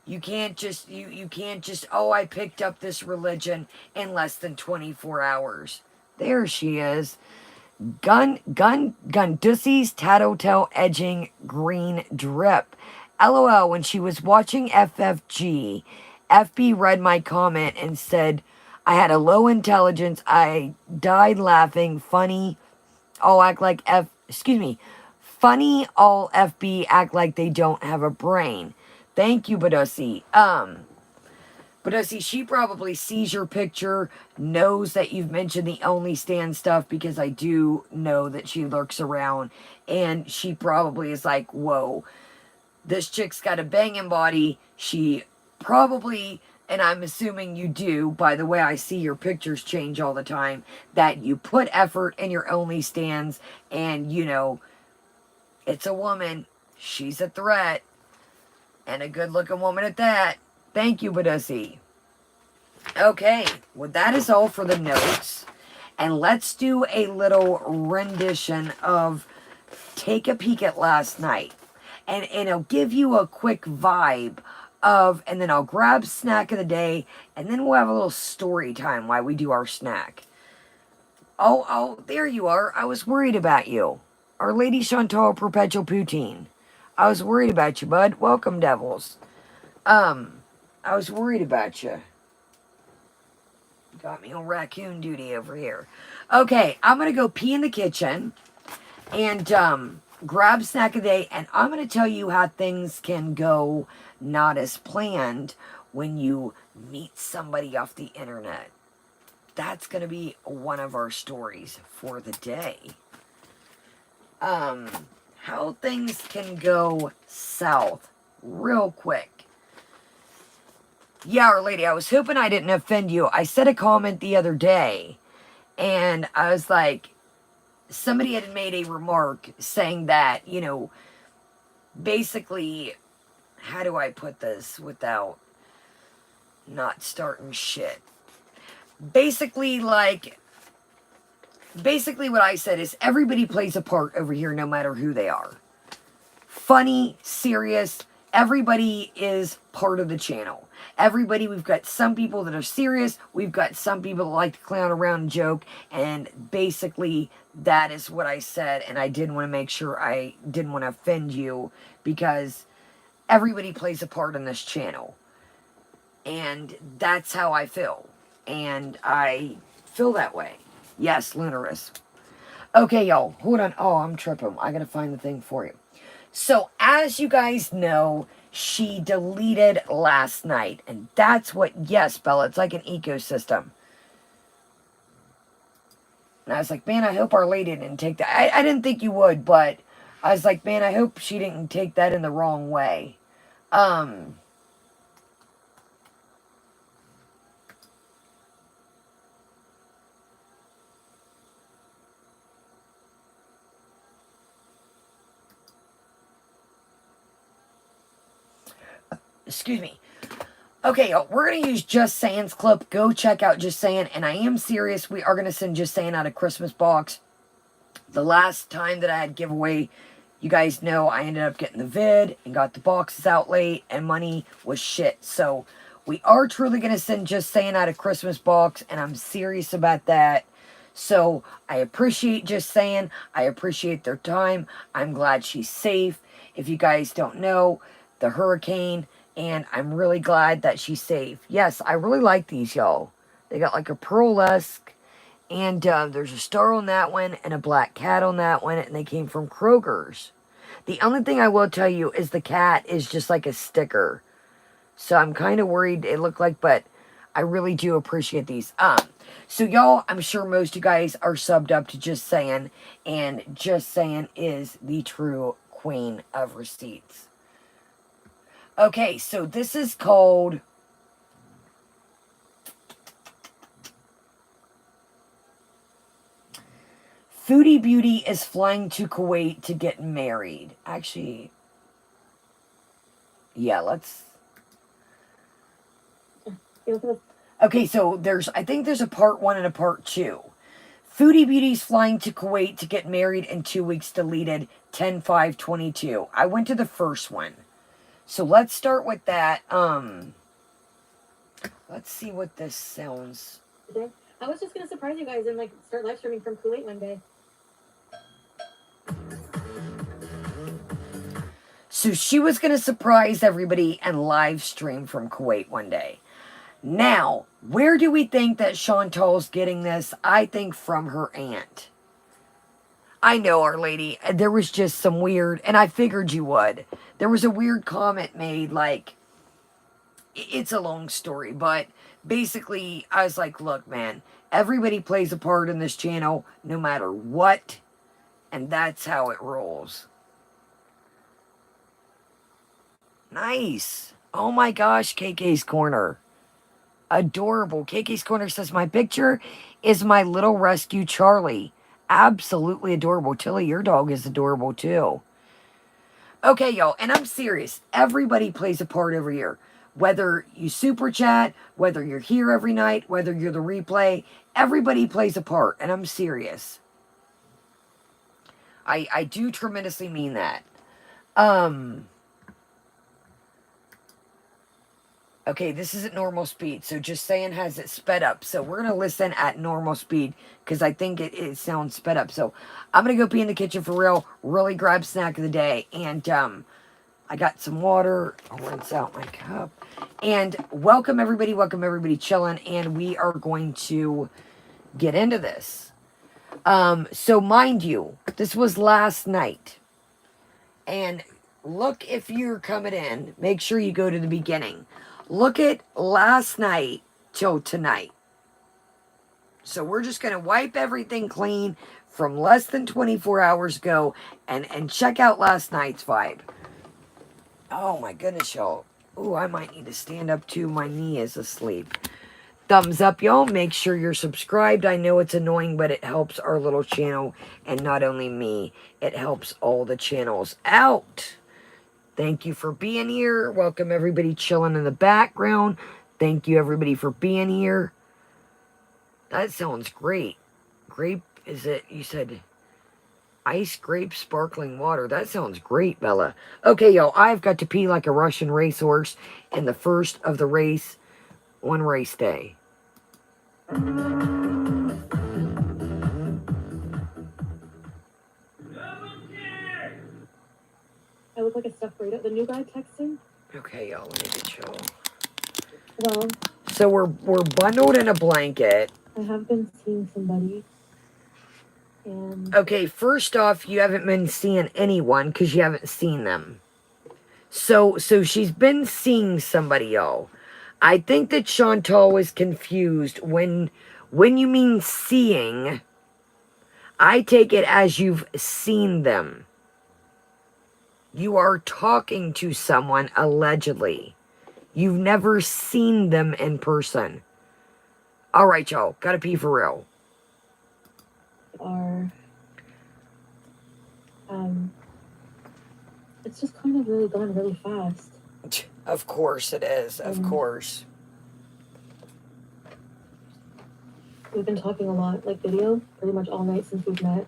You can't just, you can't just, oh, I picked up this religion in less than 24 hours. There she is. Gundussies, Tattletale, Edging, Green, Drip. LOL, when she was watching FFG, FB read my comment and said, I had a low intelligence, I died laughing, funny, all act like funny, all FB act like they don't have a brain. Thank you, Badussi. Badussi, she probably sees your picture, knows that you've mentioned the OnlyStan stuff, because I do know that she lurks around, and she probably is like, whoa, this chick's got a banging body. She probably, and I'm assuming you do, by the way I see your pictures change all the time, that you put effort in your OnlyStans, and, you know, it's a woman. She's a threat. And a good-looking woman at that. Thank you, Badussi. Okay, well, that is all for the notes. And let's do a little rendition of Take a Peek at Last Night. And it'll give you a quick vibe of, and then I'll grab snack of the day, and then we'll have a little story time while we do our snack. Oh, there you are. I was worried about you. Our Lady Chantal Perpetual Poutine. I was worried about you, bud. Welcome, Devils. I was worried about you. Got me on raccoon duty over here. Okay, I'm going to go pee in the kitchen and grab snack of the day, and I'm going to tell you how things can go not as planned when you meet somebody off the internet. That's going to be one of our stories for the day. How things can go south real quick. Yeah, Our Lady, I was hoping I didn't offend you. I said a comment the other day, and I was like, somebody had made a remark saying that, you know, basically, how do I put this without not starting shit? Basically, what I said is everybody plays a part over here no matter who they are. Funny, serious, everybody is part of the channel. Everybody, we've got some people that are serious, we've got some people that like to clown around and joke, and basically that is what I said, and I didn't want to make sure I didn't want to offend you, because everybody plays a part in this channel. And that's how I feel. And I feel that way. Yes, Lunarus. Okay, y'all. Hold on. Oh, I'm tripping. I gotta find the thing for you. So, as you guys know, she deleted last night. And that's what, yes, Bella, it's like an ecosystem. And I was like, man, I hope Our Lady didn't take that. I didn't think you would, but I was like, man, I hope she didn't take that in the wrong way. Excuse me. Okay, we're going to use Just Saying's clip. Go check out Just Saying. And I am serious. We are going to send Just Saying out a Christmas box. The last time that I had giveaway, you guys know I ended up getting the vid and got the boxes out late. And money was shit. So we are truly going to send Just Saying out a Christmas box. And I'm serious about that. So I appreciate Just Saying. I appreciate their time. I'm glad she's safe. If you guys don't know, the hurricane... And I'm really glad that she's safe. Yes, I really like these, y'all. They got like a pearlesque. And there's a star on that one. And a black cat on that one. And they came from Kroger's. The only thing I will tell you is the cat is just like a sticker. So I'm kind of worried it looked like. But I really do appreciate these. So y'all, I'm sure most of you guys are subbed up to Just Saying. And Just Saying is the true queen of receipts. Okay, so this is called Foodie Beauty is flying to Kuwait to get married. Actually, yeah, let's... Okay, so I think there's a part 1 and a part 2. Foodie Beauty's flying to Kuwait to get married in 2 weeks, deleted 10/5/22. I went to the first one. So let's start with that. Let's see what this sounds. I was just gonna surprise you guys and like start live streaming from Kuwait one day. So she was gonna surprise everybody and live stream from Kuwait one day. Now, where do we think that Chantal's getting this? I think from her aunt. I know, Our Lady. There was just some weird, and I figured you would. There was a weird comment made, like, it's a long story, but basically, I was like, look, man, everybody plays a part in this channel, no matter what, and that's how it rolls. Nice. Oh my gosh, KK's Corner. Adorable. KK's Corner says, my picture is my little rescue Charlie. Absolutely adorable. Tilly, your dog is adorable too. Okay, y'all, and I'm serious. Everybody plays a part over here. Whether you super chat, whether you're here every night, whether you're the replay, everybody plays a part, and I'm serious. I do tremendously mean that. Okay, this is at normal speed, so Just Saying has it sped up. So we're going to listen at normal speed because I think it sounds sped up. So I'm going to go pee in the kitchen for real, really grab snack of the day. And I got some water. I'll rinse out my cup. And welcome everybody chilling. And we are going to get into this. So mind you, this was last night. And look, if you're coming in, make sure you go to the beginning. Look at last night till tonight. So we're just going to wipe everything clean from less than 24 hours ago and check out last night's vibe. Oh my goodness, y'all. Ooh, I might need to stand up too. My knee is asleep. Thumbs up, y'all. Make sure you're subscribed. I know it's annoying, but it helps our little channel. And not only me, it helps all the channels out. Thank you for being here. Welcome everybody chilling in the background. Thank you everybody for being here. That sounds great. Grape, is it, you said ice, grape, sparkling water. That sounds great, Bella. Okay, y'all, I've got to pee like a Russian racehorse in the first of the race on race day. I look like a stuffed burrito. The new guy texting? Okay, y'all, let me get chill. Well, so we're bundled in a blanket. I have been seeing somebody. And okay, first off, you haven't been seeing anyone because you haven't seen them. So she's been seeing somebody, y'all. I think that Chantal was confused when you mean seeing. I take it as you've seen them. You are talking to someone allegedly. You've never seen them in person. All right, y'all. Gotta pee for real. Are it's just kind of really gone really fast. Of course it is. Of course. We've been talking a lot, like video, pretty much all night since we've met.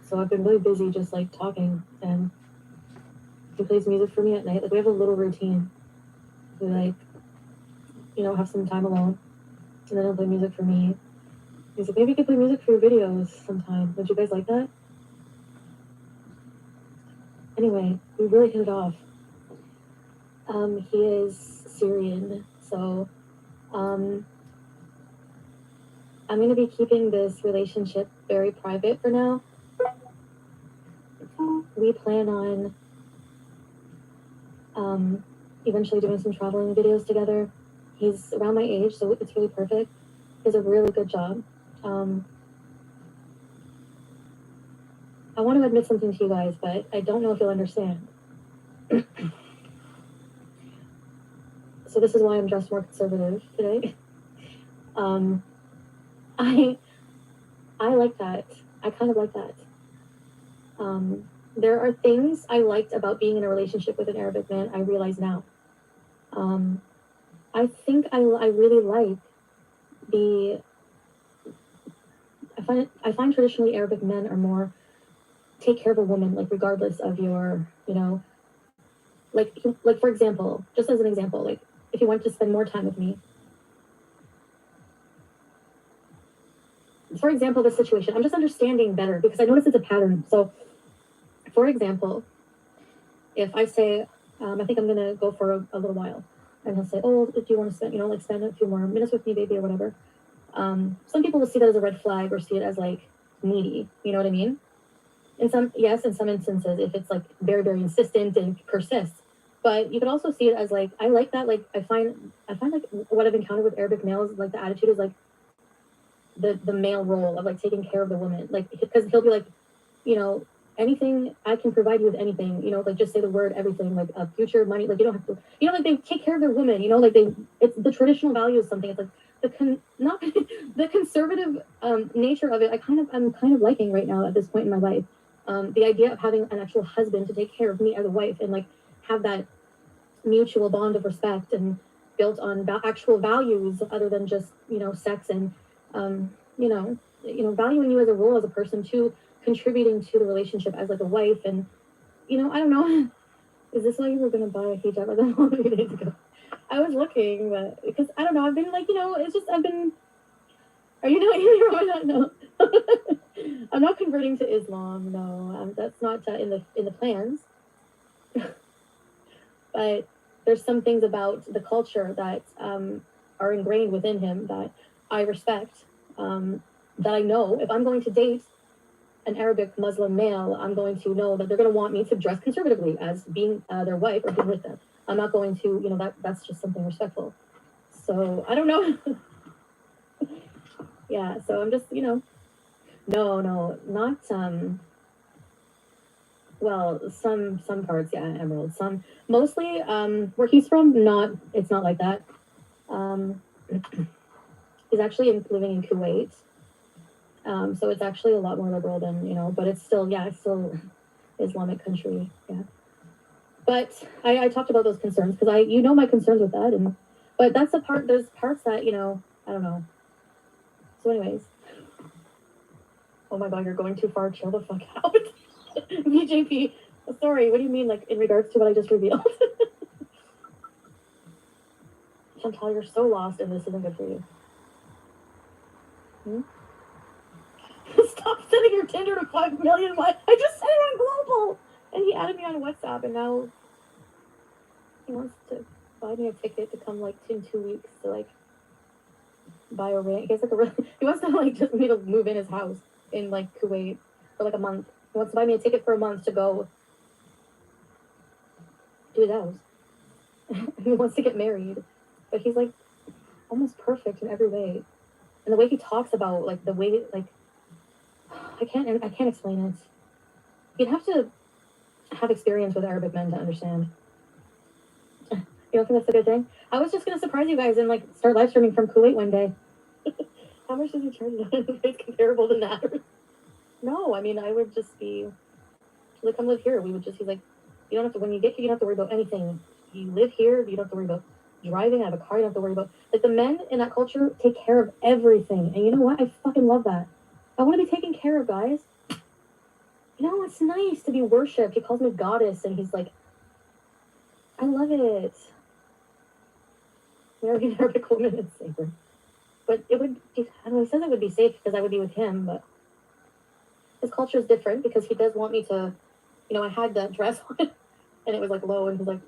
So I've been really busy just like talking, and he plays music for me at night. Like we have a little routine. We like, you know, have some time alone, and then he'll play music for me. He's like, maybe you could play music for your videos sometime. Would you guys like that? Anyway, we really hit it off. He is Syrian, so I'm going to be keeping this relationship very private for now. We plan on eventually doing some traveling videos together. He's around my age, so it's really perfect. He does a really good job. I want to admit something to you guys, but I don't know if you'll understand. So this is why I'm dressed more conservative today. I like that. I kind of like that. There are things I liked about being in a relationship with an Arabic man. I realize now. I think I really like I find traditionally Arabic men are more take care of a woman, like regardless of your, you know, like for example, just as an example, like if you want to spend more time with me. For example, this situation, I'm just understanding better because I notice it's a pattern. So, for example, if I say, I think I'm going to go for a little while, and he'll say, oh, do you want to spend, you know, like spend a few more minutes with me, baby, or whatever. Some people will see that as a red flag or see it as like needy. You know what I mean? In some instances, if it's like very, very insistent and persists. But you could also see it as like, I like that. Like, I find like what I've encountered with Arabic males, like the attitude is like, the male role of like taking care of the woman, like because he'll be like, you know, anything I can provide you with anything, you know, like just say the word everything, like future money, like you don't have to, you know, like they take care of their women, you know, like it's the traditional value of something. It's like not the conservative nature of it. I'm kind of liking right now at this point in my life, the idea of having an actual husband to take care of me as a wife and like have that mutual bond of respect and built on actual values other than just, you know, sex and you know, valuing you as a role as a person too, contributing to the relationship as like a wife. And, you know, I don't know, is this why you were going to buy a hijab a few days ago? I was looking, but because I don't know, I've been like, you know, it's just, are you not here? Or not? No. I'm not converting to Islam. No, that's not in the plans. But there's some things about the culture that are ingrained within him that I respect, that I know if I'm going to date an Arabic Muslim male, I'm going to know that they're going to want me to dress conservatively as being their wife or being with them. I'm not going to, you know, that's just something respectful. So I don't know. Yeah, so I'm just, you know, no, not well, some parts, yeah, Emerald. Some mostly where he's from, it's not like that. He's actually living in Kuwait. So it's actually a lot more liberal than, you know, but it's still Islamic country. Yeah. But I talked about those concerns because you know my concerns with that, but that's the part, there's parts that, you know, I don't know. So anyways. Oh my God, you're going too far. Chill the fuck out. BJP. Sorry, what do you mean, like, in regards to what I just revealed? Chantal, you're so lost and this isn't good for you. Stop sending your Tinder to 5 million. I just said it on Global. And he added me on WhatsApp, and now he wants to buy me a ticket to come, like, in 2 weeks to, like, buy a ring. He wants to, like, just me to move in his house in, like, Kuwait for, like, a month. He wants to buy me a ticket for a month to go do his house. He wants to get married. But he's, like, almost perfect in every way. And the way he talks about, like, the way, like, I can't explain it. You'd have to have experience with Arabic men to understand. You don't think that's a good thing? I was just gonna surprise you guys and like start live streaming from Kuwait one day. How much does he charge? It's comparable to that. No, I mean I would just be like, come live here. We would just, he's like, you don't have to, when you get here, you don't have to worry about anything. You live here, you don't have to worry about driving. I have a car, you don't have to worry about, like, the men in that culture take care of everything. And you know what? I fucking love that. I want to be taken care of, guys. You know, it's nice to be worshipped. He calls me goddess, and he's like, I love it. Marry an Arabic woman is safer. But it would, I don't know, he says it would be safe because I would be with him, but his culture is different because he does want me to, you know, I had that dress on and it was like low, and he's like,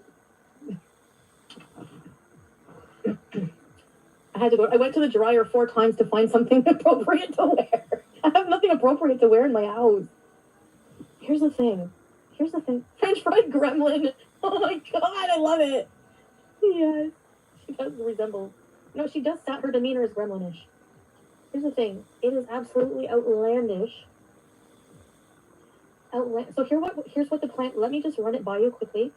I went to the dryer 4 times to find something appropriate to wear. I have nothing appropriate to wear in my house. Here's the thing. French fried gremlin. Oh my god, I love it. Yes. She does resemble. No, she does. Her demeanor is gremlinish. Here's the thing. It is absolutely outlandish. So here's what the plan. Let me just run it by you quickly,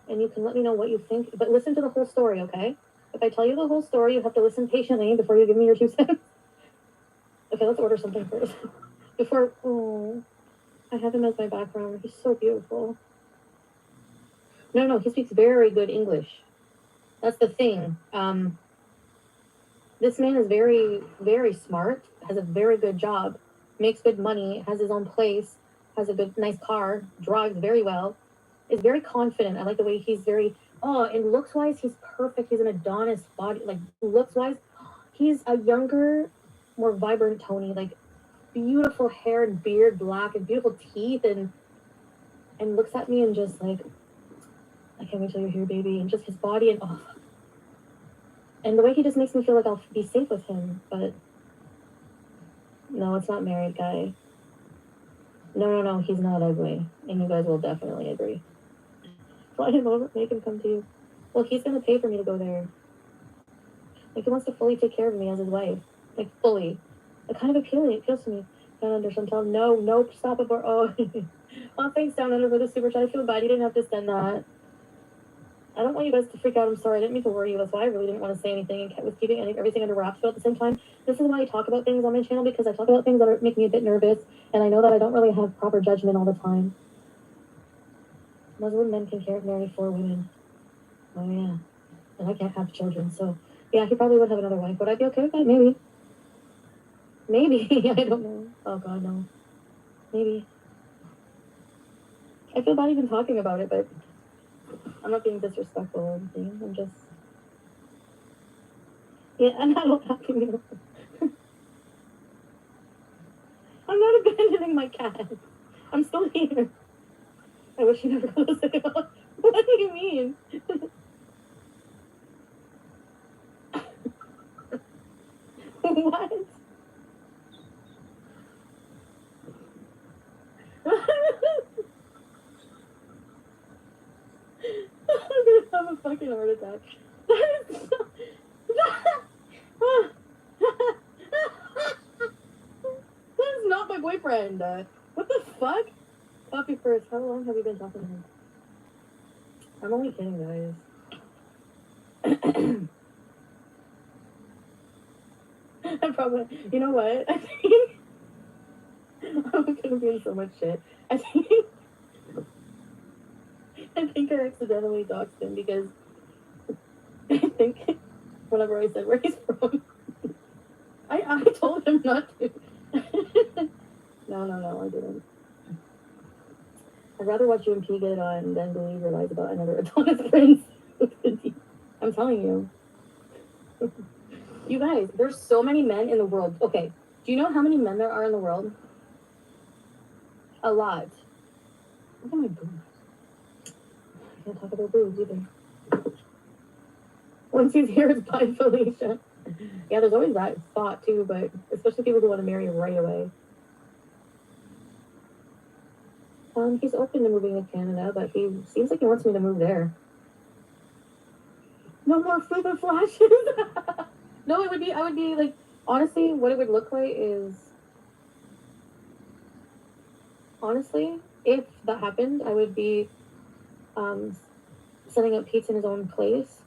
and you can let me know what you think. But listen to the whole story, okay? If I tell you the whole story, you have to listen patiently before you give me your 2 cents. Okay, let's order something first. I have him as my background. He's so beautiful. No, he speaks very good English. That's the thing. This man is very, very smart, has a very good job, makes good money, has his own place, has a nice car, drives very well, is very confident. I like the way he's very, and looks-wise, he's perfect. He's an Adonis body, like, looks-wise. He's a younger, more vibrant Tony, like, beautiful hair and beard, black, and beautiful teeth, and looks at me and just, like, I can't wait till you're here, baby, and just his body, and the way he just makes me feel like I'll be safe with him, but no, it's not married guy. No, he's not ugly, and you guys will definitely agree. Fly him over, make him come to you. Well, he's gonna pay for me to go there. Like, he wants to fully take care of me as his wife, like, fully. It kind of appeals to me. Down under Chantal, no, stop it, oh, thanks Down Under for the super chat. I feel bad, you didn't have to send that. I don't want you guys to freak out. I'm sorry. I didn't mean to worry you. That's why I really didn't want to say anything and was keeping everything under wraps. But at the same time, this is why I talk about things on my channel, because I talk about things that make me a bit nervous, and I know that I don't really have proper judgment all the time. Muslim men can marry 4 women. Oh yeah, and I can't have children, so yeah, he probably would have another wife. Would I be okay with that? Maybe. I don't know. Oh god, no. Maybe. I feel bad even talking about it, but I'm not being disrespectful or anything. I'm just... Yeah, I'm not happy. I'm not abandoning my cat. I'm still here. I wish you never goes out. What do you mean? What? I'm gonna have a fucking heart attack. That is so... That is not my boyfriend. What the fuck? Coffee first. How long have you been talking to him? I'm only kidding, guys. I probably... You know what? I think... I'm gonna be in so much shit. I think I accidentally doxed him because I think whenever I said where he's from, I told him not to. No, I didn't. I'd rather watch you and P get it on than believe your lies about another Adonis prince. I'm telling you. You guys, there's so many men in the world. Okay, do you know how many men there are in the world? A lot. Look at my boobs. I can't talk about boobs either. Once he's here, it's by Felicia. Yeah, there's always that thought too, but especially people who want to marry right away. He's open to moving to Canada, but he seems like he wants me to move there. No more fupa flashes. No, I would be like, honestly, what it would look like is, honestly, if that happened, I would be setting up Pete's in his own place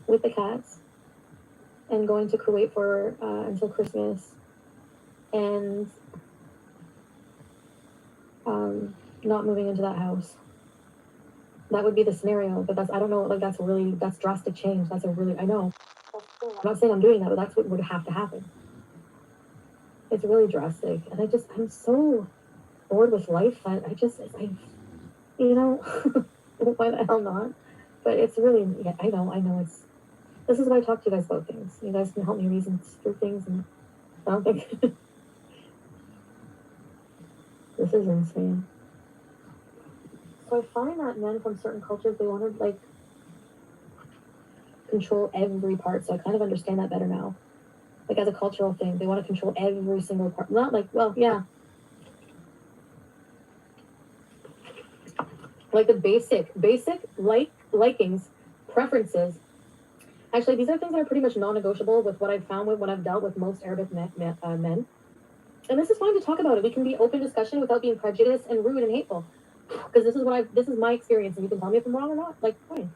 with the cats and going to Kuwait for until Christmas, and not moving into that house. That would be the scenario, but I don't know, like that's drastic change. I know. I'm not saying I'm doing that, but that's what would have to happen. It's really drastic, and I'm so bored with life that why the hell not? But it's really, yeah, I know this is why I talk to you guys about things. You guys can help me reason through things, and I don't think this is insane. So I find that men from certain cultures, they want to, like, control every part. So I kind of understand that better now. Like, as a cultural thing, they want to control every single part. Not like, well, yeah. Like the basic likings, preferences. Actually, these are things that are pretty much non-negotiable with what I've found when I've dealt with most Arabic men. And this is fine to talk about it. We can be open discussion without being prejudiced and rude and hateful. Because this is my experience, and you can tell me if I'm wrong or not. Like, fine.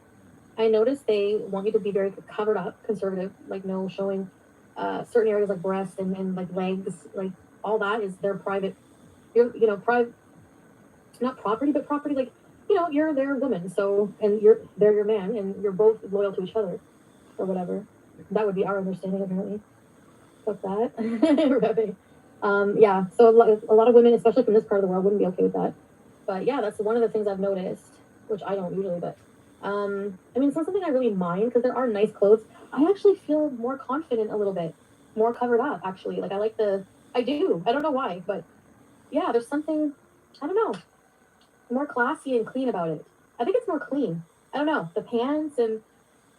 I noticed they want you to be very covered up, conservative, like no showing certain areas like breast and like legs, like all that is their private, private, not property, but property, like, you're their woman, so, and they're your man, and you're both loyal to each other, or whatever. That would be our understanding, apparently. Fuck that. Yeah, so a lot of women, especially from this part of the world, wouldn't be okay with that. But yeah, that's one of the things I've noticed, which I don't usually, but I mean, it's not something I really mind, because there are nice clothes. I actually feel more confident a little bit, more covered up, actually. Like, I do. I don't know why, but yeah, there's something, I don't know, more classy and clean about it. I think it's more clean. I don't know, the pants, and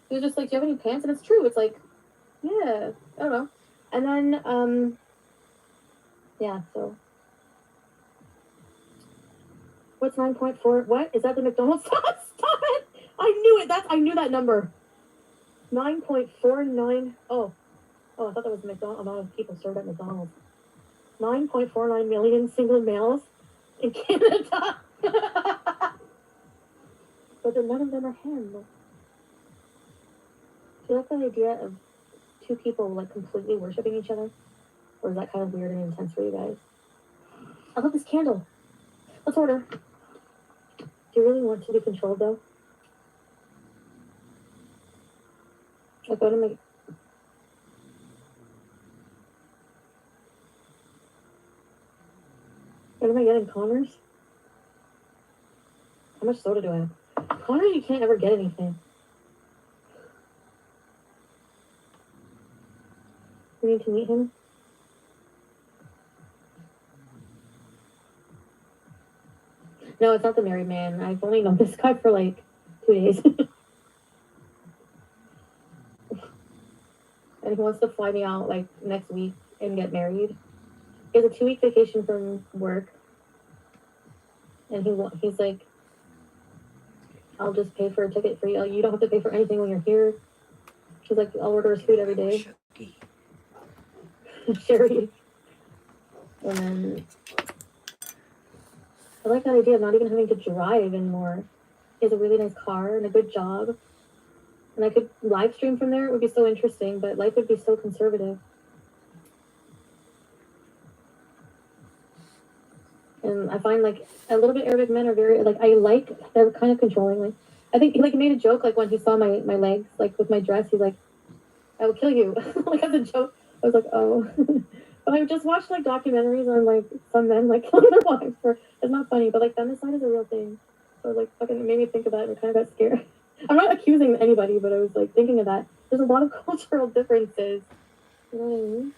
it was just like, do you have any pants? And it's true. It's like, yeah, I don't know. And then, yeah, so. What's 9.4? What? Is that the McDonald's? Stop it! I knew it. I knew that number. 9.49. Oh, I thought that was the amount of people served at McDonald's. 9.49 million single males in Canada. But none of them are him. Do you like the idea of two people, like, completely worshiping each other? Or is that kind of weird and intense for you guys? I love this candle. Let's order. Do you really want to be controlled, though? Like, what am I getting? Connors? How much soda do I have? Connors, you can't ever get anything. We need to meet him. No, it's not the married man. I've only known this guy for like 2 days. And he wants to fly me out like next week and get married. He has a 2-week vacation from work. And he's like, I'll just pay for a ticket for you. You don't have to pay for anything when you're here. She's like, I'll order his food every day. Sherry. And then I like that idea of not even having to drive anymore. He has a really nice car and a good job. And I could live stream from there. It would be so interesting, but life would be so conservative. And I find, like, a little bit Arabic men are very, like, they're kind of controlling. Like, I think, like, he made a joke, like, when he saw my legs, like, with my dress, he's like, I will kill you. Like, as a joke. I was like, oh. But I just watched, like, documentaries on, like, some men, like, killing their wives it's not funny, but, like, femicide is a real thing. So, like, fucking, it made me think of that, and I kind of got scared. I'm not accusing anybody, but I was, like, thinking of that. There's a lot of cultural differences. You know what I mean?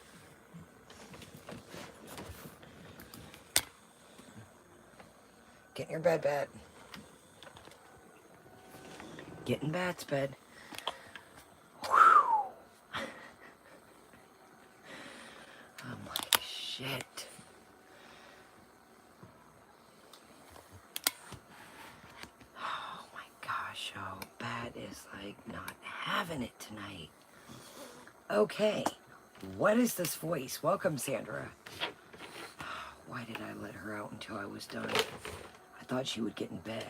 Get in your bed, Bet. Get in Bet's bed. Whew. I'm like, shit. Oh my gosh, oh, Bet is like not having it tonight. Okay, what is this voice? Welcome, Sandra. Why did I let her out until I was done? I thought she would get in bed.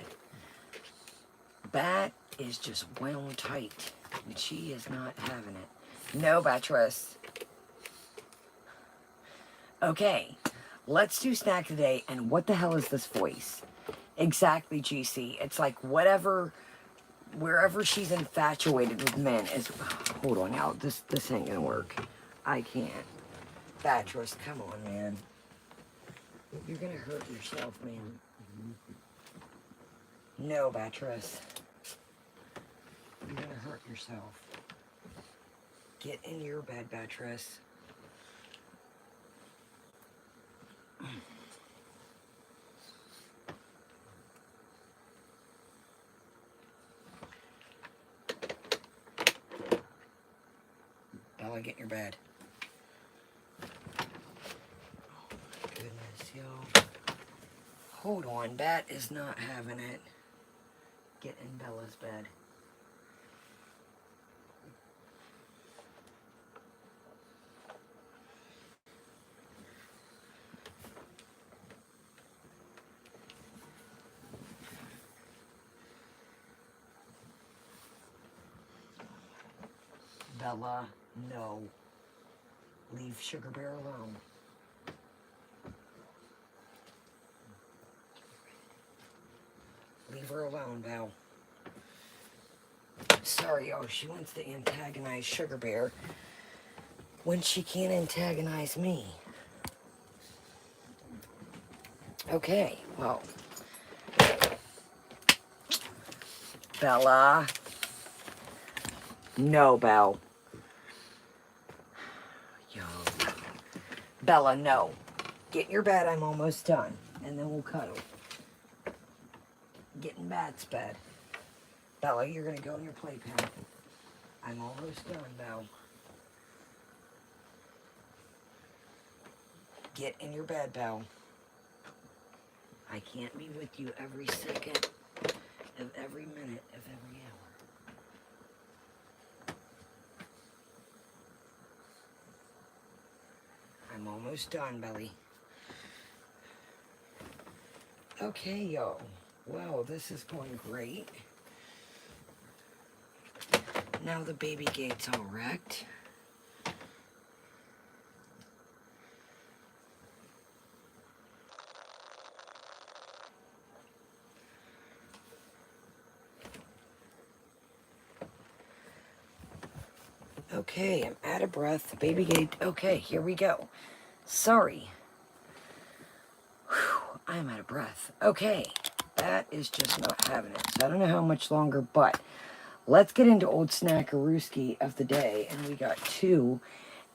Bat is just wound tight, and she is not having it. No, Batress. Okay, let's do snack today, and what the hell is this voice? Exactly, GC. It's like whatever, wherever she's infatuated with men is... Hold on, y'all. This ain't gonna work. I can't. Batress, come on, man. You're gonna hurt yourself, man. No, Batress. You're gonna hurt yourself. Get in your bed, Batress. Bella, get in your bed. Oh my goodness, y'all. Hold on, Bat is not having it. Get in Bella's bed. Bella, no. Leave Sugar Bear alone. Leave her alone, Belle. Sorry, oh, she wants to antagonize Sugar Bear when she can't antagonize me. Okay, well. Bella. No, Belle. Yo. Bella, no. Get in your bed, I'm almost done. And then we'll cuddle. Get in Bat's bed. Bella, you're gonna go in your playpen. I'm almost done, Belle. Get in your bed, Belle. I can't be with you every second of every minute of every hour. I'm almost done, Belly. Okay, yo. Wow, this is going great. Now the baby gate's all wrecked. Okay, I'm out of breath. Baby gate. Okay, here we go. Sorry. Whew, I'm out of breath. Okay, that is just not having it. So I don't know how much longer, but let's get into old snackarooski of the day. And we got two.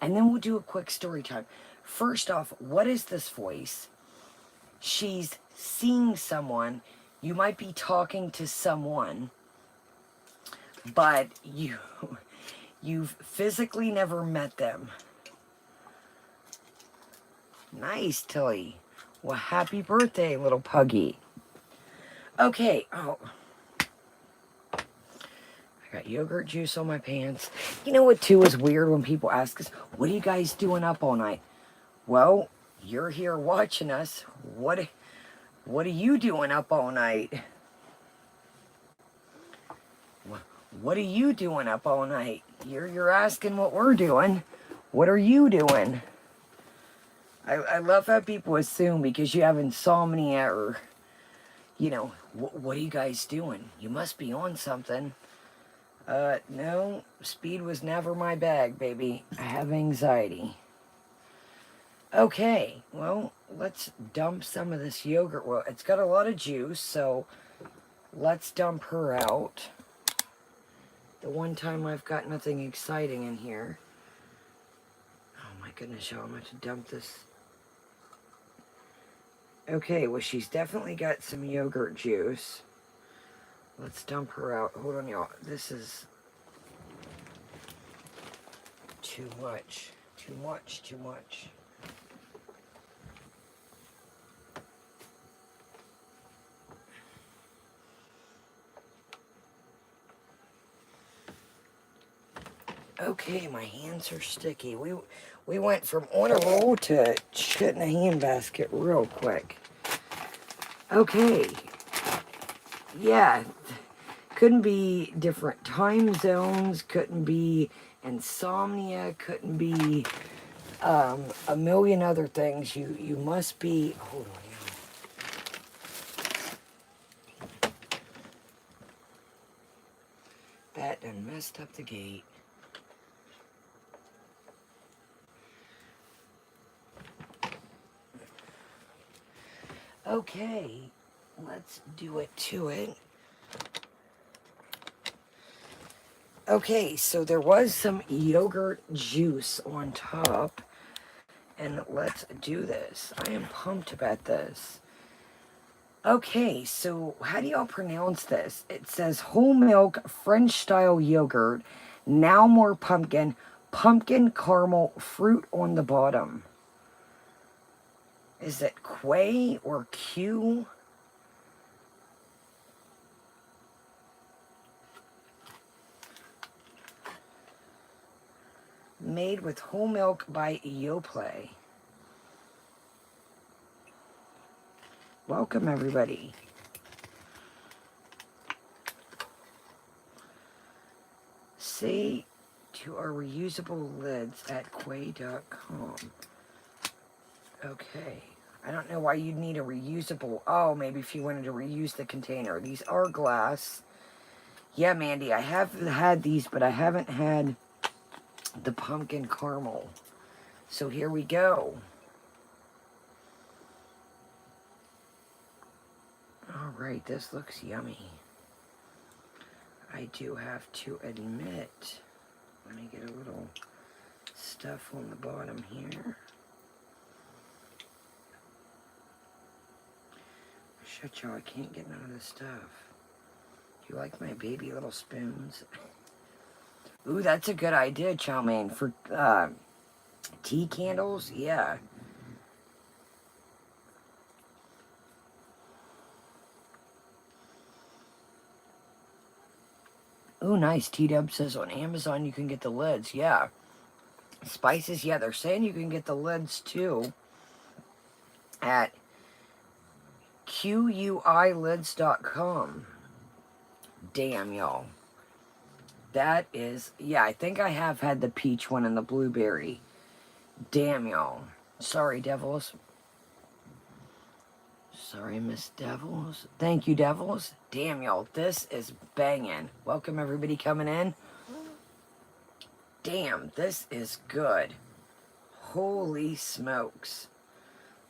And then we'll do a quick story time. First off, what is this voice? She's seeing someone. You might be talking to someone, but you've physically never met them. Nice, Tilly. Well, happy birthday, little puggy. Okay, oh. I got yogurt juice on my pants. You know what, too, is weird when people ask us, what are you guys doing up all night? Well, you're here watching us. What are you doing up all night? What are you doing up all night? You're asking what we're doing. What are you doing? I love how people assume because you have insomnia or, you know, what are you guys doing? You must be on something. No, speed was never my bag, baby. I have anxiety. Okay, well, let's dump some of this yogurt. Well, it's got a lot of juice, so let's dump her out. The one time I've got nothing exciting in here. Oh my goodness, y'all, I'm going to dump this. Okay, well, she's definitely got some yogurt juice. Let's dump her out. Hold on, y'all. This is too much. Too much, too much. Okay, my hands are sticky. We went from on a roll to shit in a handbasket real quick. Okay. Yeah. Couldn't be different time zones. Couldn't be insomnia. Couldn't be a million other things. You must be. Hold on. That done messed up the gate. Okay, let's do it to it. Okay, so there was some yogurt juice on top. And let's do this. I am pumped about this. Okay, so how do y'all pronounce this? It says whole milk French style yogurt, now more pumpkin, pumpkin caramel fruit on the bottom. Is it Quay or Q? Made with whole milk by Yoplait. Welcome, everybody. Say to our reusable lids at quay.com. Okay. I don't know why you'd need a reusable. Oh, maybe if you wanted to reuse the container. These are glass. Yeah, Mandy, I have had these, but I haven't had the pumpkin caramel. So here we go. All right, this looks yummy. I do have to admit, let me get a little stuff on the bottom here. Shut y'all, I can't get none of this stuff. Do you like my baby little spoons? Ooh, that's a good idea, chow mein. For tea candles, yeah. Ooh, nice. T-Dub says on Amazon you can get the lids. Yeah. Spices, yeah, they're saying you can get the lids too at QUILids.com. Damn, y'all. That is, yeah, I think I have had the peach one and the blueberry. Damn, y'all. Sorry, Devils. Sorry, Miss Devils. Thank you, Devils. Damn, y'all. This is banging. Welcome, everybody coming in. Damn, this is good. Holy smokes.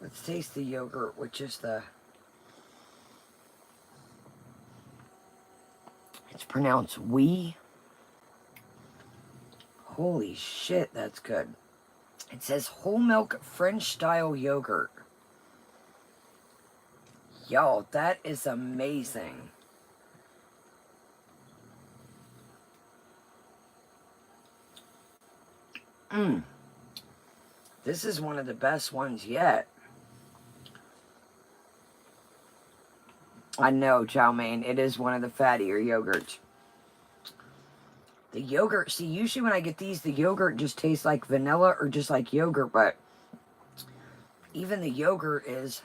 Let's taste the yogurt, which is the... It's pronounced wee. Holy shit, that's good. It says whole milk French style yogurt. Y'all, that is amazing. This is one of the best ones yet. I know, chow mein. It is one of the fattier yogurts. The yogurt, see, usually when I get these, the yogurt just tastes like vanilla or just like yogurt, but even the yogurt is...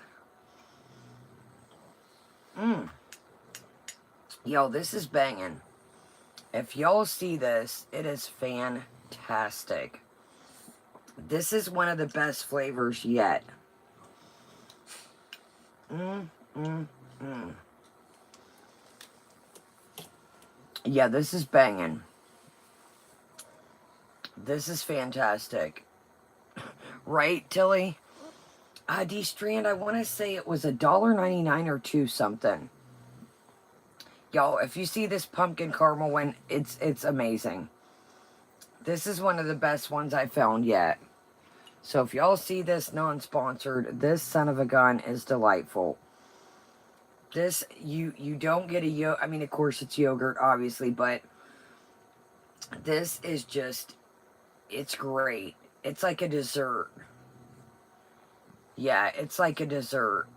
Yo, this is banging. If y'all see this, it is fantastic. This is one of the best flavors yet. Yeah, this is banging. This is fantastic. Right, Tilly? D-Strand, I want to say it was $1.99 or $2 something. Y'all, if you see this pumpkin caramel one, it's amazing. This is one of the best ones I found yet. So if y'all see this non-sponsored, this son of a gun is delightful. This, you don't get a yogurt. I mean, of course, it's yogurt, obviously, but this is just, it's great. It's like a dessert. Yeah, it's like a dessert.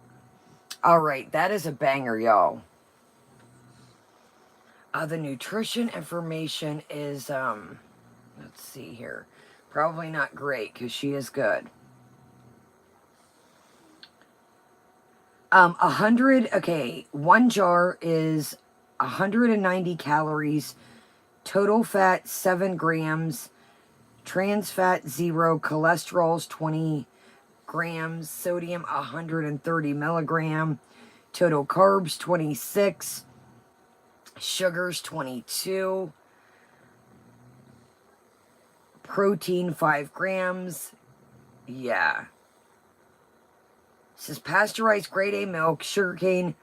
All right, that is a banger, y'all. The nutrition information is, Let's see here. Probably not great because she is good. 100, okay, one jar is 190 calories, total fat 7 grams, trans fat 0, cholesterol's 20 grams, sodium 130 milligram, total carbs 26, sugars 22, protein 5 grams. Yeah. It says pasteurized grade A milk, sugarcane,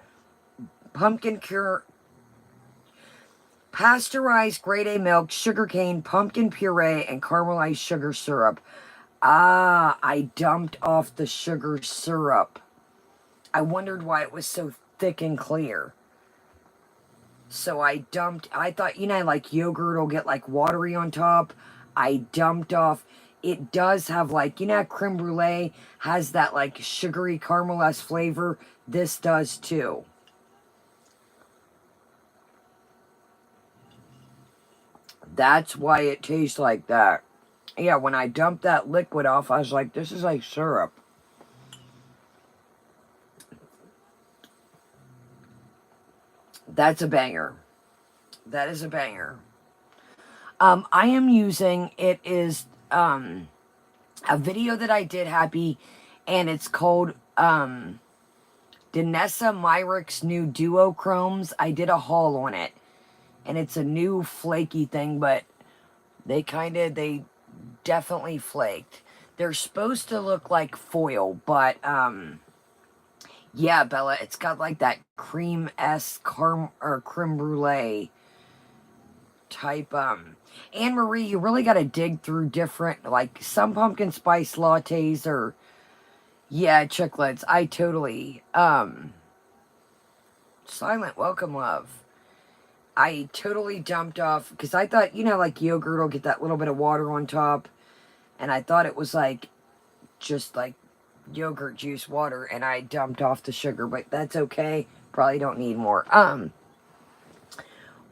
pasteurized grade A milk, sugarcane, pumpkin puree, and caramelized sugar syrup. Ah, I dumped off the sugar syrup. I wondered why it was so thick and clear. So I thought, you know, like yogurt will get like watery on top. I dumped off. It does have like, you know, creme brulee has that like sugary caramelized flavor. This does too. That's why it tastes like that. Yeah, when I dumped that liquid off, I was like, this is like syrup. That's a banger. That is a banger. I am using, it is a video that I did, Happy, and it's called Danessa Myric's new duochromes. I did a haul on it, and it's a new flaky thing, but they definitely flaked. They're supposed to look like foil, but yeah, Bella, it's got like that cream-esque creme brulee type. Anne Marie, you really got to dig through different, like some pumpkin spice lattes or, yeah, chiclets. I totally, Silent Welcome Love. I totally dumped off, because I thought, you know, like yogurt will get that little bit of water on top, and I thought it was like, just like yogurt juice water, and I dumped off the sugar, but that's okay. Probably don't need more.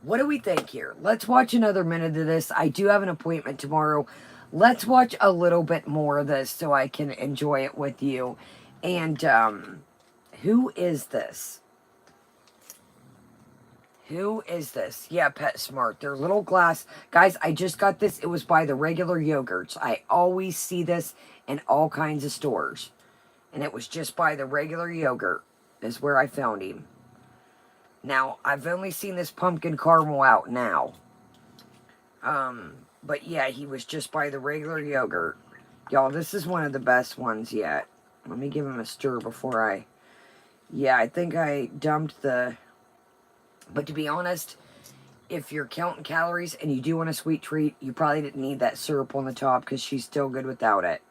What do we think here? Let's watch another minute of this. I do have an appointment tomorrow. Let's watch a little bit more of this so I can enjoy it with you. And, who is this? Who is this? Yeah, PetSmart. They're little glass. Guys, I just got this. It was by the regular yogurts. I always see this in all kinds of stores. And it was just by the regular yogurt is where I found him. Now, I've only seen this pumpkin caramel out now. But yeah, he was just by the regular yogurt. Y'all, this is one of the best ones yet. Let me give him a stir before I... Yeah, I think I dumped the... But to be honest, if you're counting calories and you do want a sweet treat, you probably didn't need that syrup on the top because she's still good without it.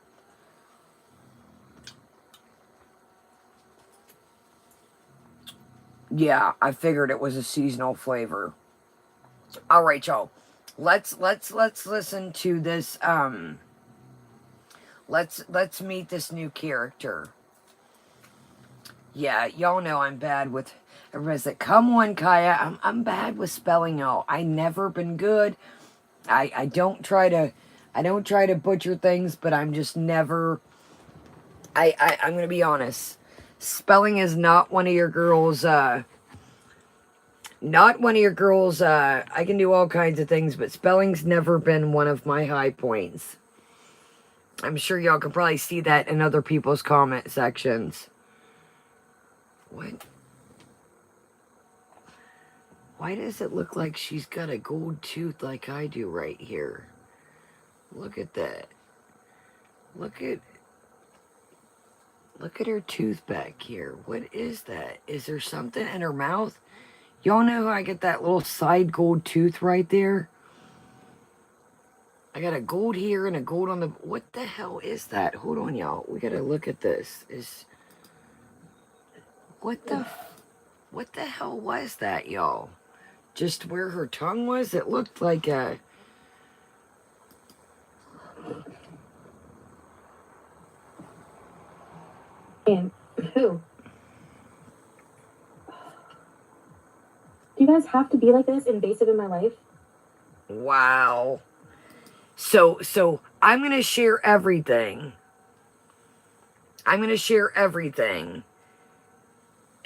Yeah, I figured it was a seasonal flavor. All right, y'all. Let's listen to this. Let's meet this new character. Yeah, y'all know I'm bad with. Everybody's like, "Come on, Kaya." I'm bad with spelling, y'all. I never been good. I don't try to butcher things, but I'm just never. I'm gonna be honest. Spelling is not one of your girls. Not one of your girls. I can do all kinds of things, but spelling's never been one of my high points. I'm sure y'all can probably see that in other people's comment sections. What? Why does it look like she's got a gold tooth like I do right here? Look at that. Look at her tooth back here. What is that? Is there something in her mouth? Y'all know how I get that little side gold tooth right there? I got a gold here and a gold on the... What the hell is that? Hold on, y'all. We gotta look at this. What the hell was that, y'all? Just where her tongue was? It looked like a... And who? Do you guys have to be like this invasive in my life? Wow. So I'm going to share everything. I'm going to share everything.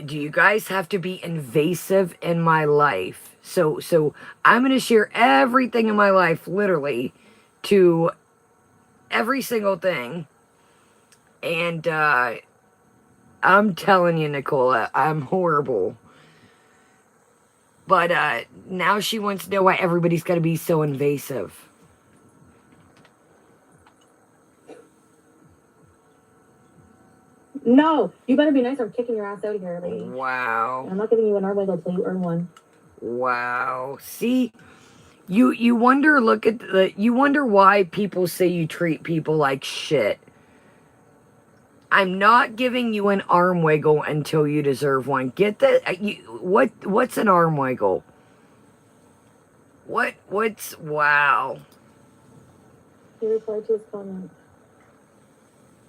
Do you guys have to be invasive in my life? So I'm going to share everything in my life, literally, to every single thing. And I'm telling you, Nicola, I'm horrible. But now she wants to know why everybody's got to be so invasive. No, you better be nice or I'm kicking your ass out of here, lady. Wow. I'm not giving you an arm wiggle till you earn one. Wow. See, you wonder. Look at you wonder why people say you treat people like shit. I'm not giving you an arm wiggle until you deserve one. Get that? What's an arm wiggle? What's wow? He replied to his comment.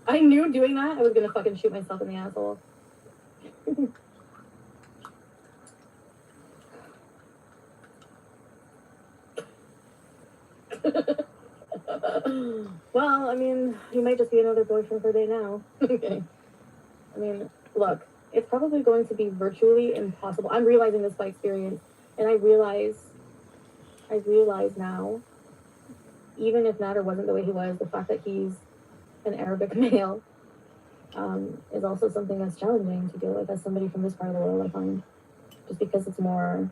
I knew doing that I was gonna fucking shoot myself in the asshole. Well, I mean, you might just be another boyfriend for a day now. Okay. I mean, look, it's probably going to be virtually impossible. I'm realizing this by experience, and I realize now, even if Nader wasn't the way he was, the fact that he's an Arabic male is also something that's challenging to deal with as somebody from this part of the world, I find. Just because it's more...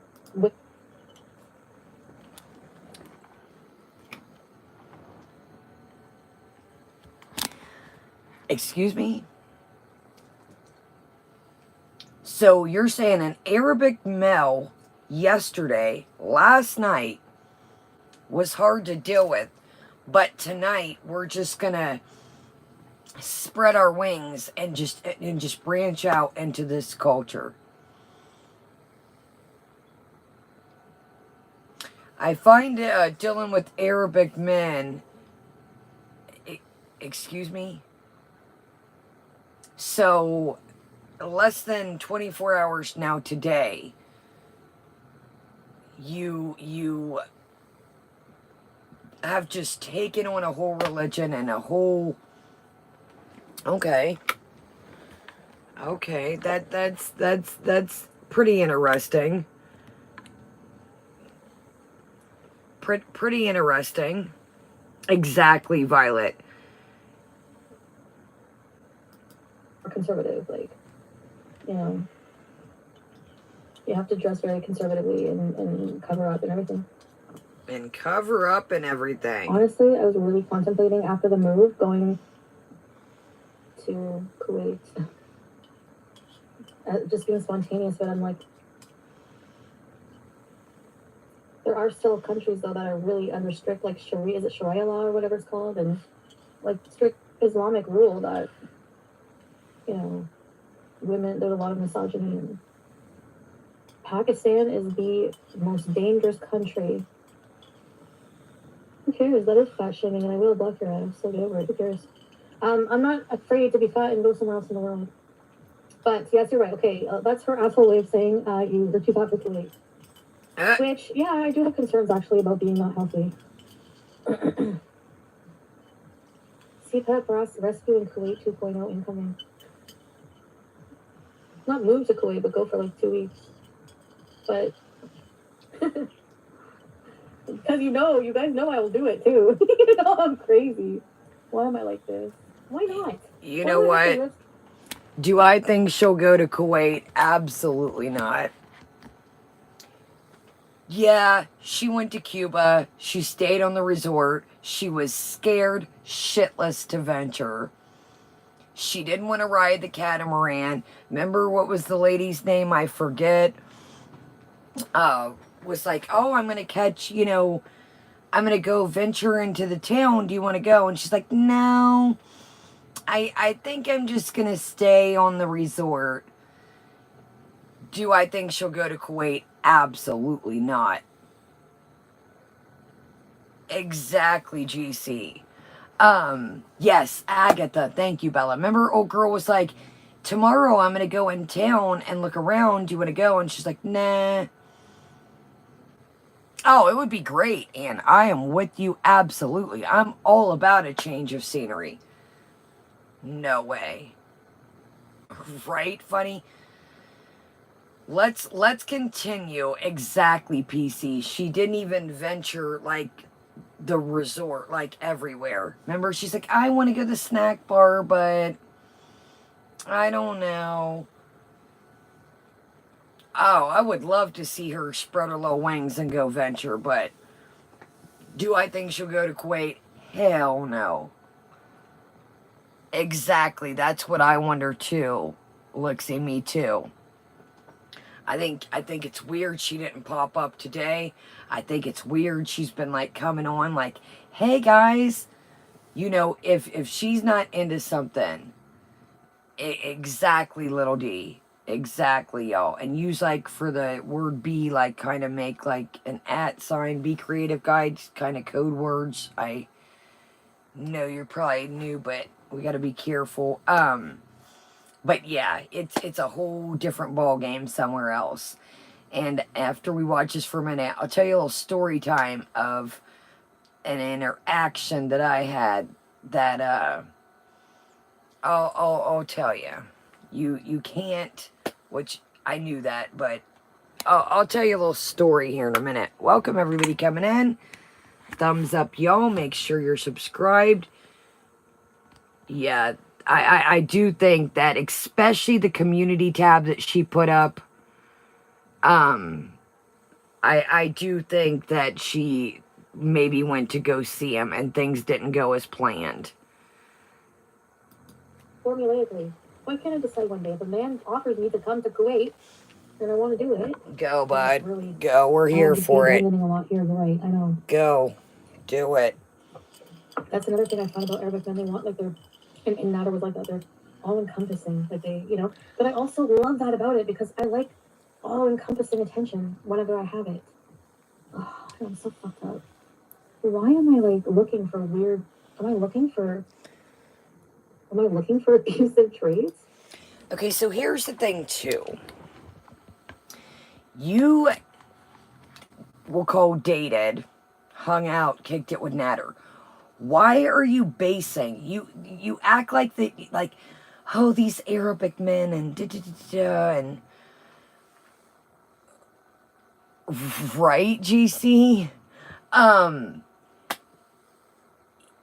Excuse me? So you're saying an Arabic male yesterday, last night, was hard to deal with, but tonight we're just gonna spread our wings and just branch out into this culture. I find dealing with Arabic men... Excuse me? So, less than 24 hours now today, you have just taken on a whole religion and a whole... Okay, that's pretty interesting. Pretty interesting. Exactly, Violet. Conservative, like, you know, you have to dress very conservatively and cover up and everything. And cover up and everything. Honestly, I was really contemplating after the move going to Kuwait. Just being spontaneous, but I'm like, there are still countries though that are really under strict, like Sharia law or whatever it's called, and like strict Islamic rule that, you know, women, there's a lot of misogyny. And Pakistan is the most dangerous country. Who cares? That is fat shaming, and I will block your ass, so get over it. Who cares? I'm not afraid to be fat and go somewhere else in the world. But yes, you're right. Okay, that's her asshole way of saying you're too fat for Kuwait. Which, yeah, I do have concerns actually about being not healthy. CPAP rescue in Kuwait 2.0 incoming. Not move to Kuwait, but go for like 2 weeks. But because you guys know I will do it too. You know I'm crazy. Why am I like this? Why not? You know what? Do I think she'll go to Kuwait? Absolutely not. Yeah, she went to Cuba. She stayed on the resort. She was scared shitless to venture. She didn't want to ride the catamaran. Remember what was the lady's name? I forget. Was like, oh, I'm going to catch, you know, I'm going to go venture into the town. Do you want to go? And she's like, no, I think I'm just going to stay on the resort. Do I think she'll go to Kuwait? Absolutely not. Exactly, GC. Yes, Agatha. Thank you, Bella. Remember old girl was like, tomorrow I'm going to go in town and look around. Do you want to go? And she's like, nah. Oh, it would be great, and I am with you absolutely. I'm all about a change of scenery. No way. Right, funny? Let's continue. Exactly, PC. She didn't even venture like the resort, like everywhere. Remember, she's like, I want to go to the snack bar, but I don't know. Oh, I would love to see her spread her little wings and go venture, but do I think she'll go to Kuwait? Hell no. Exactly. That's what I wonder too. Looksy, me too. I think it's weird she didn't pop up today. I think it's weird she's been like coming on like, hey guys, you know, if she's not into something, exactly, little D. Exactly, y'all. And use like for the word be, like kind of make like an at sign, be creative guides, kind of code words. I know you're probably new, but we got to be careful. But yeah, it's a whole different ball game somewhere else. And after we watch this for a minute, I'll tell you a little story time of an interaction that I had that I'll tell you. You can't, which I knew that, but I'll tell you a little story here in a minute. Welcome everybody coming in. Thumbs up, y'all. Make sure you're subscribed. Yeah, I do think that, especially the community tab that she put up, I do think that she maybe went to go see him and things didn't go as planned. Formulaically, why can't I decide one day if a man offers me to come to Kuwait and I want to do it? Go, bud. Really, Go. We're here for it. A lot here, you're right. I know. Go. Do it. That's another thing I found about Arabic men. They want like they're, and Nada was like that. They're all encompassing. Like they, you know. But I also love that about it because I like all encompassing attention whenever I have it. Oh, I'm so fucked up. Why am I like looking for weird? Am I looking for abusive traits? Okay, so here's the thing, too. You, we'll call dated, hung out, kicked it with Natter. Why are you basing? You act like the like, oh, these Arabic men and and right, GC.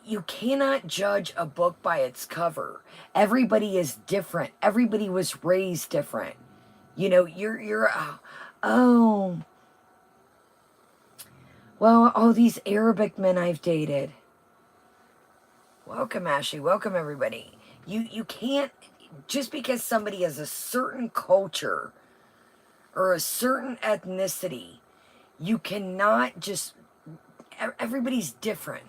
You cannot judge a book by its cover. Everybody is different. Everybody was raised different. You know, you're oh, well, all these Arabic men I've dated. Welcome, Ashley. Welcome, everybody. You can't, just because somebody has a certain culture or a certain ethnicity, you cannot just, everybody's different.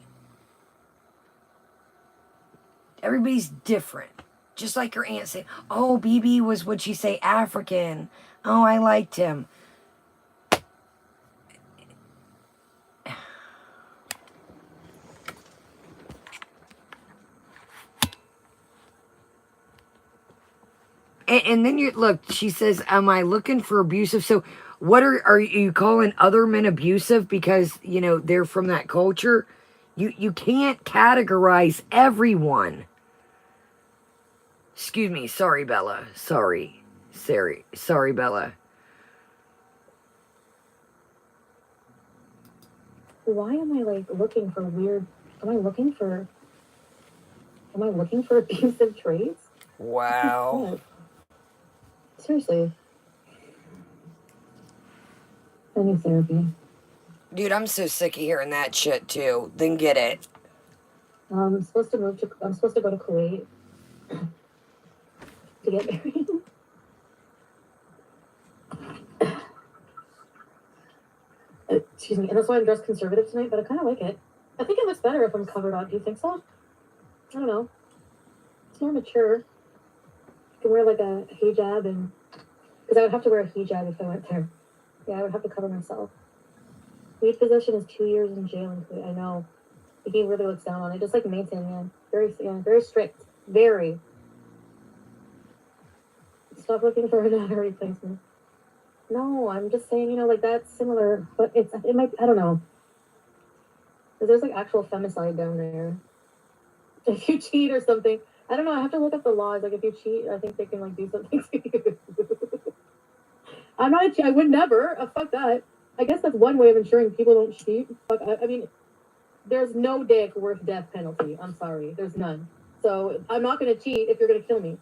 Everybody's different. Just like your aunt saying, oh, BB was, what'd she say, African. Oh, I liked him. And then you look, she says, am I looking for abusive? So what are you calling other men abusive because, you know, they're from that culture? You can't categorize everyone. Excuse me. Sorry, Bella. Sorry, Bella. Why am I like looking for weird? Am I looking for abusive traits? Wow. Seriously. I need therapy. Dude, I'm so sick of hearing that shit too. Then get it. I'm supposed to go to Kuwait to get married. Excuse me. And that's why I'm dressed conservative tonight, but I kind of like it. I think it looks better if I'm covered up. Do you think so? I don't know. It's more mature. I can wear like a hijab, and because I would have to wear a hijab if I went there. Yeah, I would have to cover myself. Lead position is 2 years in jail in Kuwait. I know. He really looks down on it. Just like Mason, man. Very strict. Very. Stop looking for another replacement. No, I'm just saying, like that's similar, but it might, I don't know. Because there's like actual femicide down there. If you cheat or something, I don't know. I have to look up the laws. Like if you cheat, I think they can like do something to you. I'm not. I would never. Fuck that. I guess that's one way of ensuring people don't cheat. Fuck. I mean, there's no dick worth death penalty. I'm sorry. There's none. So I'm not gonna cheat if you're gonna kill me.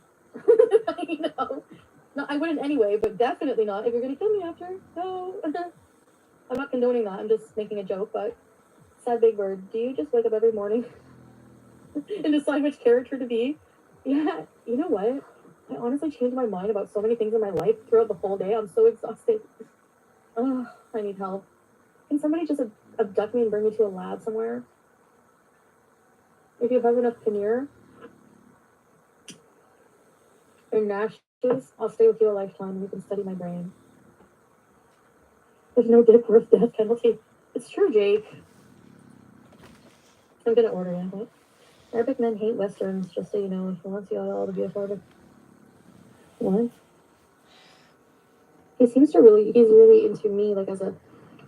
No, I wouldn't anyway, but definitely not if you're gonna kill me after. No. I'm not condoning that. I'm just making a joke, but sad big word. Do you just wake up every morning and decide which character to be? Yeah, you know what? I honestly changed my mind about so many things in my life throughout the whole day. I'm so exhausted. Oh, I need help. Can somebody just abduct me and bring me to a lab somewhere? If you have enough paneer and nashes, I'll stay with you a lifetime and you can study my brain. There's no dick worth death penalty. It's true, Jake. I'm gonna order it. But Arabic men hate Westerns, just so you know. If you want to see all the beautiful Arabic. What? He's really into me, like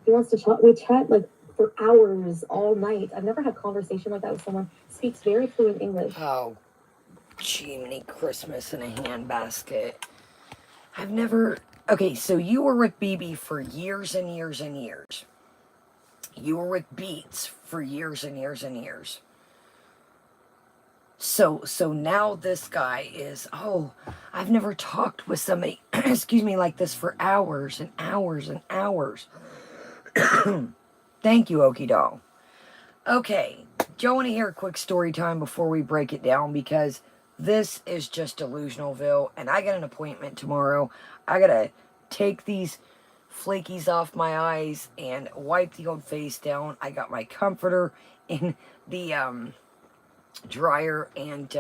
he wants to chat. We chat like for hours all night. I've never had a conversation like that with someone. Speaks very fluent English. Oh, Jiminy Christmas in a handbasket. I've never... Okay, so you were with BB for years and years and years. You were with Beats for years and years and years. So now this guy is, oh, I've never talked with somebody, excuse me, like this for hours and hours and hours. Thank you, Okie Doll. Okay, do you want to hear a quick story time before we break it down? Because this is just Delusionalville, and I got an appointment tomorrow. I gotta take these flakies off my eyes and wipe the old face down. I got my comforter in the dryer, and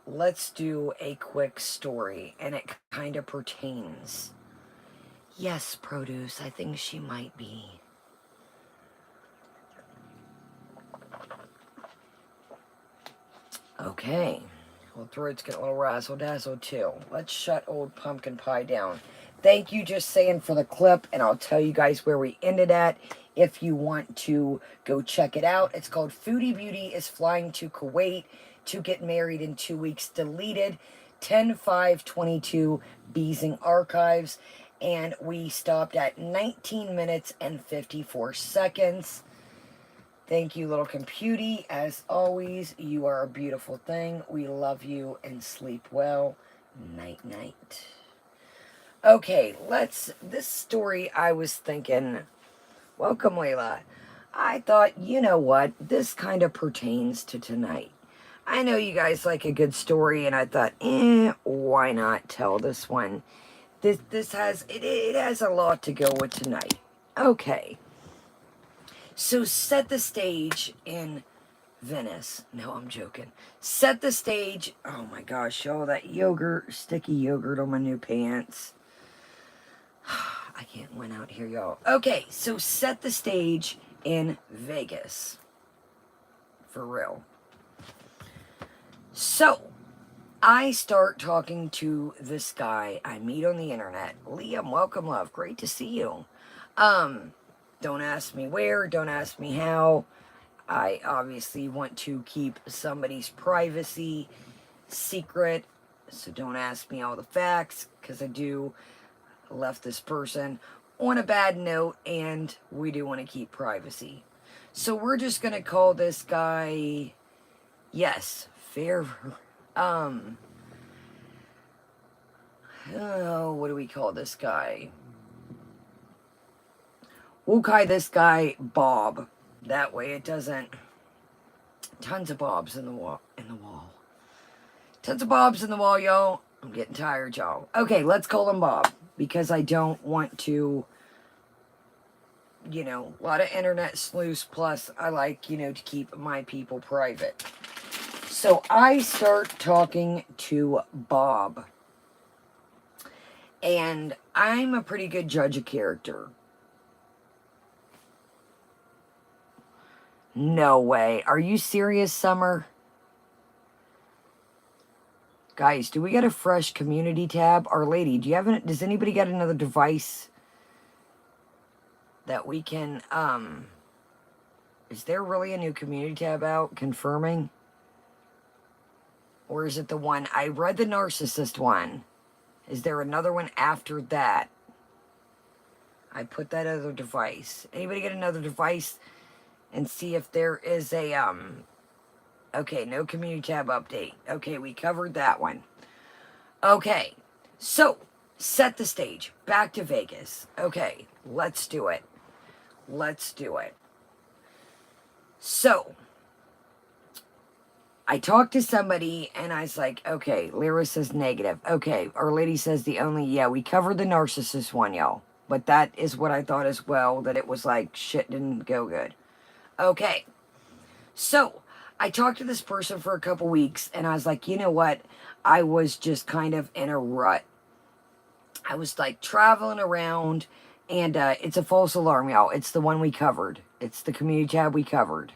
let's do a quick story, and it kind of pertains. Yes, Produce, I think she might be. Okay, well, throat's getting a little razzle-dazzle too. Let's shut old pumpkin pie down. Thank you, just saying, for the clip, and I'll tell you guys where we ended at if you want to go check it out. It's called Foodie Beauty is Flying to Kuwait to Get Married in 2 weeks. Deleted 10/5/22 Beezing Archives, and we stopped at 19 minutes and 54 seconds. Thank you, little computy. As always, you are a beautiful thing. We love you and sleep well. Night, night. Okay, this story, I was thinking, welcome, Layla. I thought, you know what, this kind of pertains to tonight. I know you guys like a good story, and I thought, why not tell this one? This has, it has a lot to go with tonight. Okay. So set the stage in Venice. No, I'm joking. Set the stage. Oh my gosh, all that yogurt, sticky yogurt on my new pants. I can't win out here, y'all. Okay, so set the stage in Vegas. For real. So, I start talking to this guy I meet on the internet. Liam, welcome, love. Great to see you. Don't ask me where, don't ask me how. I obviously want to keep somebody's privacy secret, so don't ask me all the facts, because I left this person on a bad note, and we do want to keep privacy. So we're just going to call this guy, yes, fair, what do we call this guy? We'll call this guy Bob. That way it doesn't... Tons of Bobs in the wall. Tons of Bobs in the wall, y'all. I'm getting tired, y'all. Okay, let's call him Bob. Because I don't want to... a lot of internet sleuths. Plus, I like, to keep my people private. So I start talking to Bob. And I'm a pretty good judge of character. No way. Are you serious, Summer? Guys, do we get a fresh community tab? Our Lady, do you have does anybody got another device that we can, is there really a new community tab out confirming? Or is it the one, I read the narcissist one. Is there another one after that? I put that other device. Anybody get another device and see if there is a, okay, no community tab update. Okay, we covered that one. Okay, so, set the stage. Back to Vegas. Okay, let's do it. Let's do it. So, I talked to somebody and I was like, okay, Lyra says negative. Okay, Our Lady says the only, yeah, we covered the narcissist one, y'all. But that is what I thought as well, that it was like, shit didn't go good. Okay, so, I talked to this person for a couple weeks and I was like, you know what? I was just kind of in a rut. I was like traveling around and it's a false alarm, y'all. It's the one we covered. It's the community tab we covered.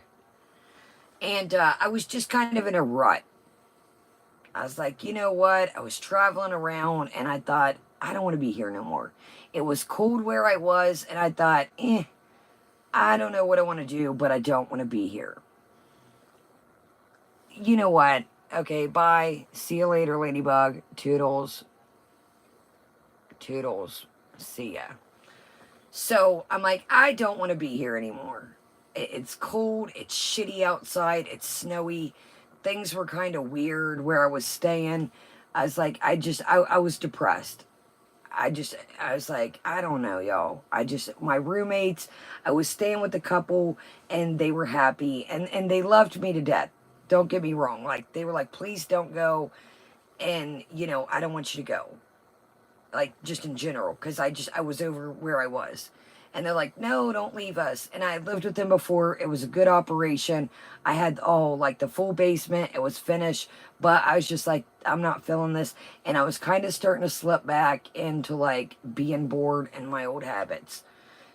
And I was just kind of in a rut. I was like, you know what? I was traveling around and I thought, I don't want to be here no more. It was cold where I was and I thought, I don't know what I want to do, but I don't want to be here. You know what? Okay, bye. See you later, Ladybug. Toodles. Toodles. See ya. So, I'm like, I don't want to be here anymore. It's cold. It's shitty outside. It's snowy. Things were kind of weird where I was staying. I was like, I was depressed. I was like, I don't know, y'all. My roommates, I was staying with a couple, and they were happy, and they loved me to death. Don't get me wrong. Like, they were like, please don't go, and, you know, I don't want you to go. Like, just in general, because I was over where I was. And they're like, no, don't leave us. And I lived with them before. It was a good operation. I had, like, the full basement. It was finished. But I was just like, I'm not feeling this. And I was kind of starting to slip back into, like, being bored and my old habits.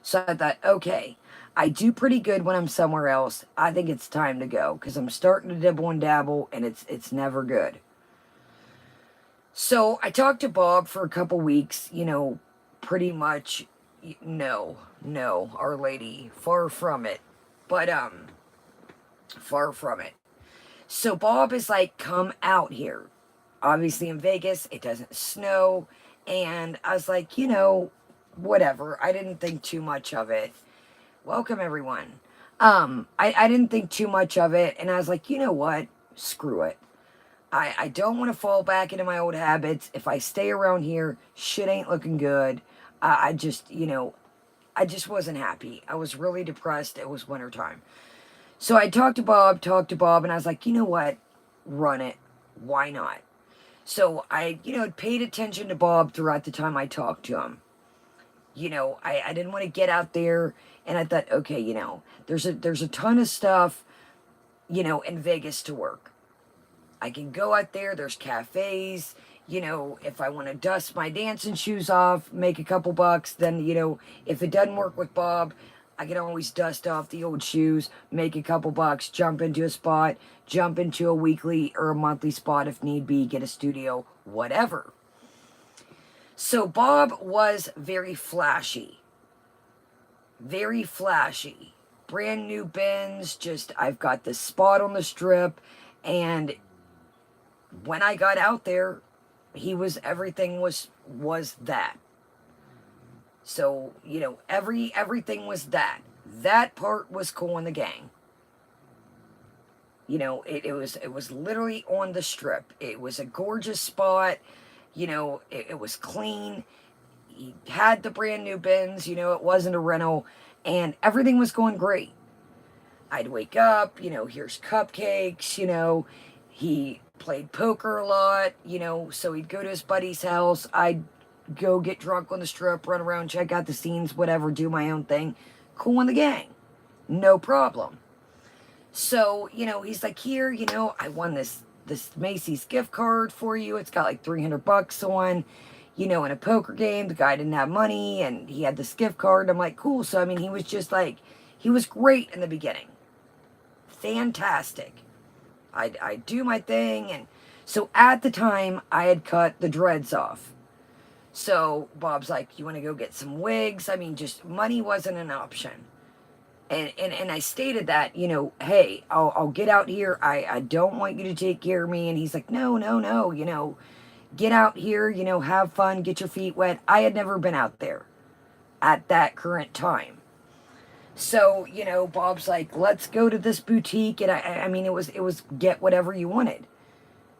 So I thought, okay, I do pretty good when I'm somewhere else. I think it's time to go. Because I'm starting to dibble and dabble. And it's never good. So I talked to Bob for a couple weeks. You know, pretty much... No, Our Lady, far from it. But, far from it. So Bob is like, come out here. Obviously in Vegas, it doesn't snow. And I was like, you know, whatever. I didn't think too much of it. Welcome, everyone. I didn't think too much of it. And I was like, you know what? Screw it. I don't want to fall back into my old habits. If I stay around here, shit ain't looking good. I just wasn't happy. I was really depressed. It was wintertime. So I talked to Bob, and I was like, you know what? Run it. Why not? So I, paid attention to Bob throughout the time I talked to him. I didn't want to get out there, and I thought, okay, there's a ton of stuff, in Vegas to work. I can go out there, there's cafes, if I want to dust my dancing shoes off, make a couple bucks, then, if it doesn't work with Bob, I can always dust off the old shoes, make a couple bucks, jump into a spot, jump into a weekly or a monthly spot if need be, get a studio, whatever. So Bob was very flashy. Very flashy. Brand new bins, I've got this spot on the strip, and when I got out there, everything was that. So, everything was that. That part was cool in the gang. It was literally on the strip. It was a gorgeous spot. It was clean. He had the brand new bins, it wasn't a rental, and everything was going great. I'd wake up, here's cupcakes, he played poker a lot, so he'd go to his buddy's house. I'd go get drunk on the strip, run around, check out the scenes, whatever, do my own thing. Cool in the gang. No problem. So, he's like, here, I won this Macy's gift card for you. It's got like $300 on, in a poker game. The guy didn't have money and he had this gift card. I'm like, cool. So, he was just like, he was great in the beginning. Fantastic. I do my thing, and So at the time, I had cut the dreads off. So Bob's like, you want to go get some wigs? I mean, just money wasn't an option. And I stated that, hey, I'll get out here. I don't want you to take care of me. And he's like, no, no, no, get out here, have fun, get your feet wet. I had never been out there at that current time. So, Bob's like, let's go to this boutique. And I mean, it was get whatever you wanted.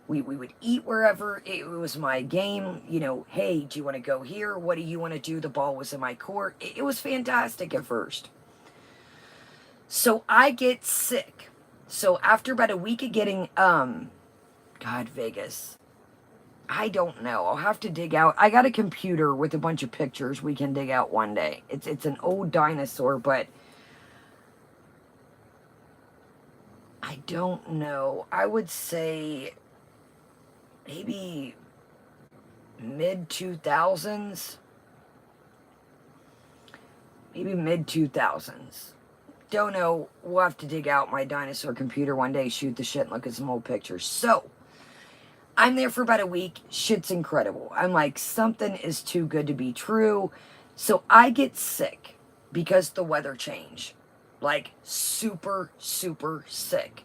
We would eat wherever. It was my game, hey, do you want to go here? What do you want to do? The ball was in my court. It was fantastic at first. So I get sick. So after about a week of getting, God, Vegas, I don't know. I'll have to dig out. I got a computer with a bunch of pictures we can dig out one day. It's an old dinosaur, but I don't know. I would say maybe mid 2000s. Maybe mid 2000s. Don't know. We'll have to dig out my dinosaur computer one day, shoot the shit, and look at some old pictures. So, I'm there for about a week. Shit's incredible. I'm like, something is too good to be true. So, I get sick because the weather changed. Like, super, super sick.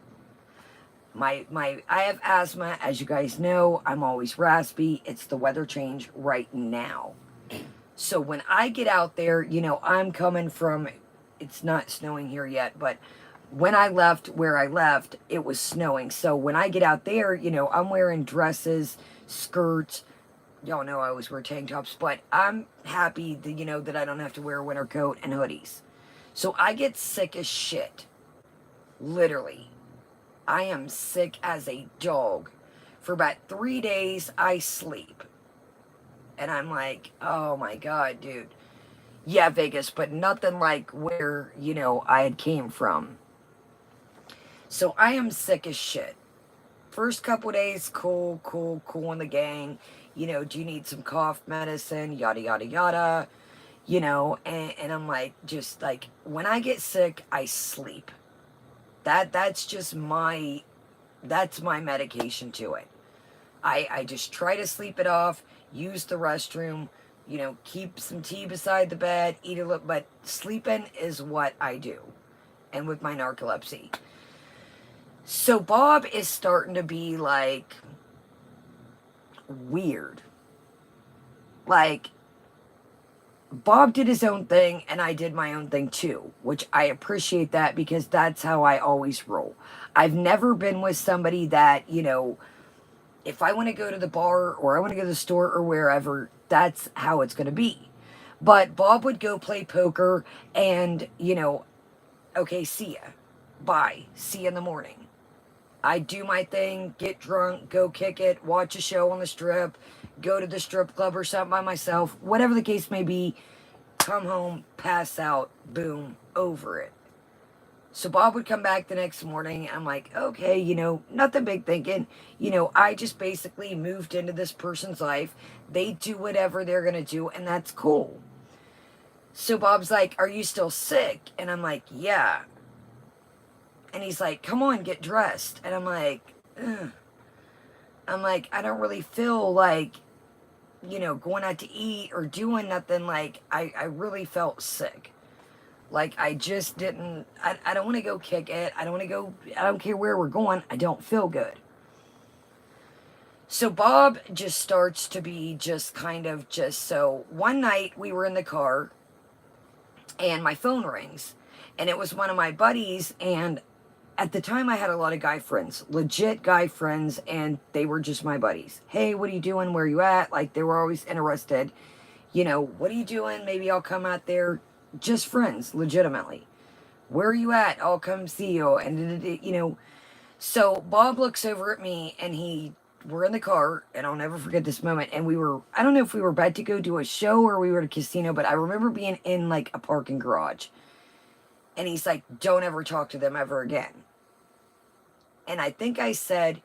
I have asthma, as you guys know. I'm always raspy. It's the weather change right now. So, when I get out there, I'm coming from... It's not snowing here yet, but when I left where I left, it was snowing. So when I get out there, I'm wearing dresses, skirts. Y'all know I always wear tank tops, but I'm happy that, that I don't have to wear a winter coat and hoodies. So I get sick as shit. Literally. I am sick as a dog. For about 3 days, I sleep. And I'm like, oh my God, dude. Yeah, Vegas, but nothing like where, I had came from. So I am sick as shit. First couple days, cool in the gang. Do you need some cough medicine? Yada, yada, yada. And I'm like, just like, when I get sick, I sleep. That's just that's my medication to it. I just try to sleep it off, use the restroom, keep some tea beside the bed, eat a little, but sleeping is what I do. And with my narcolepsy. So Bob is starting to be like weird. Like, Bob did his own thing and I did my own thing too, which I appreciate that because that's how I always roll. I've never been with somebody that, if I want to go to the bar or I want to go to the store or wherever, that's how it's going to be. But Bob would go play poker and, okay, see ya. Bye. See you in the morning. I do my thing, get drunk, go kick it, watch a show on the strip, go to the strip club or something by myself, whatever the case may be, come home, pass out, boom, over it. So Bob would come back the next morning. I'm like, okay, nothing big thinking. I just basically moved into this person's life. They do whatever they're going to do, and that's cool. So Bob's like, are you still sick? And I'm like, yeah. And he's like, come on, get dressed. And I'm like, ugh. I'm like, I don't really feel like, going out to eat or doing nothing. Like, I really felt sick. Like, I just didn't, I don't want to go kick it. I don't care where we're going. I don't feel good. So Bob just starts to be just kind of so one night we were in the car and my phone rings and it was one of my buddies. And at the time I had a lot of guy friends, legit guy friends, and they were just my buddies. Hey, what are you doing? Where are you at? Like, they were always interested. What are you doing? Maybe I'll come out there. Just friends, legitimately. Where are you at? I'll come see you. And, so Bob looks over at me and we're in the car, and I'll never forget this moment. And I don't know if we were about to go do a show or we were at a casino, but I remember being in like a parking garage. And he's like, don't ever talk to them ever again. And I think I said,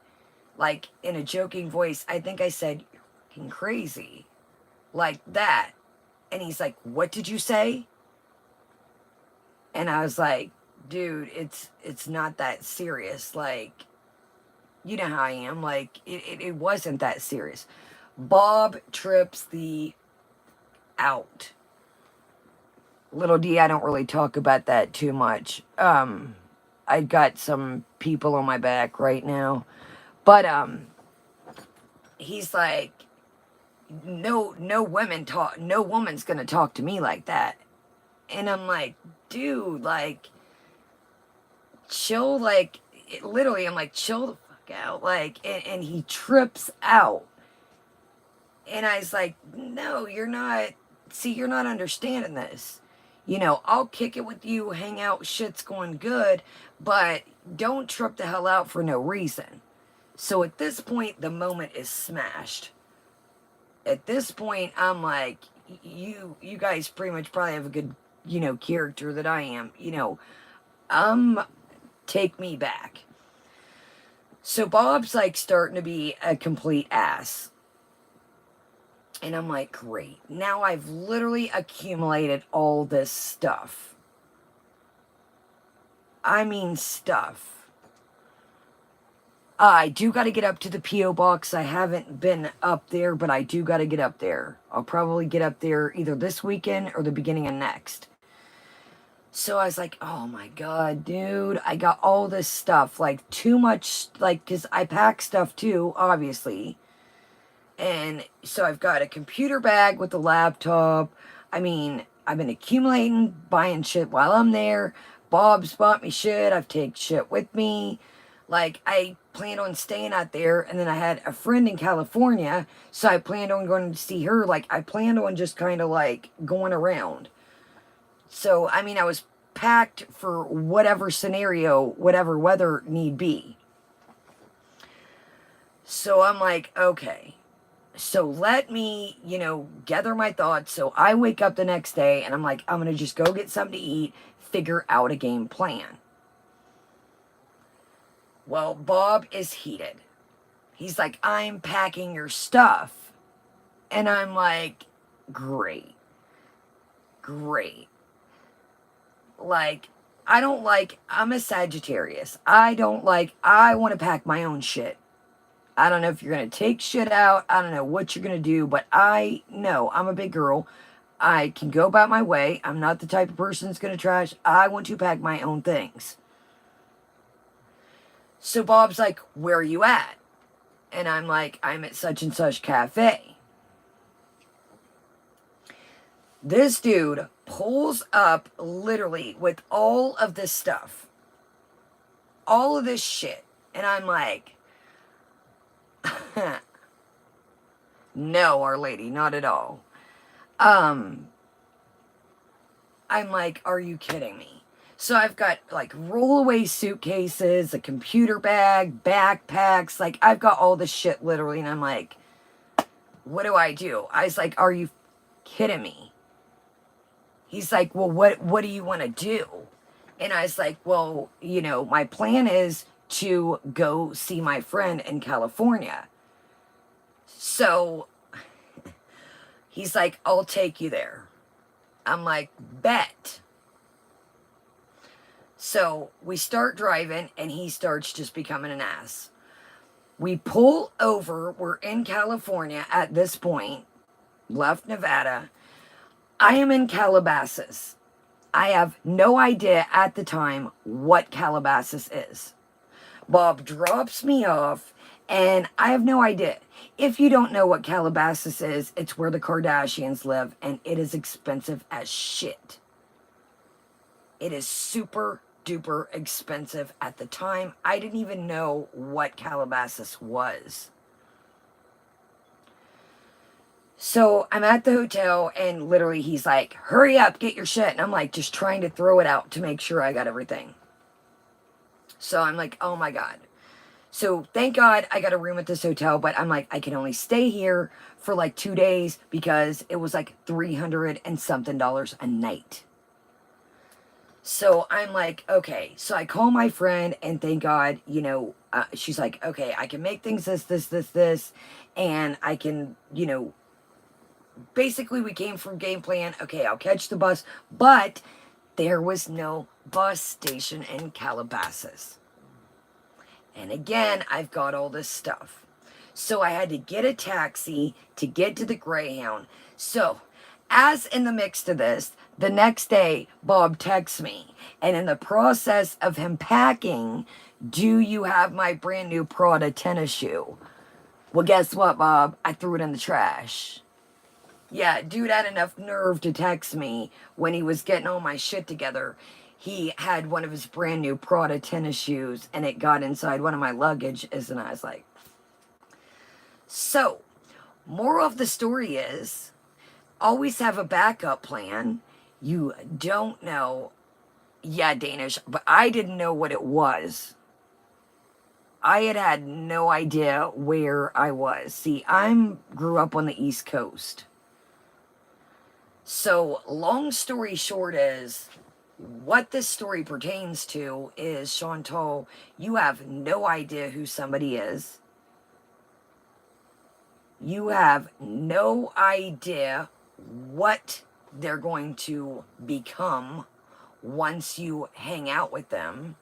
like, in a joking voice, I think I said, you're fucking crazy. Like that. And he's like, what did you say? And I was like, dude, it's not that serious. Like, You know how I am. Like, it wasn't that serious. Bob trips the out. Little D, I don't really talk about that too much. I got some people on my back right now. But, he's like, no woman's gonna talk to me like that. And I'm like, dude, like, chill, like, literally, I'm like, chill the fuck out. Like, and he trips out. And I was like, no, you're not, see, you're not understanding this. You know, I'll kick it with you, hang out, shit's going good, but don't trip the hell out for no reason. So at this point, the moment is smashed. At this point, I'm like, you guys pretty much probably have a good, you know, character that I am. You know, take me back. So Bob's like starting to be a complete ass. And I'm like, great. Now I've literally accumulated all this stuff. I mean stuff. I do got to get up to the P.O. box. I haven't been up there, but I do got to get up there. I'll probably get up there either this weekend or the beginning of next. So I was like, oh my God, dude. I got all this stuff. Like, too much. Like, because I pack stuff too, obviously. And so I've got a computer bag with a laptop. I mean, I've been accumulating, buying shit while I'm there. Bob's bought me shit. I've taken shit with me. Like, I planned on staying out there, and then I had a friend in California, so I planned on going to see her. Like, I planned on just kind of, like, going around. So, I mean, I was packed for whatever scenario, whatever weather need be. So I'm like, okay. So let me, you know, gather my thoughts. So I wake up the next day, and I'm like, I'm going to just go get something to eat, figure out a game plan. Well, Bob is heated. He's like, I'm packing your stuff. And I'm like, great. Great. Like, I'm a Sagittarius. I want to pack my own shit. I don't know if you're going to take shit out. I don't know what you're going to do, but I know I'm a big girl. I can go about my way. I'm not the type of person that's going to trash. I want to pack my own things. So Bob's like, where are you at? And I'm like, I'm at such and such cafe. This dude pulls up literally with all of this stuff. All of this shit. And I'm like, no, Our Lady, not at all. I'm like, are you kidding me? So I've got like rollaway suitcases, a computer bag, backpacks. Like, I've got all this shit literally. And I'm like, what do? I was like, are you kidding me? He's like, well, what do you want to do? And I was like, well, you know, my plan is to go see my friend in California. So he's like, I'll take you there. I'm like, bet. So we start driving, and he starts just becoming an ass. We pull over. We're in California at this point. Left Nevada. I am in Calabasas. I have no idea at the time what Calabasas is. Bob drops me off, and I have no idea. If you don't know what Calabasas is, it's where the Kardashians live, and it is expensive as shit. It is super duper expensive at the time. I didn't even know what Calabasas was. So I'm at the hotel, and literally he's like, hurry up, get your shit. And I'm like, just trying to throw it out to make sure I got everything. So I'm like, oh my God. So thank God I got a room at this hotel, but I'm like, I can only stay here for like 2 days because it was like $300 and something a night. So I'm like, okay. So I call my friend, and thank God, you know, she's like, okay, I can make things this, and I can, you know, basically we came from game plan. Okay, I'll catch the bus, but there was no bus station in Calabasas. And again, I've got all this stuff. So I had to get a taxi to get to the Greyhound. So, as in the mix to this, the next day, Bob texts me. And in the process of him packing, do you have my brand new Prada tennis shoe? Well, guess what, Bob? I threw it in the trash. Yeah, dude had enough nerve to text me when he was getting all my shit together. He had one of his brand new Prada tennis shoes, and it got inside one of my luggage, and I was like... So, moral of the story is, always have a backup plan. You don't know... Yeah, Danish, but I didn't know what it was. I had no idea where I was. See, grew up on the East Coast. So, long story short is, what this story pertains to is, Chantal, you have no idea who somebody is. You have no idea what they're going to become once you hang out with them.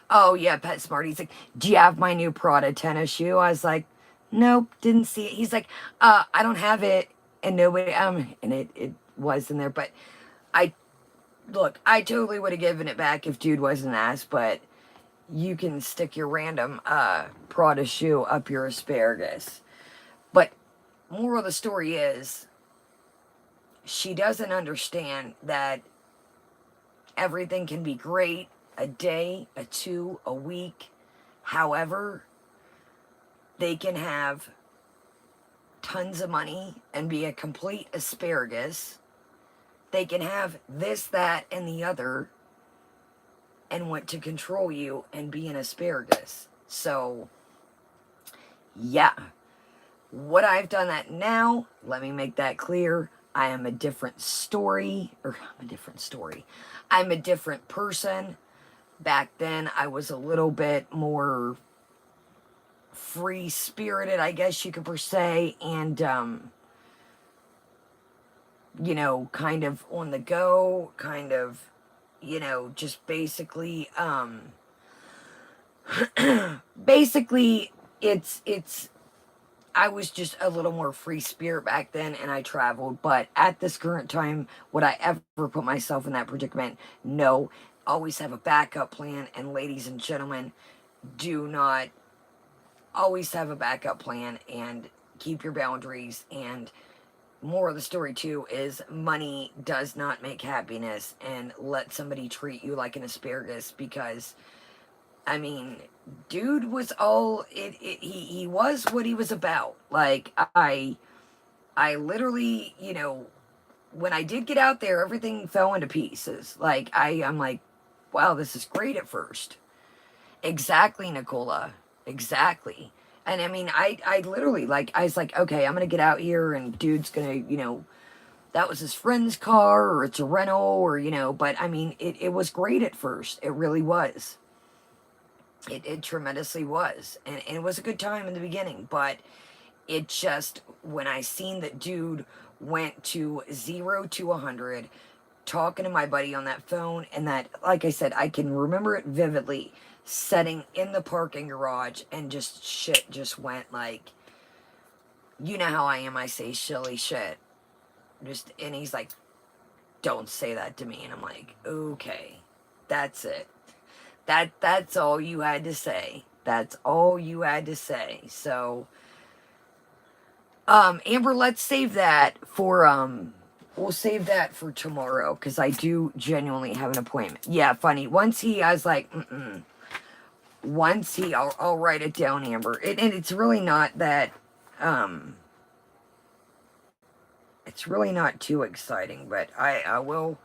Oh, yeah, Pet Smarty's like, do you have my new Prada tennis shoe? I was like, nope, didn't see it. He's like, I don't have it. And nobody, and it was in there. But I totally would have given it back if dude wasn't asked. But you can stick your random Prada shoe up your asparagus. But moral of the story is, she doesn't understand that everything can be great a day, a 2, a week. However, they can have tons of money and be a complete asparagus. They can have this, that, and the other and want to control you and be an asparagus. So, yeah. What I've done that now, let me make that clear. I am a different story, I'm a different person. Back then, I was a little bit more free-spirited, I guess you could per se, and, you know, kind of on the go, kind of, you know, just basically, basically, I was just a little more free spirit back then, and I traveled. But at this current time, would I ever put myself in that predicament? No. Always have a backup plan. And ladies and gentlemen, do not always have a backup plan and keep your boundaries. And more of the story, too, is money does not make happiness. And let somebody treat you like an asparagus, because... I mean, dude was he was what he was about. Like, I literally, you know, when I did get out there, everything fell into pieces. Like, I'm like, wow, this is great at first. Exactly, Nicola. Exactly. And I mean, I literally, like, I was like, okay, I'm going to get out here, and dude's going to, you know, that was his friend's car, or it's a rental, or, you know, but I mean, it was great at first. It really was. It tremendously was. And it was a good time in the beginning. But it just, when I seen that dude went to 0 to 100, talking to my buddy on that phone, and that, like I said, I can remember it vividly, sitting in the parking garage, and just shit just went like, you know how I am, I say silly shit. Just, and he's like, don't say that to me. And I'm like, okay, that's it. That's all you had to say. That's all you had to say. So, Amber, let's save that for, we'll save that for tomorrow, because I do genuinely have an appointment. Yeah, funny. Once I was like, Once I'll write it down, Amber. And it's really not that, it's really not too exciting, but I will,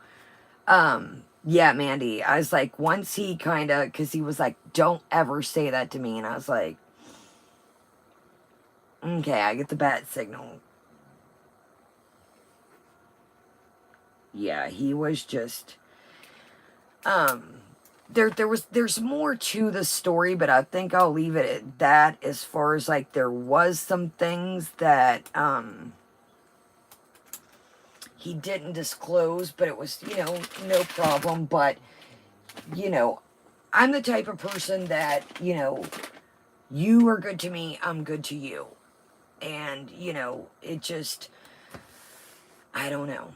yeah, Mandy, I was like, once he kind of, because he was like, don't ever say that to me, and I was like, okay, I get the bat signal. Yeah, he was just, there's more to the story, but I think I'll leave it at that, as far as, like, there was some things that, he didn't disclose, but it was, you know, no problem. But, you know, I'm the type of person that, you know, you are good to me, I'm good to you. And, you know, it just, I don't know.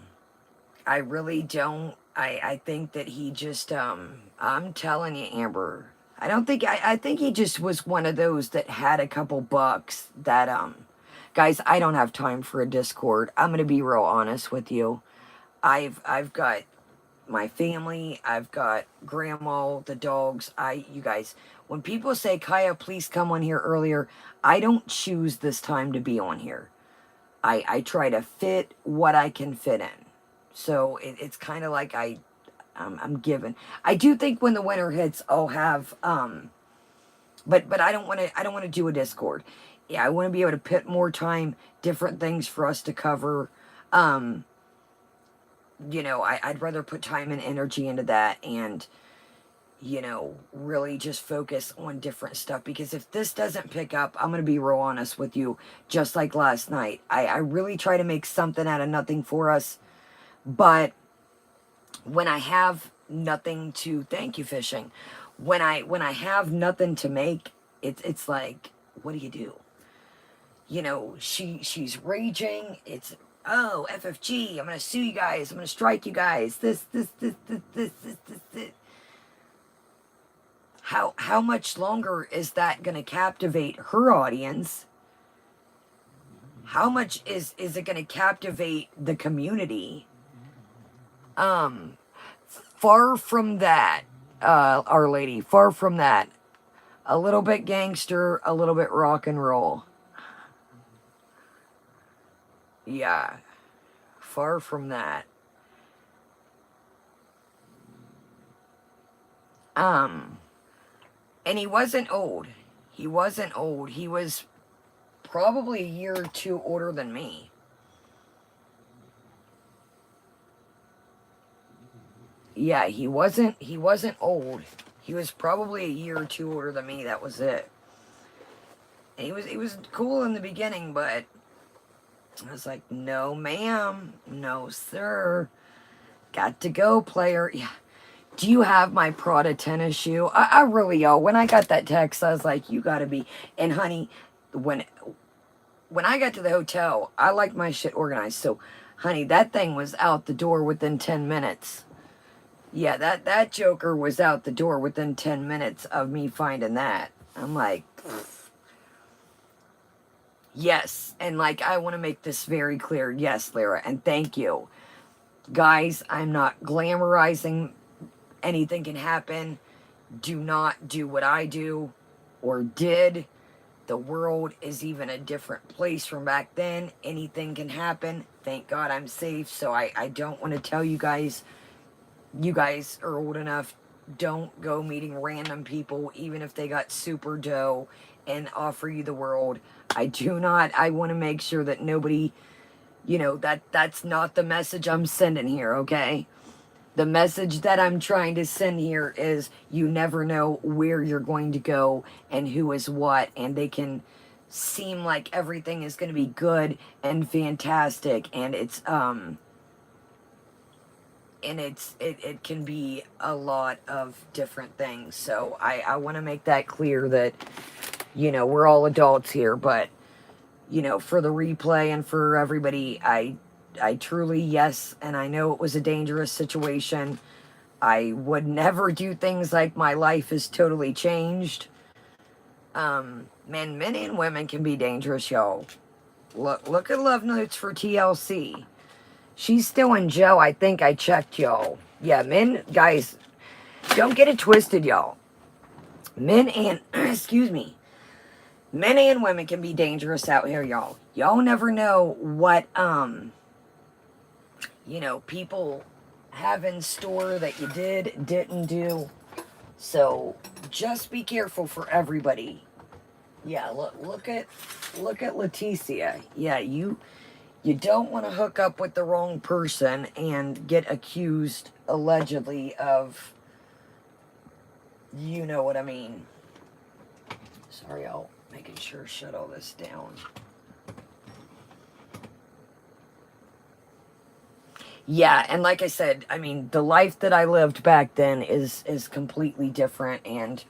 I really don't. I think that he just, I'm telling you, Amber, I think he just was one of those that had a couple bucks that, guys, I don't have time for a Discord. I'm going to be real honest with you. I've got my family, I've got grandma, the dogs. You guys, when people say, Kaya, please come on here earlier, I don't choose this time to be on here. I try to fit what I can fit in. So it's kind of like I'm given. I do think when the winter hits, I'll have, but I don't want to do a Discord. Yeah, I want to be able to put more time, different things for us to cover. You know, I'd rather put time and energy into that, and, you know, really just focus on different stuff. Because if this doesn't pick up, I'm going to be real honest with you, just like last night. I really try to make something out of nothing for us. But when I have nothing to, thank you, fishing. When I have nothing to make, it's like, what do you do? You know, she's raging. It's, oh, FFG, I'm gonna sue you guys. I'm gonna strike you guys. This. How much longer is that gonna captivate her audience? How much is it gonna captivate the community? Far from that, Our Lady, far from that. A little bit gangster, a little bit rock and roll. Yeah, far from that. And he wasn't old. He wasn't old. He was probably a year or two older than me. Yeah, he wasn't old. He was probably a year or two older than me. That was it. And he was cool in the beginning, but I was like, no, ma'am, no, sir. Got to go, player. Yeah. Do you have my Prada tennis shoe? I really, y'all, when I got that text, I was like, you gotta be. And honey, when I got to the hotel, I like my shit organized. So, honey, that thing was out the door within 10 minutes. Yeah, that joker was out the door within 10 minutes of me finding that. I'm like, yes. And like, I want to make this very clear. Yes, Lyra, and thank you. Guys, I'm not glamorizing. Anything can happen. Do not do what I do or did. The world is even a different place from back then. Anything can happen. Thank God I'm safe. So I don't want to tell you guys are old enough. Don't go meeting random people, even if they got super dough and offer you the world. I want to make sure that nobody, you know, that's not the message I'm sending here, okay? The message that I'm trying to send here is you never know where you're going to go and who is what, and they can seem like everything is going to be good and fantastic, and it can be a lot of different things. So I want to make that clear that, you know, we're all adults here, but, you know, for the replay and for everybody, I truly, yes, and I know it was a dangerous situation. I would never do things like my life is totally changed. Men and women can be dangerous, y'all. Look at Love Notes for TLC. She's still in jail. I think I checked, y'all. Yeah, men, guys, don't get it twisted, y'all. Men and, excuse me, men and women can be dangerous out here, y'all. Y'all never know what, you know, people have in store that you didn't do. So just be careful for everybody. Yeah, look at Leticia. Yeah, you don't want to hook up with the wrong person and get accused allegedly of, you know what I mean. Sorry, I'll making sure shut all this down. Yeah, and like I said, I mean, the life that I lived back then is completely different, and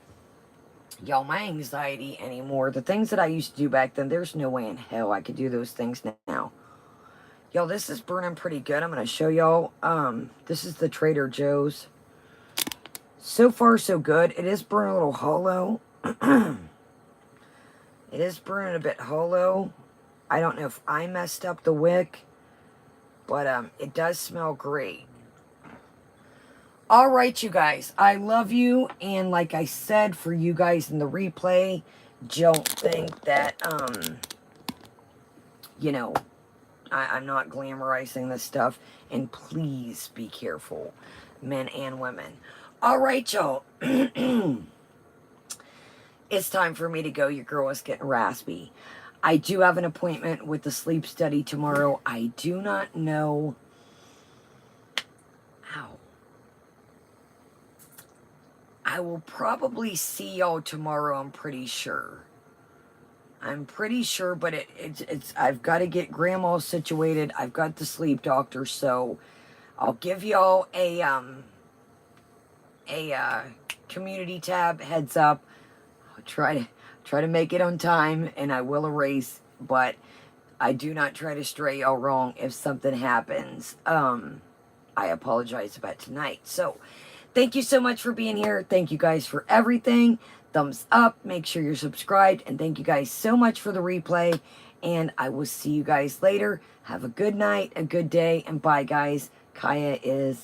y'all, my anxiety anymore, the things that I used to do back then, there's no way in hell I could do those things now. Y'all, this is burning pretty good. I'm going to show y'all. This is the Trader Joe's. So far, so good. It is burning a little hollow. It is burning a bit hollow. I don't know if I messed up the wick, but it does smell great. All right, you guys. I love you. And like I said, for you guys in the replay, don't think that, you know, I'm not glamorizing this stuff. And please be careful, men and women. All right, y'all. It's time for me to go. Your girl is getting raspy. I do have an appointment with the sleep study tomorrow. I do not know. Ow. I will probably see y'all tomorrow, I'm pretty sure. I'm pretty sure, but it's I've got to get grandma situated. I've got the sleep doctor, so I'll give y'all a community tab heads up. I'll try to make it on time, and I will erase, but I do not try to stray y'all wrong if something happens. I apologize about tonight. So, thank you so much for being here. Thank you guys for everything. Thumbs up. Make sure you're subscribed. And thank you guys so much for the replay. And I will see you guys later. Have a good night, a good day, and bye, guys. Kaya is